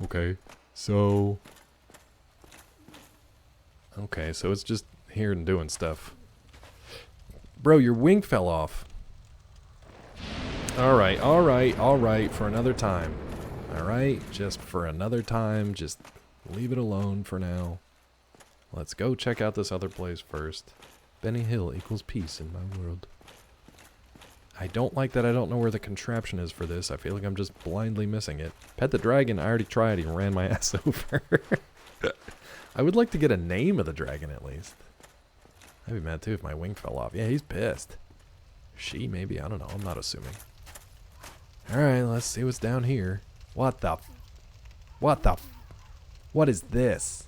Okay, so... Okay, so it's just here and doing stuff. Bro, your wing fell off. Alright, alright, alright, for another time. Alright, just for another time, just leave it alone for now. Let's go check out this other place first. Benny Hill equals peace in my world. I don't like that I don't know where the contraption is for this. I feel like I'm just blindly missing it. Pet the dragon, I already tried, he ran my ass over. I would like to get a name of the dragon at least. I'd be mad too if my wing fell off. Yeah, he's pissed. She, maybe, I don't know, I'm not assuming. Alright, let's see what's down here. What the what is this?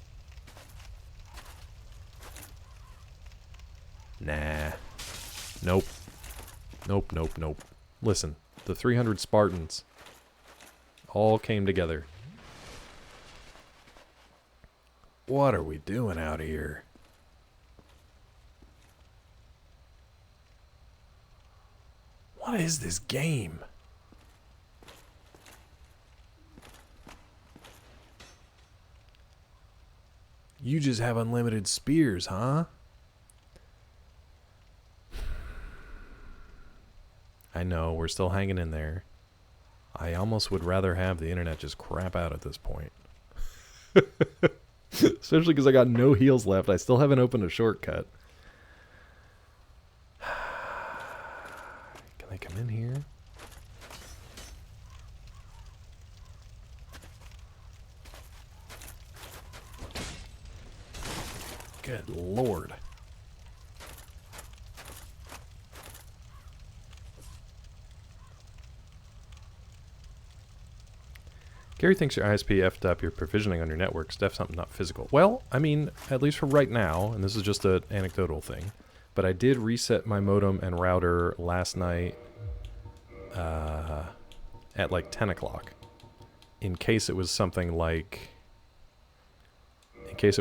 Nah. Nope. Nope, nope, nope. Listen, the 300 Spartans all came together. What are we doing out here? What is this game? You just have unlimited spears, huh? I know, we're still hanging in there. I almost would rather have the internet just crap out at this point. Especially because I got no heals left. I still haven't opened a shortcut. Can they come in here? Good lord. Gary thinks your ISP effed up your provisioning on your network. Stuff something not physical. Well, I mean, at least for right now, and this is just an anecdotal thing, but I did reset my modem and router last night at like 10 o'clock. In case it was something like... it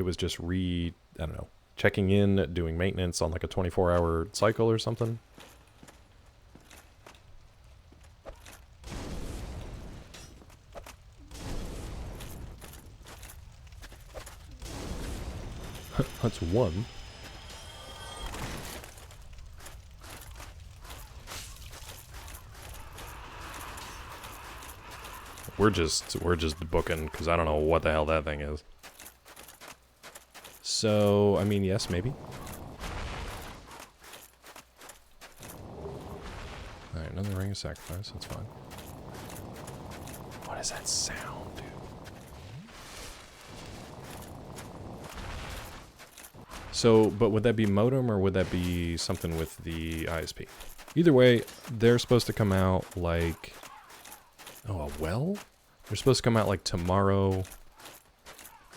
was just I don't know, checking in, doing maintenance on like a 24-hour cycle or something. That's one. We're just booking because I don't know what the hell that thing is. So, I mean, yes, maybe. Alright, another ring of sacrifice, that's fine. What is that sound, dude? So, but would that be modem or would that be something with the ISP? Either way, they're supposed to come out like... Oh, a well? They're supposed to come out like tomorrow,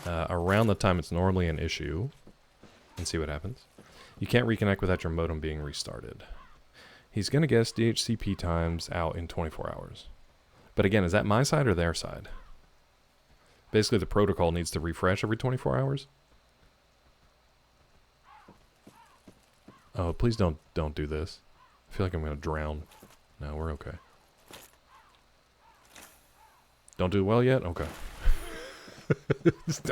around the time it's normally an issue, and see what happens. You can't reconnect without your modem being restarted. He's going to guess DHCP times out in 24 hours. But again, is that my side or their side? Basically, the protocol needs to refresh every 24 hours. Oh, please don't do this. I feel like I'm going to drown. No, we're okay. Don't do well yet? Okay.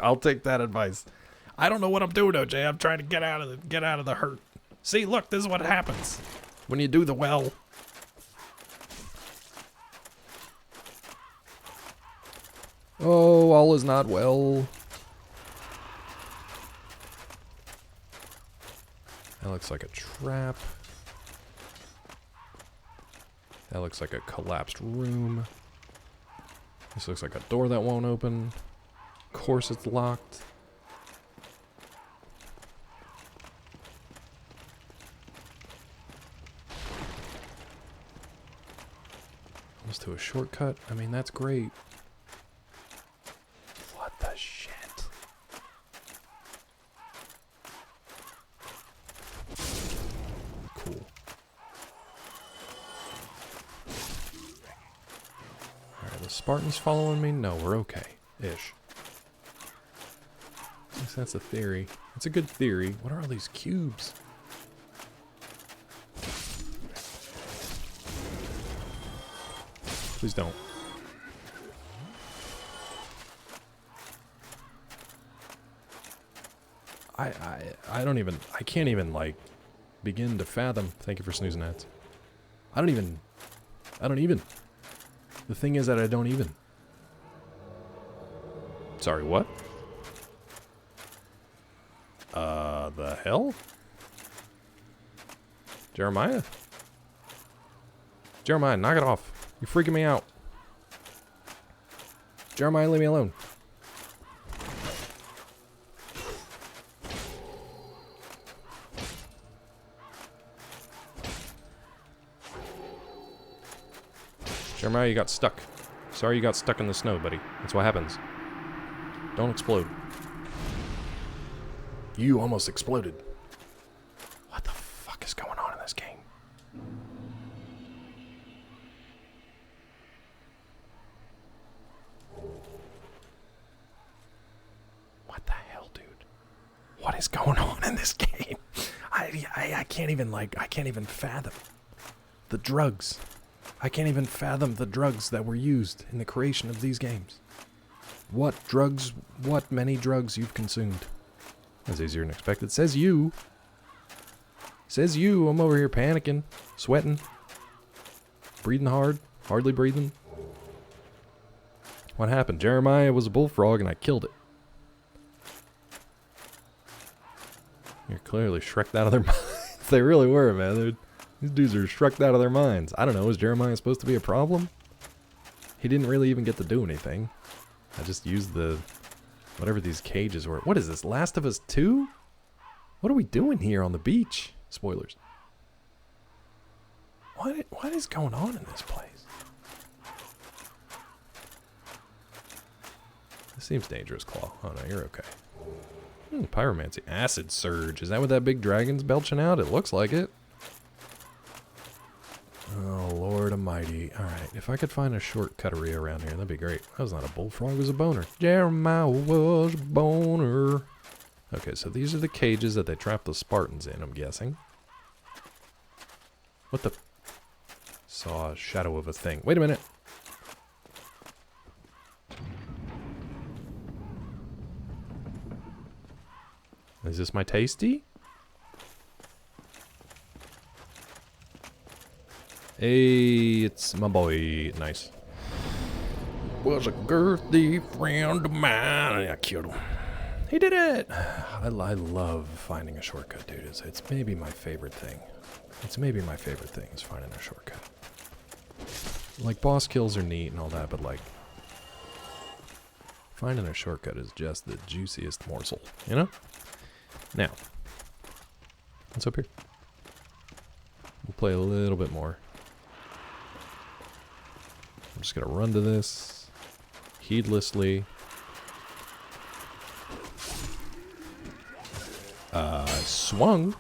I'll take that advice. I don't know what I'm doing, OJ. I'm trying to get out of the hurt. See, look, this is what happens when you do the well. Oh, all is not well. That looks like a trap. That looks like a collapsed room. This looks like a door that won't open. Of course it's locked. Almost to a shortcut. I mean, that's great. What the shit? Are the Spartans following me? No, we're okay. Ish. At least that's a theory. It's a good theory. What are all these cubes? Please don't. I don't even, I can't even, like, begin to fathom. Thank you for snoozing ads. I don't even. The thing is that I don't even. Sorry, what? The hell? Jeremiah? Jeremiah, knock it off. You're freaking me out. Jeremiah, leave me alone. Jeremiah, you got stuck. Sorry you got stuck in the snow, buddy. That's what happens. Don't explode. You almost exploded. What the fuck is going on in this game? What the hell, dude? What is going on in this game? I can't even, like, I can't even fathom the drugs. I can't even fathom the drugs that were used in the creation of these games. What drugs, what many drugs you've consumed. That's easier than expected. Says you. Says you. I'm over here panicking, sweating, breathing hard, hardly breathing. What happened? Jeremiah was a bullfrog and I killed it. You're clearly shreked out of their minds. They really were, man. These dudes are shreked out of their minds. I don't know. Is Jeremiah supposed to be a problem? He didn't really even get to do anything. I just used the... whatever these cages were. What is this? Last of Us 2? What are we doing here on the beach? Spoilers. What is going on in this place? This seems dangerous, Claw. Oh no, you're okay. Pyromancy. Acid Surge. Is that what that big dragon's belching out? It looks like it. Oh, Lord Almighty. Alright, if I could find a shortcuttery around here, that'd be great. That was not a bullfrog, it was a boner. Jeremiah was a boner. Okay, so these are the cages that they trap the Spartans in, I'm guessing. What the... Saw a shadow of a thing. Wait a minute. Is this my tasty? Hey, it's my boy. Nice. Was a girthy friend of mine. And I killed him. He did it! I love finding a shortcut, dude. It's maybe my favorite thing. It's maybe my favorite thing is finding a shortcut. Like, boss kills are neat and all that, but like... finding a shortcut is just the juiciest morsel, you know? Now, what's up here? We'll play a little bit more. I'm just gonna run to this heedlessly. Swung.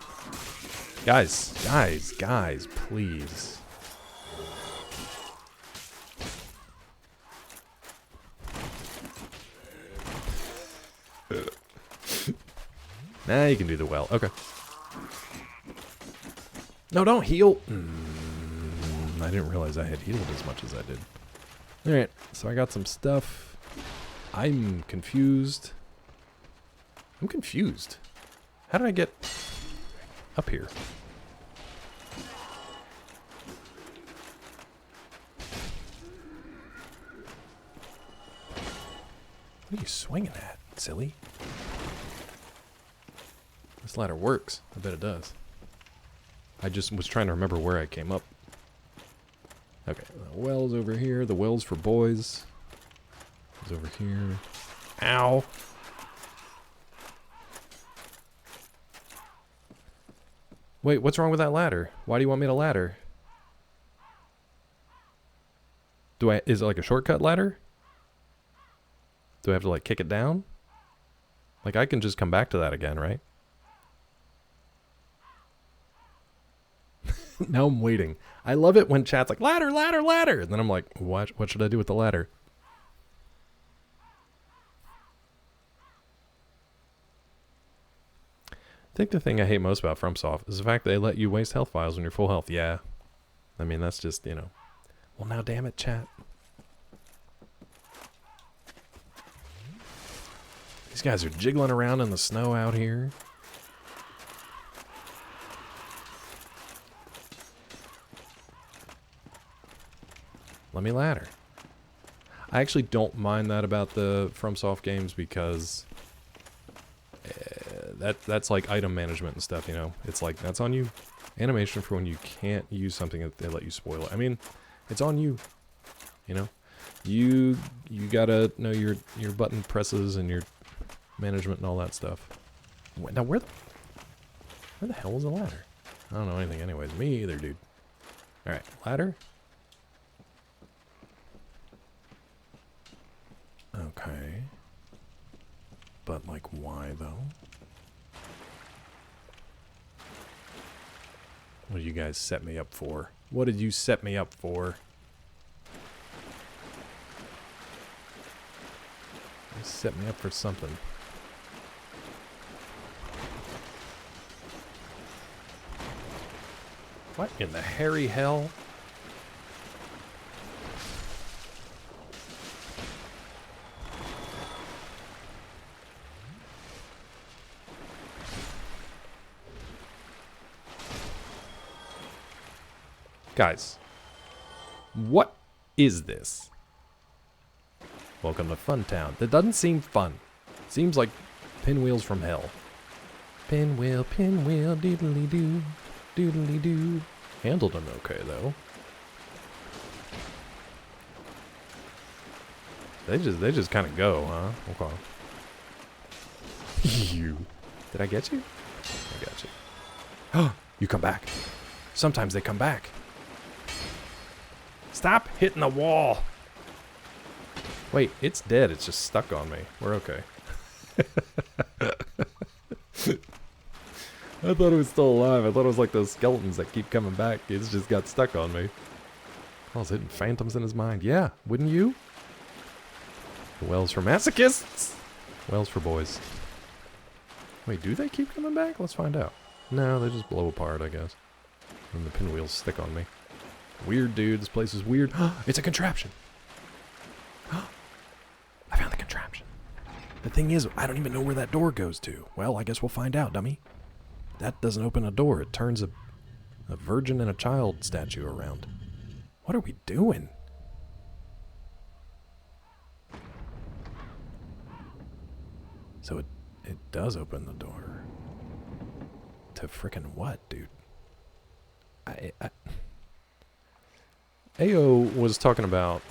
Guys, please. Nah, you can do the well. Okay. No, don't heal. I didn't realize I had healed as much as I did. Alright, so I got some stuff. I'm confused. I'm confused. How did I get up here? What are you swinging at, silly? This ladder works. I bet it does. I just was trying to remember where I came up. Okay, the well's over here. The well's for boys. It's over here. Ow! Wait, what's wrong with that ladder? Why do you want me to ladder? Is it like a shortcut ladder? Do I have to like kick it down? Like I can just come back to that again, right? Now I'm waiting. I love it when chat's like, ladder, ladder, ladder. And then I'm like, what should I do with the ladder? I think the thing I hate most about FromSoft is the fact that they let you waste health files when you're full health. Yeah. I mean, that's just, you know. Well, now damn it, chat. These guys are jiggling around in the snow out here. Let me ladder. I actually don't mind that about the FromSoft games because that's like item management and stuff, you know. It's like, that's on you. Animation for when you can't use something that they let you spoil it. I mean, it's on you, you know. You gotta know your button presses and your management and all that stuff. Now where the hell was the ladder? I don't know anything anyways. Me either, dude. Alright, ladder. Okay. But like, why though? What did you guys set me up for? What did you set me up for? You set me up for something. What in the hairy hell? Guys, what is this? Welcome to Funtown. That doesn't seem fun. Seems like pinwheels from hell. Pinwheel, pinwheel, doodly-doo, doodly-doo. Handled them okay, though. They just kind of go, huh? Okay. You. Did I get you? I got you. Oh, you come back. Sometimes they come back. Stop hitting the wall. Wait, it's dead. It's just stuck on me. We're okay. I thought it was still alive. I thought it was like those skeletons that keep coming back. It's just got stuck on me. I was hitting phantoms in his mind. Yeah, wouldn't you? Wells for masochists. Wells for boys. Wait, do they keep coming back? Let's find out. No, they just blow apart, I guess. And the pinwheels stick on me. Weird, dude. This place is weird. It's a contraption. I found the contraption. The thing is, I don't even know where that door goes to. Well, I guess we'll find out, dummy. That doesn't open a door. It turns a virgin and a child statue around. What are we doing? So it does open the door. To frickin' what, dude? AO was talking about,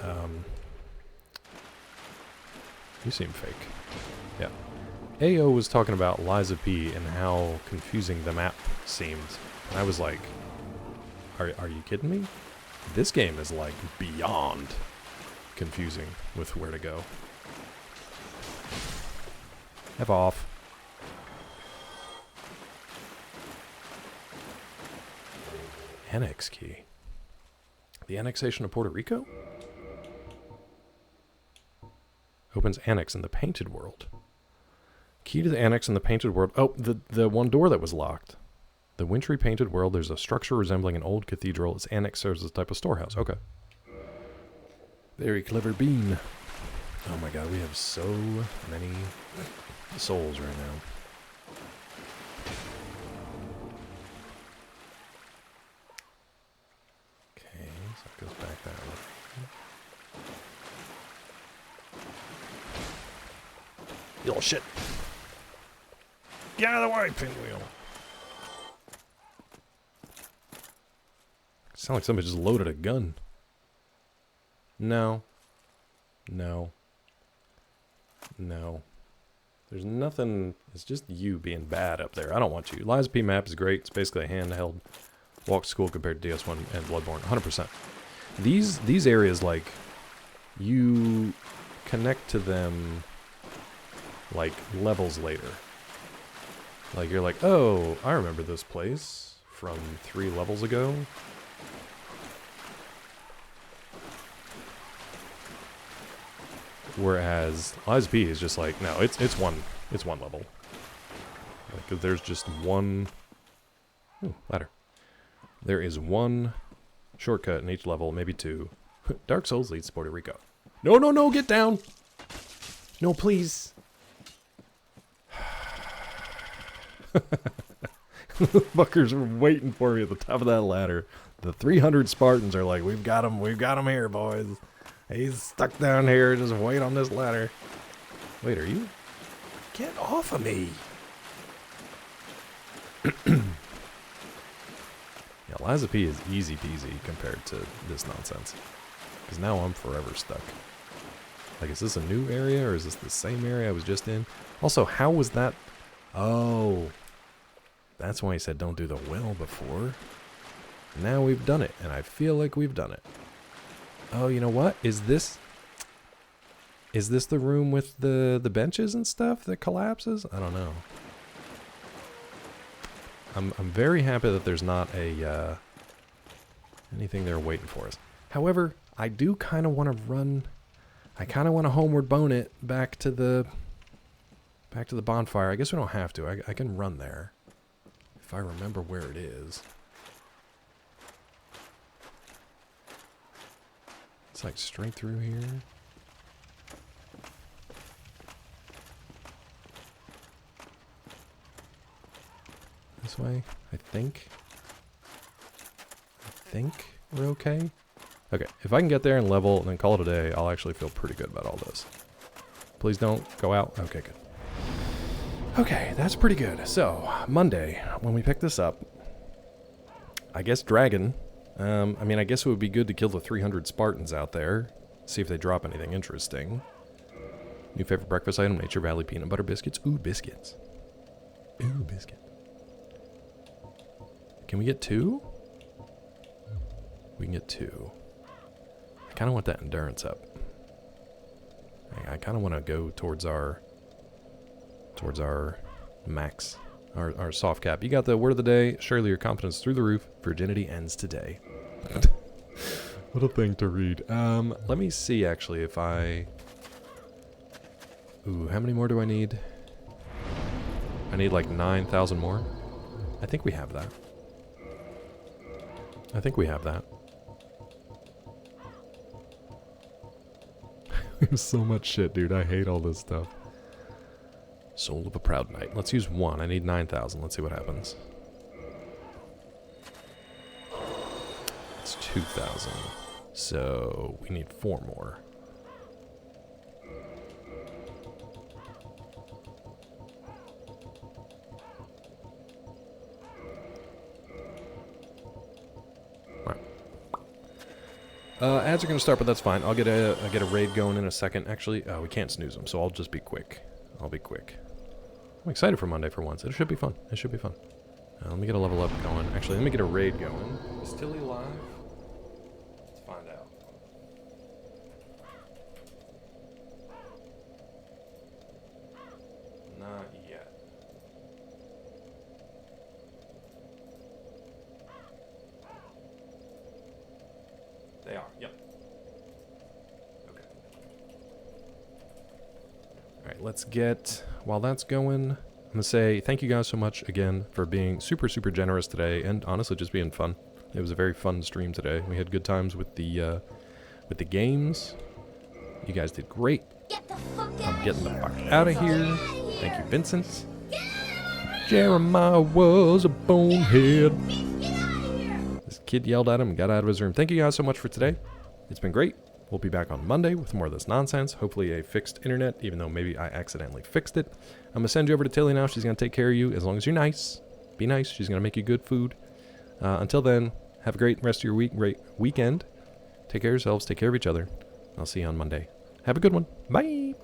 you seem fake. Yeah. AO was talking about Liza P and how confusing the map seemed. And I was like, are you kidding me? This game is like beyond confusing with where to go. F off. Annex key. The annexation of Puerto Rico? Opens annex in the Painted World. Key to the annex in the Painted World. Oh, the one door that was locked. The wintry Painted World. There's a structure resembling an old cathedral. Its annex serves as a type of storehouse. Okay. Very clever bean. Oh my god, we have so many souls right now. Goes back that way. You little shit. Get out of the way, pinwheel. Sound like somebody just loaded a gun. No. No. No. There's nothing. It's just you being bad up there. I don't want you. Liza P map is great. It's basically a handheld walk to school compared to DS1 and Bloodborne. 100%. These areas, like, you connect to them, like, levels later. Like, you're like, oh, I remember this place from 3 levels ago. Whereas Lies of P is just like, no, it's one level. Like, there's just one... Ooh, ladder. There is one shortcut in each level, maybe 2. Dark Souls leads to Puerto Rico. No, no, no, get down! No, please. The fuckers were waiting for me at the top of that ladder. The 300 Spartans are like, we've got him here, boys. He's stuck down here, just wait on this ladder. Wait, are you? Get off of me! Yeah, Lies of P is easy peasy compared to this nonsense. Because now I'm forever stuck. Like, is this a new area, or is this the same area I was just in? Also, how was that... Oh... That's why he said don't do the well before. Now we've done it, and I feel like we've done it. Oh, you know what? Is this the room with the benches and stuff that collapses? I don't know. I'm very happy that there's not a anything there waiting for us. However, I do kind of want to run. I kind of want to homeward bone it back to the bonfire. I guess we don't have to. I can run there if I remember where it is. It's like straight through here. This way, I think. We're okay. Okay, if I can get there and level and then call it a day, I'll actually feel pretty good about all this. Please don't go out. Okay, good. Okay, that's pretty good. So, Monday, when we pick this up, I guess Dragon. I mean, I guess it would be good to kill the 300 Spartans out there. See if they drop anything interesting. New favorite breakfast item, Nature Valley peanut butter biscuits. Ooh, biscuits. Ooh, biscuit. Can we get 2? We can get 2. I kind of want that endurance up. I kind of want to go towards our max, our soft cap. You got the word of the day. Surely your confidence through the roof. Virginity ends today. What a thing to read. Let me see actually if I... Ooh, how many more do I need? I need like 9,000 more. I think we have that. We have so much shit, dude. I hate all this stuff. Soul of a Proud Knight. Let's use 1. I need 9,000. Let's see what happens. It's 2,000. So we need 4 more. Ads are going to start, but that's fine. I'll get a raid going in a second. Actually, we can't snooze them, so I'll just be quick. I'm excited for Monday for once. It should be fun. Let me get a level up going. Actually, let me get a raid going. Is Tilly live? Let's find out. Not yet. They are, yep. Okay. Alright, let's get, while that's going, I'm going to say thank you guys so much again for being super, super generous today, and honestly just being fun. It was a very fun stream today. We had good times with the games. You guys did great. I'm getting the fuck out of here. Thank you, Vincent. Jeremiah was a bonehead. This kid yelled at him and got out of his room. Thank you guys so much for today. It's been great. We'll be back on Monday with more of this nonsense. Hopefully a fixed internet, even though maybe I accidentally fixed it. I'm going to send you over to Tilly now. She's going to take care of you as long as you're nice. Be nice. She's going to make you good food. Until then, have a great rest of your great weekend. Take care of yourselves. Take care of each other. I'll see you on Monday. Have a good one. Bye.